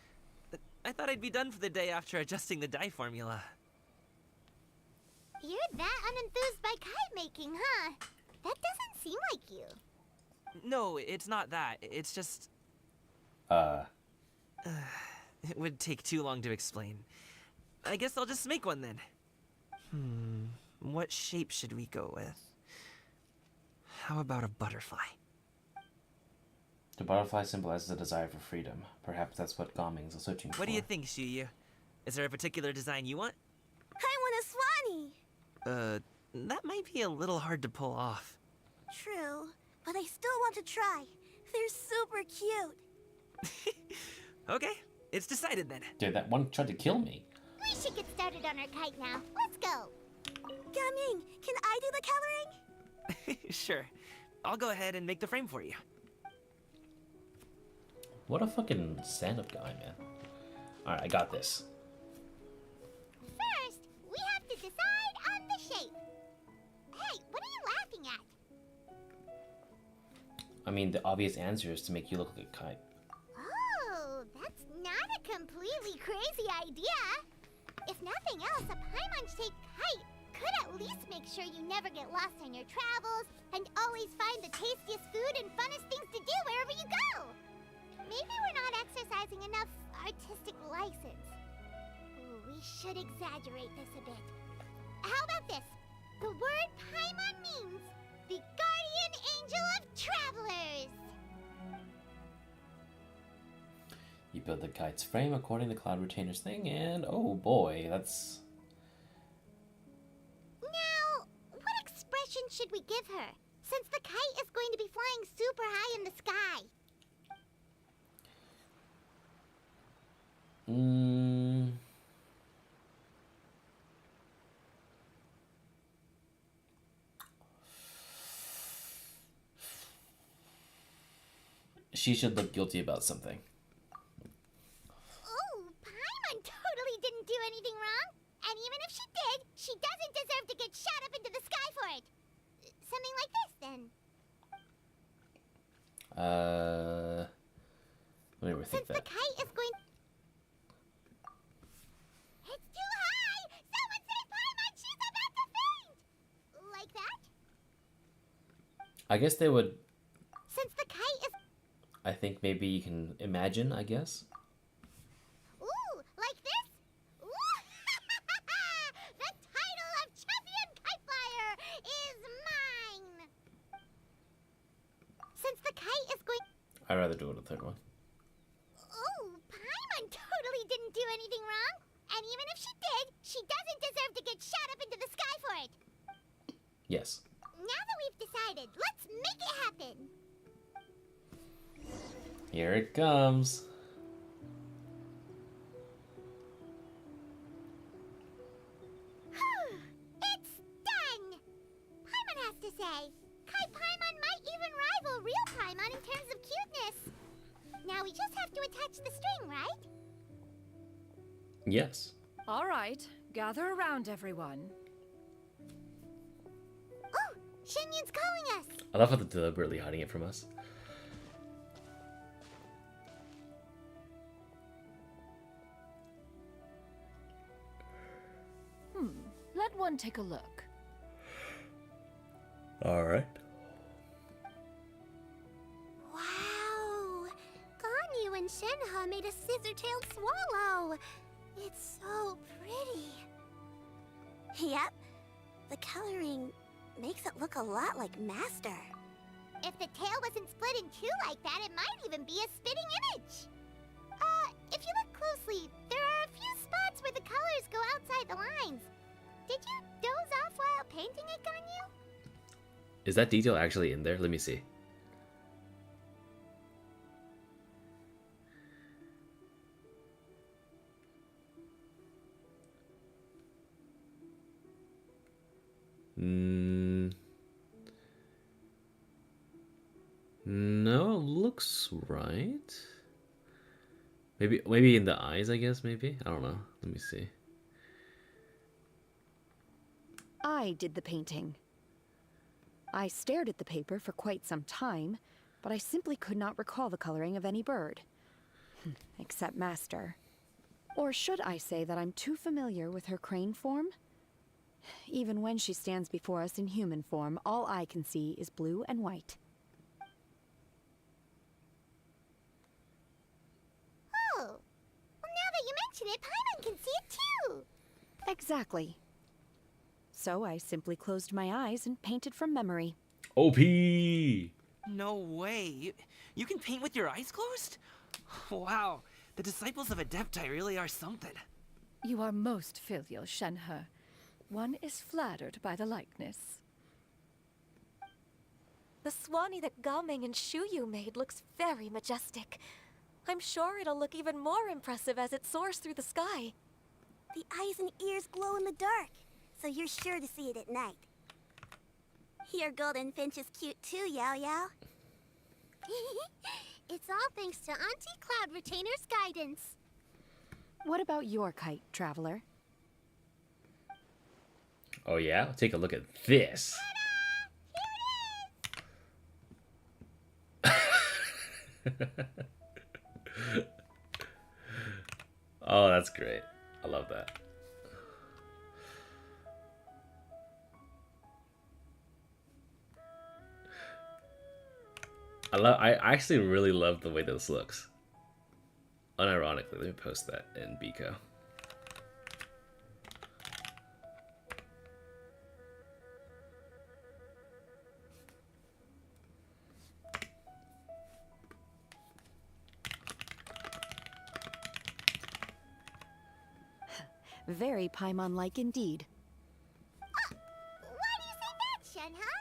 Speaker 9: I thought I'd be done for the day after adjusting the dye formula.
Speaker 4: You're that unenthused by kite making, huh? That doesn't seem like you.
Speaker 9: No, it's not that. It's just... It would take too long to explain. I guess I'll just make one then. What shape should we go with? How about a butterfly?
Speaker 1: The butterfly symbolizes a desire for freedom. Perhaps that's what Gaming's searching for.
Speaker 9: What do you think, Shuyu? Is there a particular design you want?
Speaker 20: I want a swanee.
Speaker 9: That might be a little hard to pull off.
Speaker 20: True, but I still want to try. They're super cute.
Speaker 9: Okay, it's decided then.
Speaker 1: Dude, that one tried to kill me.
Speaker 4: We should get started on our kite now. Let's go.
Speaker 20: Gaming, can I do the coloring?
Speaker 9: Sure. I'll go ahead and make the frame for you.
Speaker 1: What a fucking stand-up guy, man. Alright, I got this.
Speaker 4: First, we have to decide on the shape. Hey, what are you laughing at?
Speaker 1: I mean, the obvious answer is to make you look like a kite.
Speaker 4: Oh, that's not a completely crazy idea. If nothing else, a Paimon-shaped kite could at least make sure you never get lost on your travels and always find the tastiest food and funnest things to do wherever you go. Maybe we're not exercising enough artistic license. Ooh, we should exaggerate this a bit. How about this? The word Paimon means the guardian angel of travelers.
Speaker 1: You build the kite's frame according to Cloud Retainer's thing, and oh boy, that's...
Speaker 4: Now, what expression should we give her, since the kite is going to be flying super high in the sky?
Speaker 1: She should look guilty about something.
Speaker 4: Oh, Paimon totally didn't do anything wrong. And even if she did, she doesn't deserve to get shot up into the sky for it. Something like this, then.
Speaker 1: Let me rethink that.
Speaker 4: The kite is going... It's too high! Someone save Paimon! She's about to faint! Like that?
Speaker 1: I guess they would...
Speaker 4: Since the kite is...
Speaker 1: I think maybe you can imagine, I guess.
Speaker 4: Ooh, like this? Ooh! The title of Champion Kite Flyer is mine! Since the kite is going...
Speaker 1: I'd rather do it a third one.
Speaker 4: Oh, Paimon totally didn't do anything wrong. And even if she did, she doesn't deserve to get shot up into the sky for it.
Speaker 1: Yes.
Speaker 4: Now that we've decided, let's make it happen.
Speaker 1: Here it comes.
Speaker 4: It's done! Paimon has to say. Kite Paimon might even rival real Paimon in terms of cuteness. Now we just have to attach the string, right?
Speaker 1: Yes.
Speaker 18: All right, gather around, everyone.
Speaker 4: Oh, Shenyun's calling us.
Speaker 1: I love how they're deliberately hiding it from us.
Speaker 18: Let one take a look.
Speaker 1: Alright.
Speaker 20: Wow! Ganyu and Shenhe made a scissor-tailed swallow. It's so pretty. Yep. The coloring makes it look a lot like Master.
Speaker 4: If the tail wasn't split in two like that, it might even be a spitting image. If you look closely, there are a few spots where the colors go outside the lines. Did you doze off while painting it, Ganyu?
Speaker 1: Is that detail actually in there? Let me see. No, looks right. Maybe in the eyes, I guess, maybe? I don't know. Let me see.
Speaker 19: I did the painting. I stared at the paper for quite some time, but I simply could not recall the coloring of any bird. Except Master. Or should I say that I'm too familiar with her crane form? Even when she stands before us in human form, all I can see is blue and white.
Speaker 20: Oh, well, now that you mention it, Paimon can see it too.
Speaker 19: Exactly. So I simply closed my eyes and painted from memory.
Speaker 1: OP!
Speaker 9: No way. You can paint with your eyes closed? Wow. The disciples of Adepti really are something.
Speaker 15: You are most filial, Shenhe. One is flattered by the likeness.
Speaker 3: The Swanee that Gaming and Shuyu made looks very majestic. I'm sure it'll look even more impressive as it soars through the sky.
Speaker 20: The eyes and ears glow in the dark, so you're sure to see it at night. Your golden finch is cute too, Yao Yao.
Speaker 4: It's all thanks to Auntie Cloud Retainer's guidance.
Speaker 19: What about your kite, Traveler?
Speaker 1: Oh yeah? Take a look at this. Oh, that's great. I love that. I actually really love the way this looks. Unironically, let me post that in Biko.
Speaker 19: Very Paimon-like indeed.
Speaker 4: Why do you say that, Shenhe?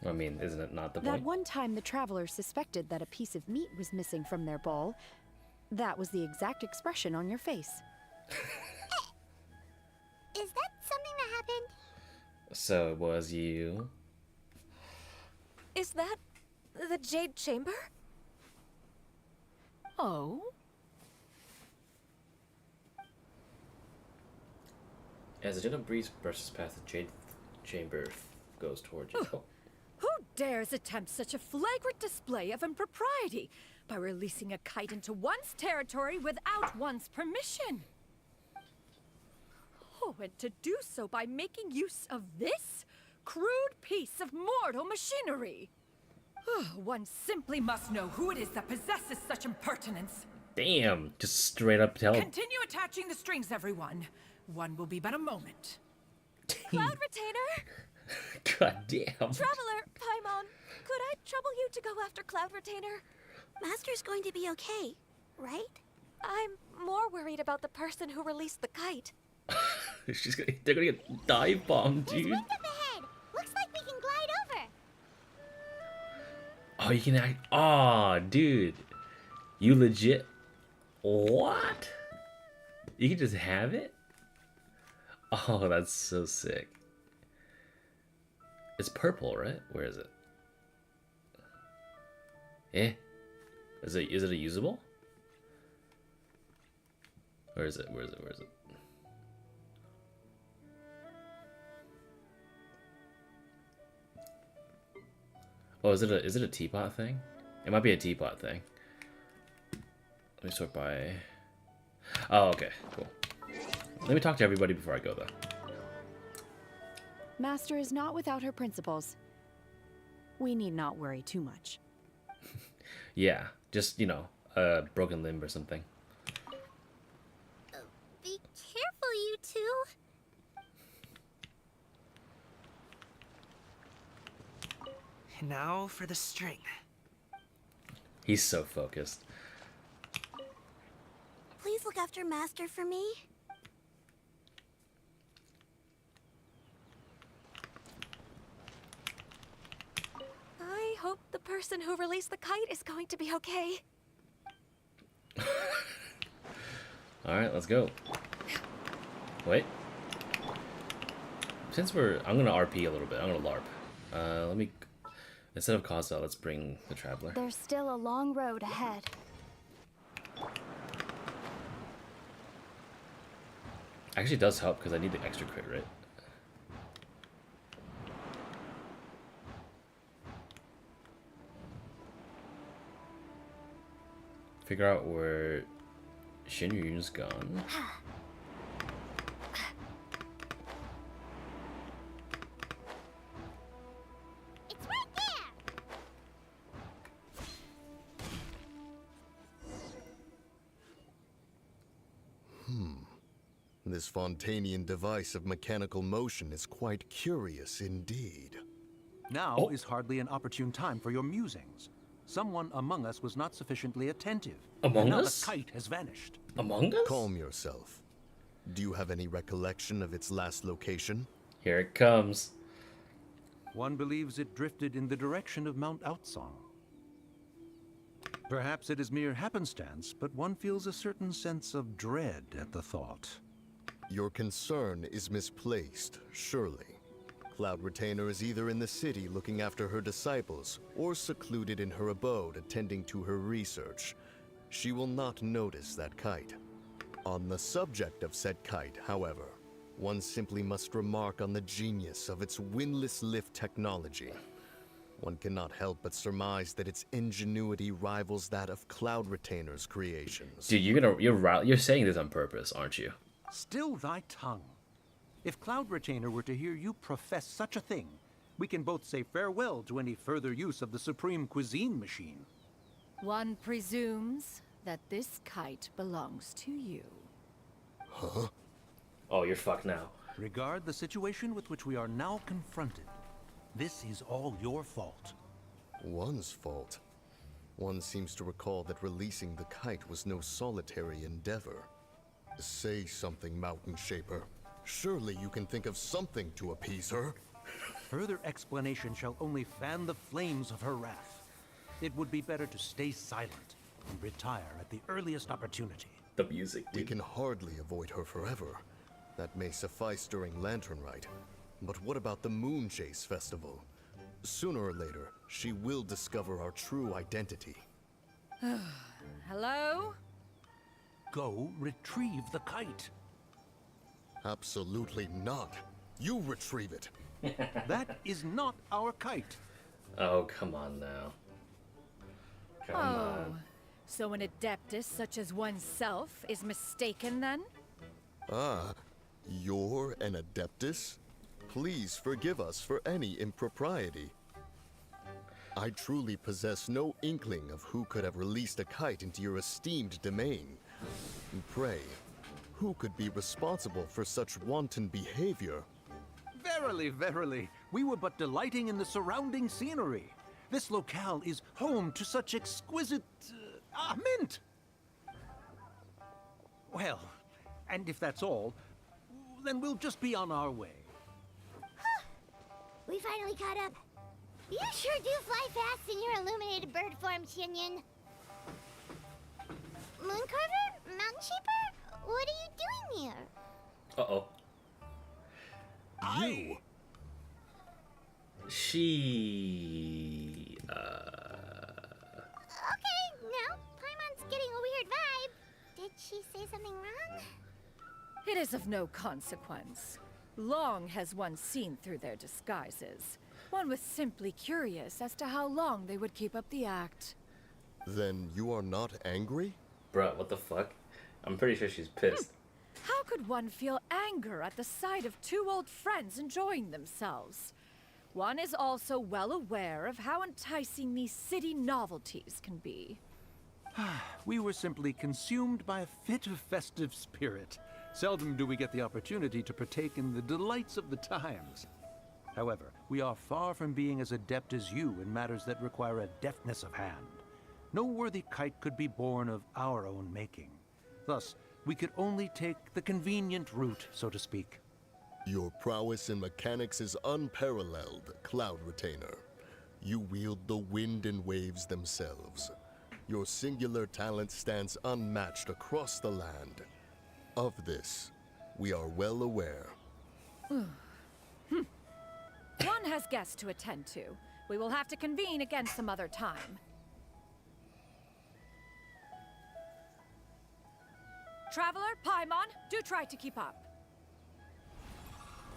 Speaker 1: I mean, isn't it not the
Speaker 19: That
Speaker 1: point?
Speaker 19: one time the traveler suspected that a piece of meat was missing from their bowl, that was the exact expression on your face.
Speaker 4: Is that something that happened?
Speaker 1: So it was you.
Speaker 3: Is that the Jade Chamber?
Speaker 12: Oh?
Speaker 1: As a gentle breeze brushes past the jade chamber goes towards you. Oh.
Speaker 18: Who dares attempt such a flagrant display of impropriety by releasing a kite into one's territory without one's permission? Oh, and to do so by making use of this crude piece of mortal machinery. One simply must know who it is that possesses such impertinence.
Speaker 1: Damn, just straight up tell.
Speaker 18: Continue attaching the strings, everyone. One will be but a moment.
Speaker 3: Cloud Retainer!
Speaker 1: God damn.
Speaker 3: Traveler, Paimon, could I trouble you to go after Cloud Retainer?
Speaker 20: Master's going to be okay, right?
Speaker 3: I'm more worried about the person who released the kite.
Speaker 1: They're gonna get dive bombed, dude.
Speaker 4: Wind up ahead. Looks like we can glide over.
Speaker 1: Oh, you can act. Oh, dude. You legit. What? You can just have it? Oh, that's so sick. It's purple, right? Where is it? Eh? Is it a usable? Where is it? Where is it? Where is it? Oh, is it a teapot thing? It might be a teapot thing. Let me sort by. Oh, okay, cool. Let me talk to everybody before I go, though.
Speaker 19: Master is not without her principles. We need not worry too much.
Speaker 1: Yeah, just, you know, a broken limb or something.
Speaker 20: Be careful, you two.
Speaker 9: And now for the string.
Speaker 1: He's so focused.
Speaker 20: Please look after Master for me.
Speaker 3: I hope the person who released the kite is going to be okay.
Speaker 1: Alright, let's go. Wait. Since I'm gonna RP a little bit. I'm gonna LARP. Let me... Instead of Kaza, let's bring the Traveler.
Speaker 5: There's still a long road ahead.
Speaker 1: Actually, it does help because I need the extra crit, right? Figure out where Xin Yun's gone.
Speaker 7: This Fontanian device of mechanical motion is quite curious indeed.
Speaker 6: Now is hardly an opportune time for your musings. Someone among us was not sufficiently attentive.
Speaker 1: Among
Speaker 6: and now
Speaker 1: us?
Speaker 6: the kite has vanished.
Speaker 1: Among Us?
Speaker 7: Calm yourself. Do you have any recollection of its last location?
Speaker 1: Here it comes.
Speaker 6: One believes it drifted in the direction of Mount Outsong. Perhaps it is mere happenstance, but one feels a certain sense of dread at the thought.
Speaker 7: Your concern is misplaced, surely. Cloud Retainer is either in the city looking after her disciples, or secluded in her abode attending to her research. She will not notice that kite. On the subject of said kite, however, one simply must remark on the genius of its windlass lift technology. One cannot help but surmise that its ingenuity rivals that of Cloud Retainer's creations.
Speaker 1: Dude, you're saying this on purpose, aren't you?
Speaker 6: Still thy tongue. If Cloud Retainer were to hear you profess such a thing, we can both say farewell to any further use of the Supreme Cuisine machine.
Speaker 18: One presumes that this kite belongs to you.
Speaker 7: Huh?
Speaker 1: Oh, you're fucked now.
Speaker 6: Regard the situation with which we are now confronted. This is all your fault.
Speaker 7: One's fault? One seems to recall that releasing the kite was no solitary endeavor. Say something, Mountain Shaper. Surely you can think of something to appease her.
Speaker 6: Further explanation shall only fan the flames of her wrath. It would be better to stay silent and retire at the earliest opportunity.
Speaker 1: The music, dude.
Speaker 7: We can hardly avoid her forever. That may suffice during Lantern Rite. But what about the Moon Chase Festival? Sooner or later, she will discover our true identity.
Speaker 18: Hello?
Speaker 6: Go retrieve the kite.
Speaker 7: Absolutely not. You retrieve it.
Speaker 6: That is not our kite.
Speaker 1: Oh, come on now. Come on.
Speaker 18: So an adeptus such as oneself is mistaken then?
Speaker 7: Ah, you're an Adeptus? Please forgive us for any impropriety. I truly possess no inkling of who could have released a kite into your esteemed domain. Pray, who could be responsible for such wanton behavior?
Speaker 6: Verily, verily, we were but delighting in the surrounding scenery. This locale is home to such exquisite... mint! Well, and if that's all, then we'll just be on our way.
Speaker 4: We finally caught up. You sure do fly fast in your illuminated bird form, Shinyan. Mooncarver? Mountain Shaper? What are you doing here?
Speaker 1: Uh-oh.
Speaker 7: You?
Speaker 1: She...
Speaker 4: Okay, now Paimon's getting a weird vibe. Did she say something wrong?
Speaker 18: It is of no consequence. Long has one seen through their disguises. One was simply curious as to how long they would keep up the act.
Speaker 7: Then you are not angry?
Speaker 1: Bruh, what the fuck? I'm pretty sure she's pissed.
Speaker 18: How could one feel anger at the sight of two old friends enjoying themselves? One is also well aware of how enticing these city novelties can be.
Speaker 6: We were simply consumed by a fit of festive spirit. Seldom do we get the opportunity to partake in the delights of the times. However, we are far from being as adept as you in matters that require a deftness of hand. No worthy kite could be born of our own making. Thus, we could only take the convenient route, so to speak.
Speaker 7: Your prowess in mechanics is unparalleled, Cloud Retainer. You wield the wind and waves themselves. Your singular talent stands unmatched across the land. Of this, we are well aware.
Speaker 18: One has guests to attend to. We will have to convene again some other time. Traveler, Paimon, do try to keep up.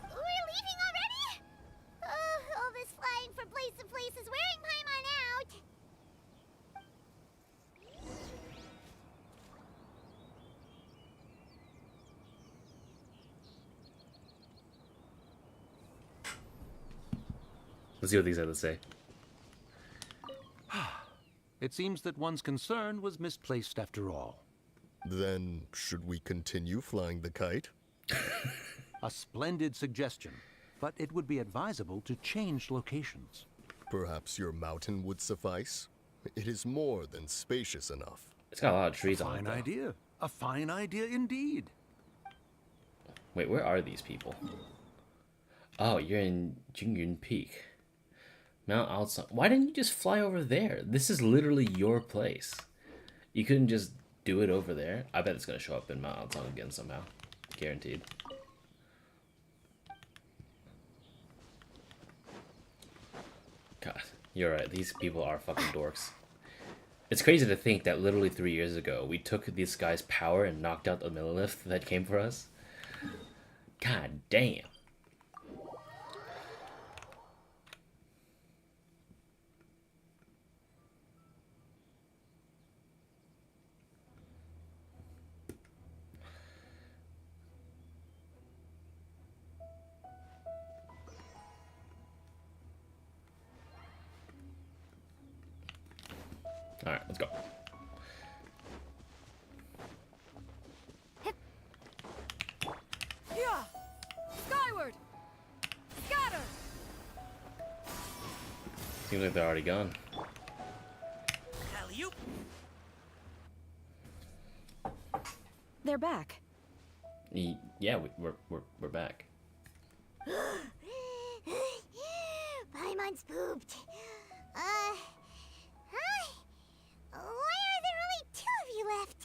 Speaker 4: We're leaving already? All this flying from place to place is wearing Paimon out.
Speaker 1: Let's see what these have to say.
Speaker 6: It seems that one's concern was misplaced after all.
Speaker 7: Then, should we continue flying the kite?
Speaker 6: A splendid suggestion, but it would be advisable to change locations.
Speaker 7: Perhaps your mountain would suffice? It is more than spacious enough.
Speaker 1: It's got a lot of trees on it.
Speaker 6: Fine
Speaker 1: Though.
Speaker 6: idea. A fine idea indeed.
Speaker 1: Wait, where are these people? Oh, you're in Jingyun Peak. Mount Altsung. Why didn't you just fly over there? This is literally your place. You couldn't just do it over there? I bet it's going to show up in Mount Altsung again somehow. Guaranteed. God, you're right. These people are fucking dorks. It's crazy to think that literally 3 years ago, we took this guy's power and knocked out the Millilith that came for us. God damn. Alright, let's go.
Speaker 15: Yeah! Skyward! Scatter!
Speaker 1: Seems like they're already gone.
Speaker 9: Alley-oop!
Speaker 19: They're back.
Speaker 1: Yeah, we're back.
Speaker 4: Paimon's pooped. Hi. Why are there only 2 of you left?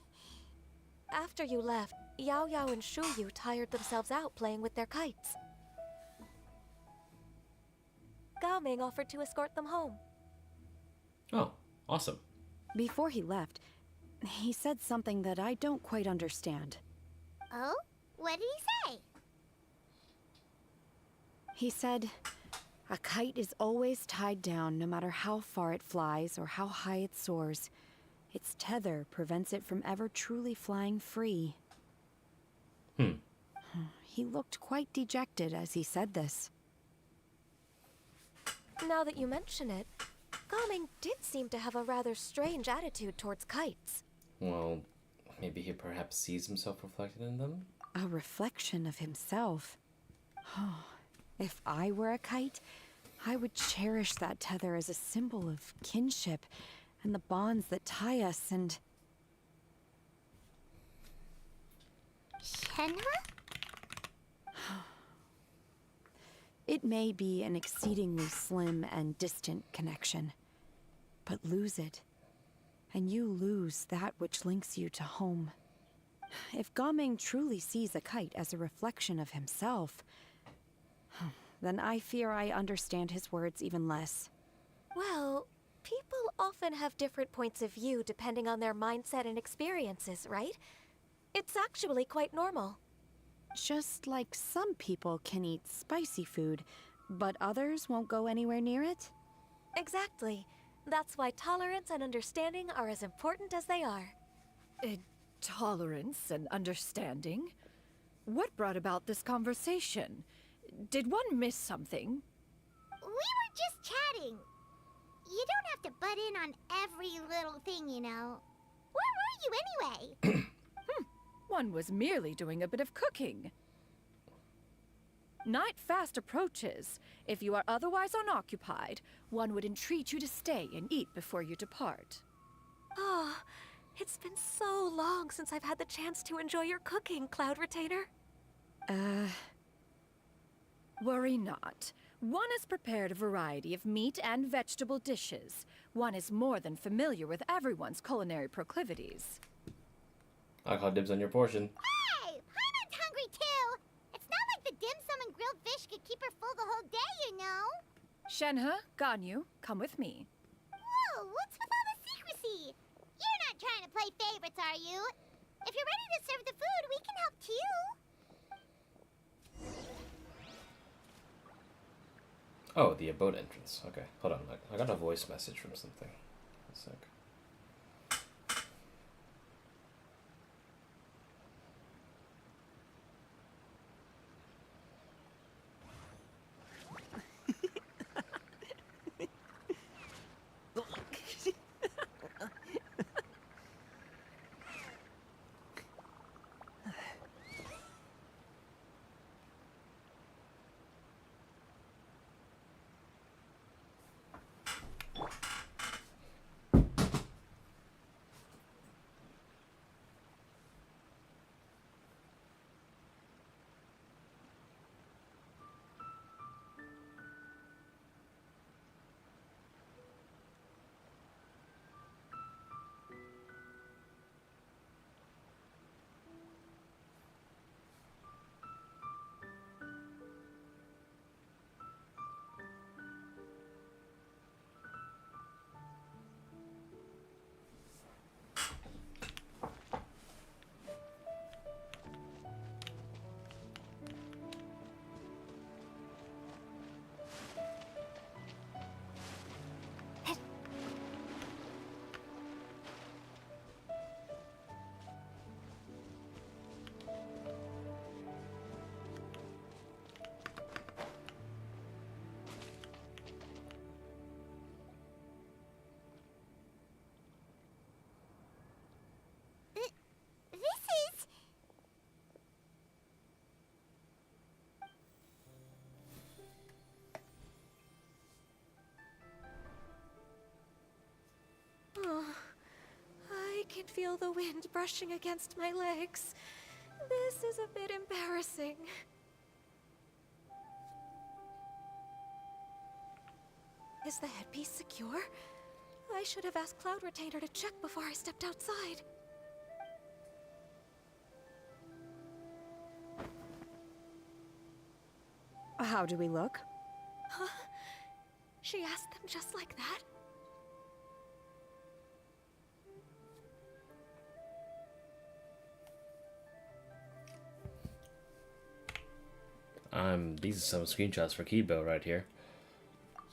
Speaker 3: After you left, Yao Yao and Shuyu tired themselves out playing with their kites. Gao Ming offered to escort them home.
Speaker 1: Oh, awesome.
Speaker 19: Before he left, he said something that I don't quite understand.
Speaker 4: Oh? What did he say?
Speaker 19: He said, a kite is always tied down no matter how far it flies or how high it soars. Its tether prevents it from ever truly flying free. He looked quite dejected as he said this.
Speaker 3: Now that you mention it, Gao Ming did seem to have a rather strange attitude towards kites.
Speaker 1: Well, maybe he perhaps sees himself reflected in them?
Speaker 19: A reflection of himself. If I were a kite, I would cherish that tether as a symbol of kinship and the bonds that tie us and...
Speaker 4: Shenhe?
Speaker 19: It may be an exceedingly slim and distant connection, but lose it, and you lose that which links you to home. If Gao Ming truly sees a kite as a reflection of himself, then I fear I understand his words even less.
Speaker 3: Well, people often have different points of view depending on their mindset and experiences, right? It's actually quite normal.
Speaker 19: Just like some people can eat spicy food, but others won't go anywhere near it?
Speaker 3: Exactly. That's why tolerance and understanding are as important as they are.
Speaker 15: Tolerance and understanding? What brought about this conversation? Did one miss something?
Speaker 4: We were just chatting. You don't have to butt in on every little thing, you know. Where were you anyway?
Speaker 15: One was merely doing a bit of cooking. Night fast approaches. If you are otherwise unoccupied, one would entreat you to stay and eat before you depart.
Speaker 3: Oh, it's been so long since I've had the chance to enjoy your cooking, Cloud Retainer.
Speaker 15: Worry not. One has prepared a variety of meat and vegetable dishes. One is more than familiar with everyone's culinary proclivities.
Speaker 1: I'll call dibs on your portion.
Speaker 4: Hey! Paimon's hungry too! It's not like the dim sum and grilled fish could keep her full the whole day, you know!
Speaker 15: Shenhe, Ganyu, come with me.
Speaker 4: Whoa, what's with all the secrecy? You're not trying to play favorites, are you? If you're ready to serve the food, we can help too!
Speaker 1: Oh, the abode entrance. Okay, hold on. I got a voice message from something. One sec.
Speaker 18: can feel the wind brushing against my legs. This is a bit embarrassing. Is the headpiece secure? I should have asked Cloud Retainer to check before I stepped outside.
Speaker 19: How do we look?
Speaker 18: Huh? She asked them just like that?
Speaker 1: These are some screenshots for Kibo right here.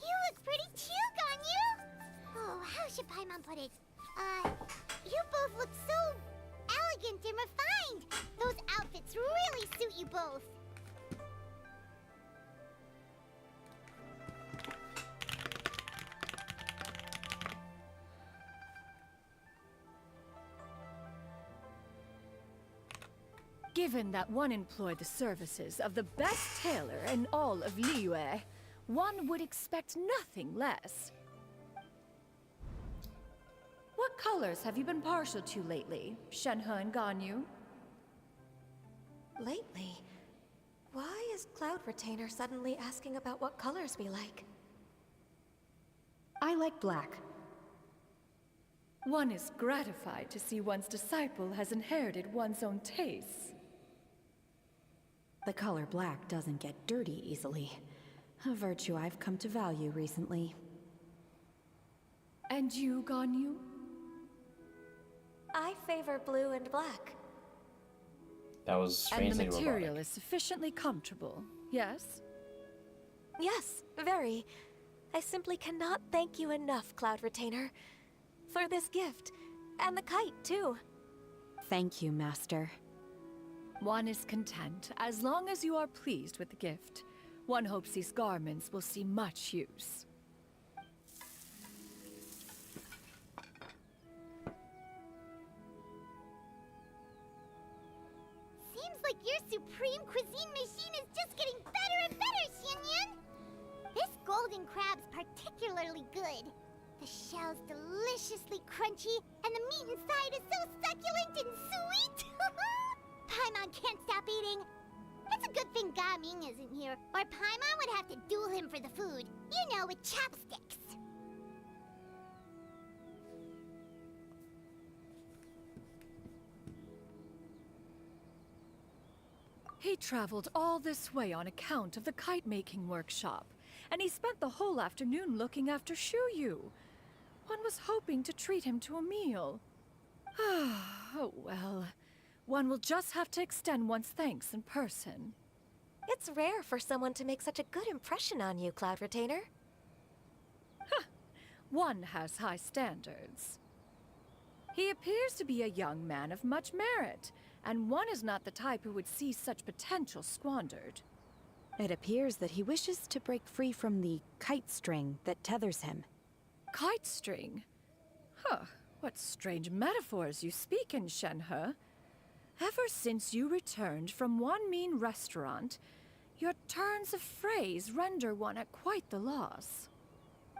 Speaker 4: You look pretty too, Ganyu! Oh, how should Paimon put it? You both look so elegant and refined! Those outfits really suit you both!
Speaker 15: Given that one employed the services of the best tailor in all of Liyue, one would expect nothing less. What colors have you been partial to lately, Shenhe and Ganyu?
Speaker 18: Lately? Why is Cloud Retainer suddenly asking about what colors we like?
Speaker 19: I like black.
Speaker 15: One is gratified to see one's disciple has inherited one's own tastes.
Speaker 19: The color black doesn't get dirty easily. A virtue I've come to value recently.
Speaker 15: And you, Ganyu?
Speaker 18: I favor blue and black.
Speaker 1: That was strangely
Speaker 15: And the material
Speaker 1: robotic.
Speaker 15: is sufficiently comfortable, yes?
Speaker 18: Yes, very. I simply cannot thank you enough, Cloud Retainer, for this gift. And the kite, too.
Speaker 19: Thank you, Master.
Speaker 15: One is content, as long as you are pleased with the gift. One hopes these garments will see much use.
Speaker 4: Seems like your supreme cuisine machine is just getting better and better, Xianyun! This golden crab's particularly good. The shell's deliciously crunchy, and the meat inside is so succulent and sweet! Paimon can't stop eating. It's a good thing Gaming isn't here, or Paimon would have to duel him for the food. You know, with chopsticks.
Speaker 15: He traveled all this way on account of the kite-making workshop, and he spent the whole afternoon looking after Shuyu. One was hoping to treat him to a meal. Oh well. One will just have to extend one's thanks in person.
Speaker 18: It's rare for someone to make such a good impression on you, Cloud Retainer.
Speaker 15: One has high standards. He appears to be a young man of much merit, and one is not the type who would see such potential squandered.
Speaker 19: It appears that he wishes to break free from the kite string that tethers him.
Speaker 15: Kite string? Huh, what strange metaphors you speak in, Shenhe. Ever since you returned from one mean restaurant, your turns of phrase render one at quite the loss.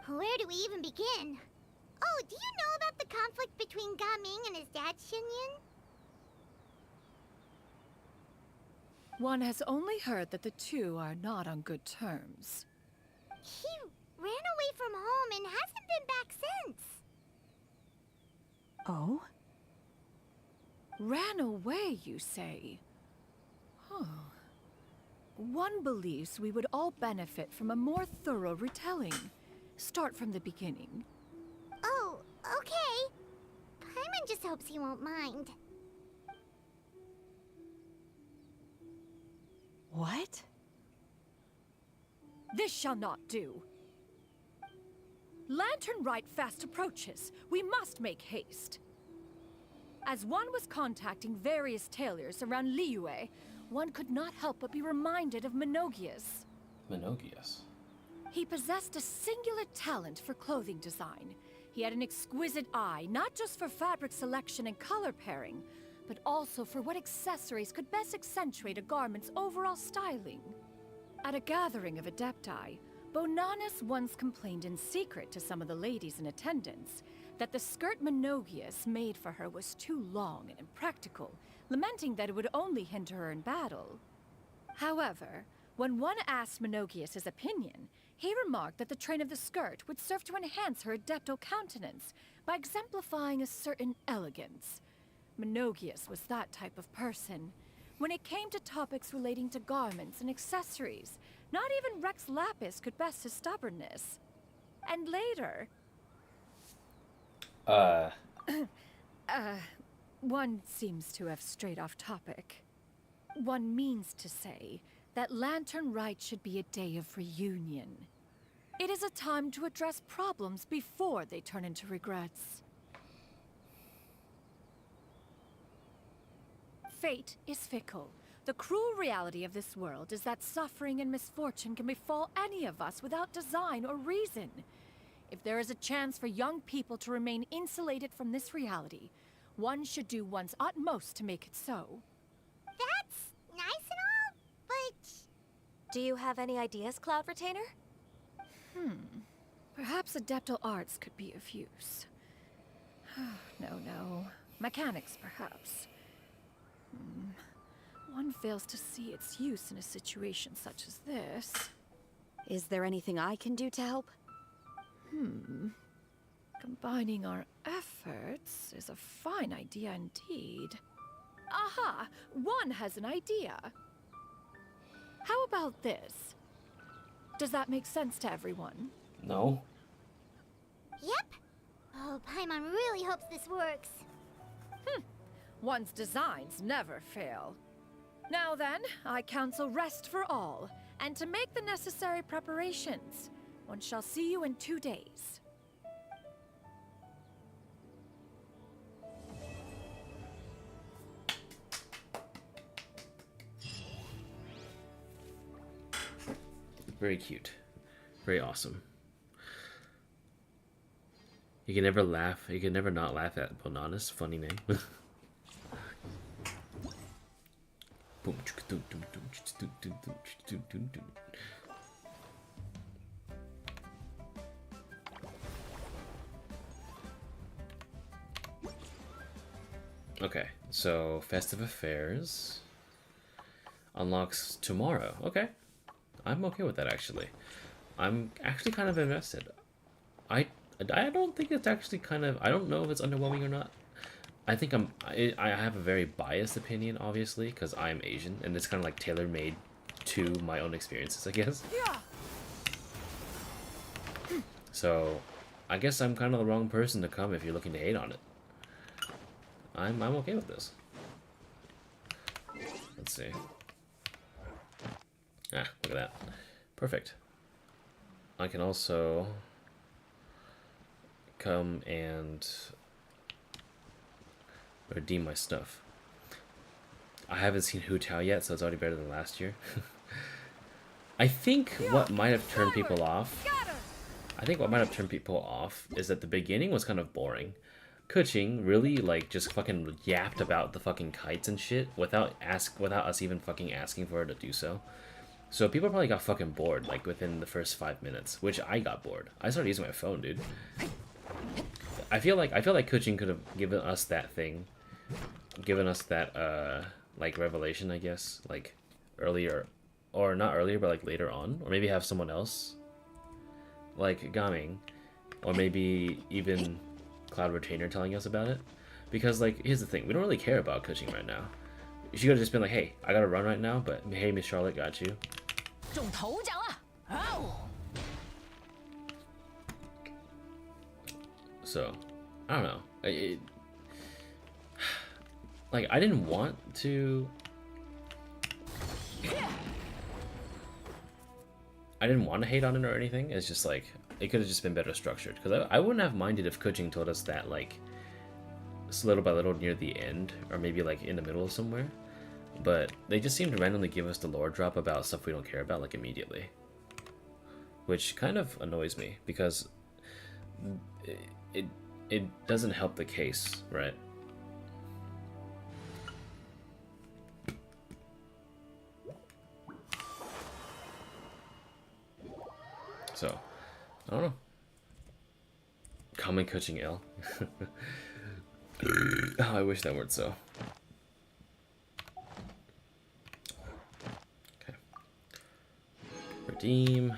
Speaker 4: Where do we even begin? Oh, do you know about the conflict between Gaming and his dad, Xianyun?
Speaker 15: One has only heard that the two are not on good terms.
Speaker 4: He ran away from home and hasn't been back since.
Speaker 19: Oh?
Speaker 15: Ran away, you say? Huh. One believes we would all benefit from a more thorough retelling. Start from the beginning.
Speaker 4: Oh, okay. Paimon just hopes he won't mind.
Speaker 19: What?
Speaker 15: This shall not do. Lantern Rite fast approaches. We must make haste. As one was contacting various tailors around Liyue, one could not help but be reminded of Minogius.
Speaker 1: Minogius?
Speaker 15: He possessed a singular talent for clothing design. He had an exquisite eye, not just for fabric selection and color pairing, but also for what accessories could best accentuate a garment's overall styling. At a gathering of Adepti,
Speaker 18: Bonanis once complained in secret to some of the ladies in attendance that the skirt Minogius made for her was too long and impractical, lamenting that it would only hinder her in battle. However, when one asked Minogius his opinion, he remarked that the train of the skirt would serve to enhance her adeptal countenance by exemplifying a certain elegance. Minogius was that type of person. When it came to topics relating to garments and accessories, not even Rex Lapis could best his stubbornness. And later... one seems to have strayed off topic. One means to say that Lantern Rite should be a day of reunion. It is a time to address problems before they turn into regrets. Fate is fickle. The cruel reality of this world is that suffering and misfortune can befall any of us without design or reason. If there is a chance for young people to remain insulated from this reality, one should do one's utmost to make it so.
Speaker 20: That's nice and all, but...
Speaker 3: Do you have any ideas, Cloud Retainer?
Speaker 18: Perhaps adeptal arts could be of use. No. Mechanics, perhaps. One fails to see its use in a situation such as this.
Speaker 19: Is there anything I can do to help?
Speaker 18: Combining our efforts is a fine idea indeed. Aha! One has an idea. How about this? Does that make sense to everyone?
Speaker 1: No.
Speaker 20: Yep. Oh, Paimon really hopes this works.
Speaker 18: One's designs never fail. Now then, I counsel rest for all, and to make the necessary preparations. One shall see you in 2 days.
Speaker 1: Very cute. Very awesome. You can never laugh. You can never not laugh at Bonanis. Funny name. Okay, so Festive Affairs unlocks tomorrow. Okay, I'm okay with that actually. I'm actually kind of invested. I don't think it's actually kind of, I don't know if it's underwhelming or not. I think I have a very biased opinion, obviously, because I'm Asian, and it's kind of like tailor-made to my own experiences, I guess. So, I guess I'm kind of the wrong person to come if you're looking to hate on it. I'm okay with this. Let's see. Ah, look at that. Perfect. I can also come and redeem my stuff. I haven't seen Hu Tao yet, so it's already better than last year. I think what might have turned people off is that the beginning was kind of boring. Kuching really like just fucking yapped about the fucking kites and shit without us even fucking asking for her to do so. So people probably got fucking bored like within the first 5 minutes, which I got bored. I started using my phone, dude. I feel like Kuching could have given us that thing, like revelation, I guess, like earlier, or not earlier, but like later on, or maybe have someone else, like Gaming, or maybe even Cloud Retainer telling us about it. Because like, here's the thing, we don't really care about Kuching right now. She could have just been like, hey, I gotta run right now, but hey, Miss Charlotte, got you. So, I don't know. Like, I didn't want to... I didn't want to hate on it or anything. It's just like, it could have just been better structured. Because I wouldn't have minded if Kuching told us that, like, little by little near the end, or maybe like in the middle of somewhere. But they just seem to randomly give us the lore drop about stuff we don't care about, like, immediately. Which kind of annoys me, because it doesn't help the case, right? So, I don't know. Common coaching L. Oh, I wish that weren't so. Okay. Redeem.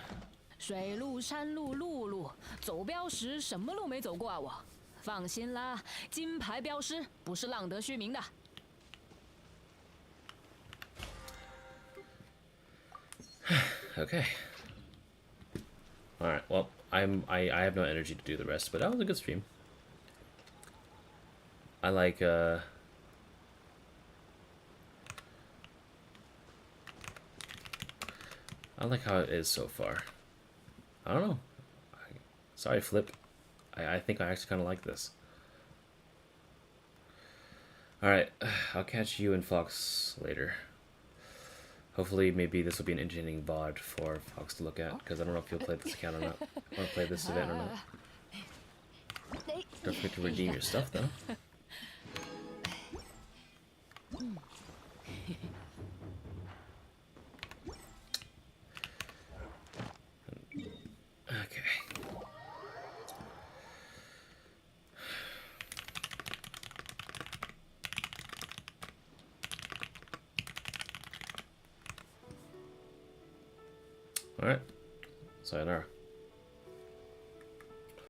Speaker 2: 水路、山路、陆路，走标识什么路没走过啊我？放心啦，金牌标识不是浪得虚名的。
Speaker 1: Okay. All right. Well, I have no energy to do the rest, but that was a good stream. I like how it is so far. I don't know. Sorry, Flip. I think I actually kind of like this. Alright, I'll catch you and Fox later. Hopefully, maybe this will be an entertaining VOD for Fox to look at, because I don't know if you'll play this account or not. Or play this event or not. Don't forget to redeem your stuff, though. Okay. Alright. Sayonara.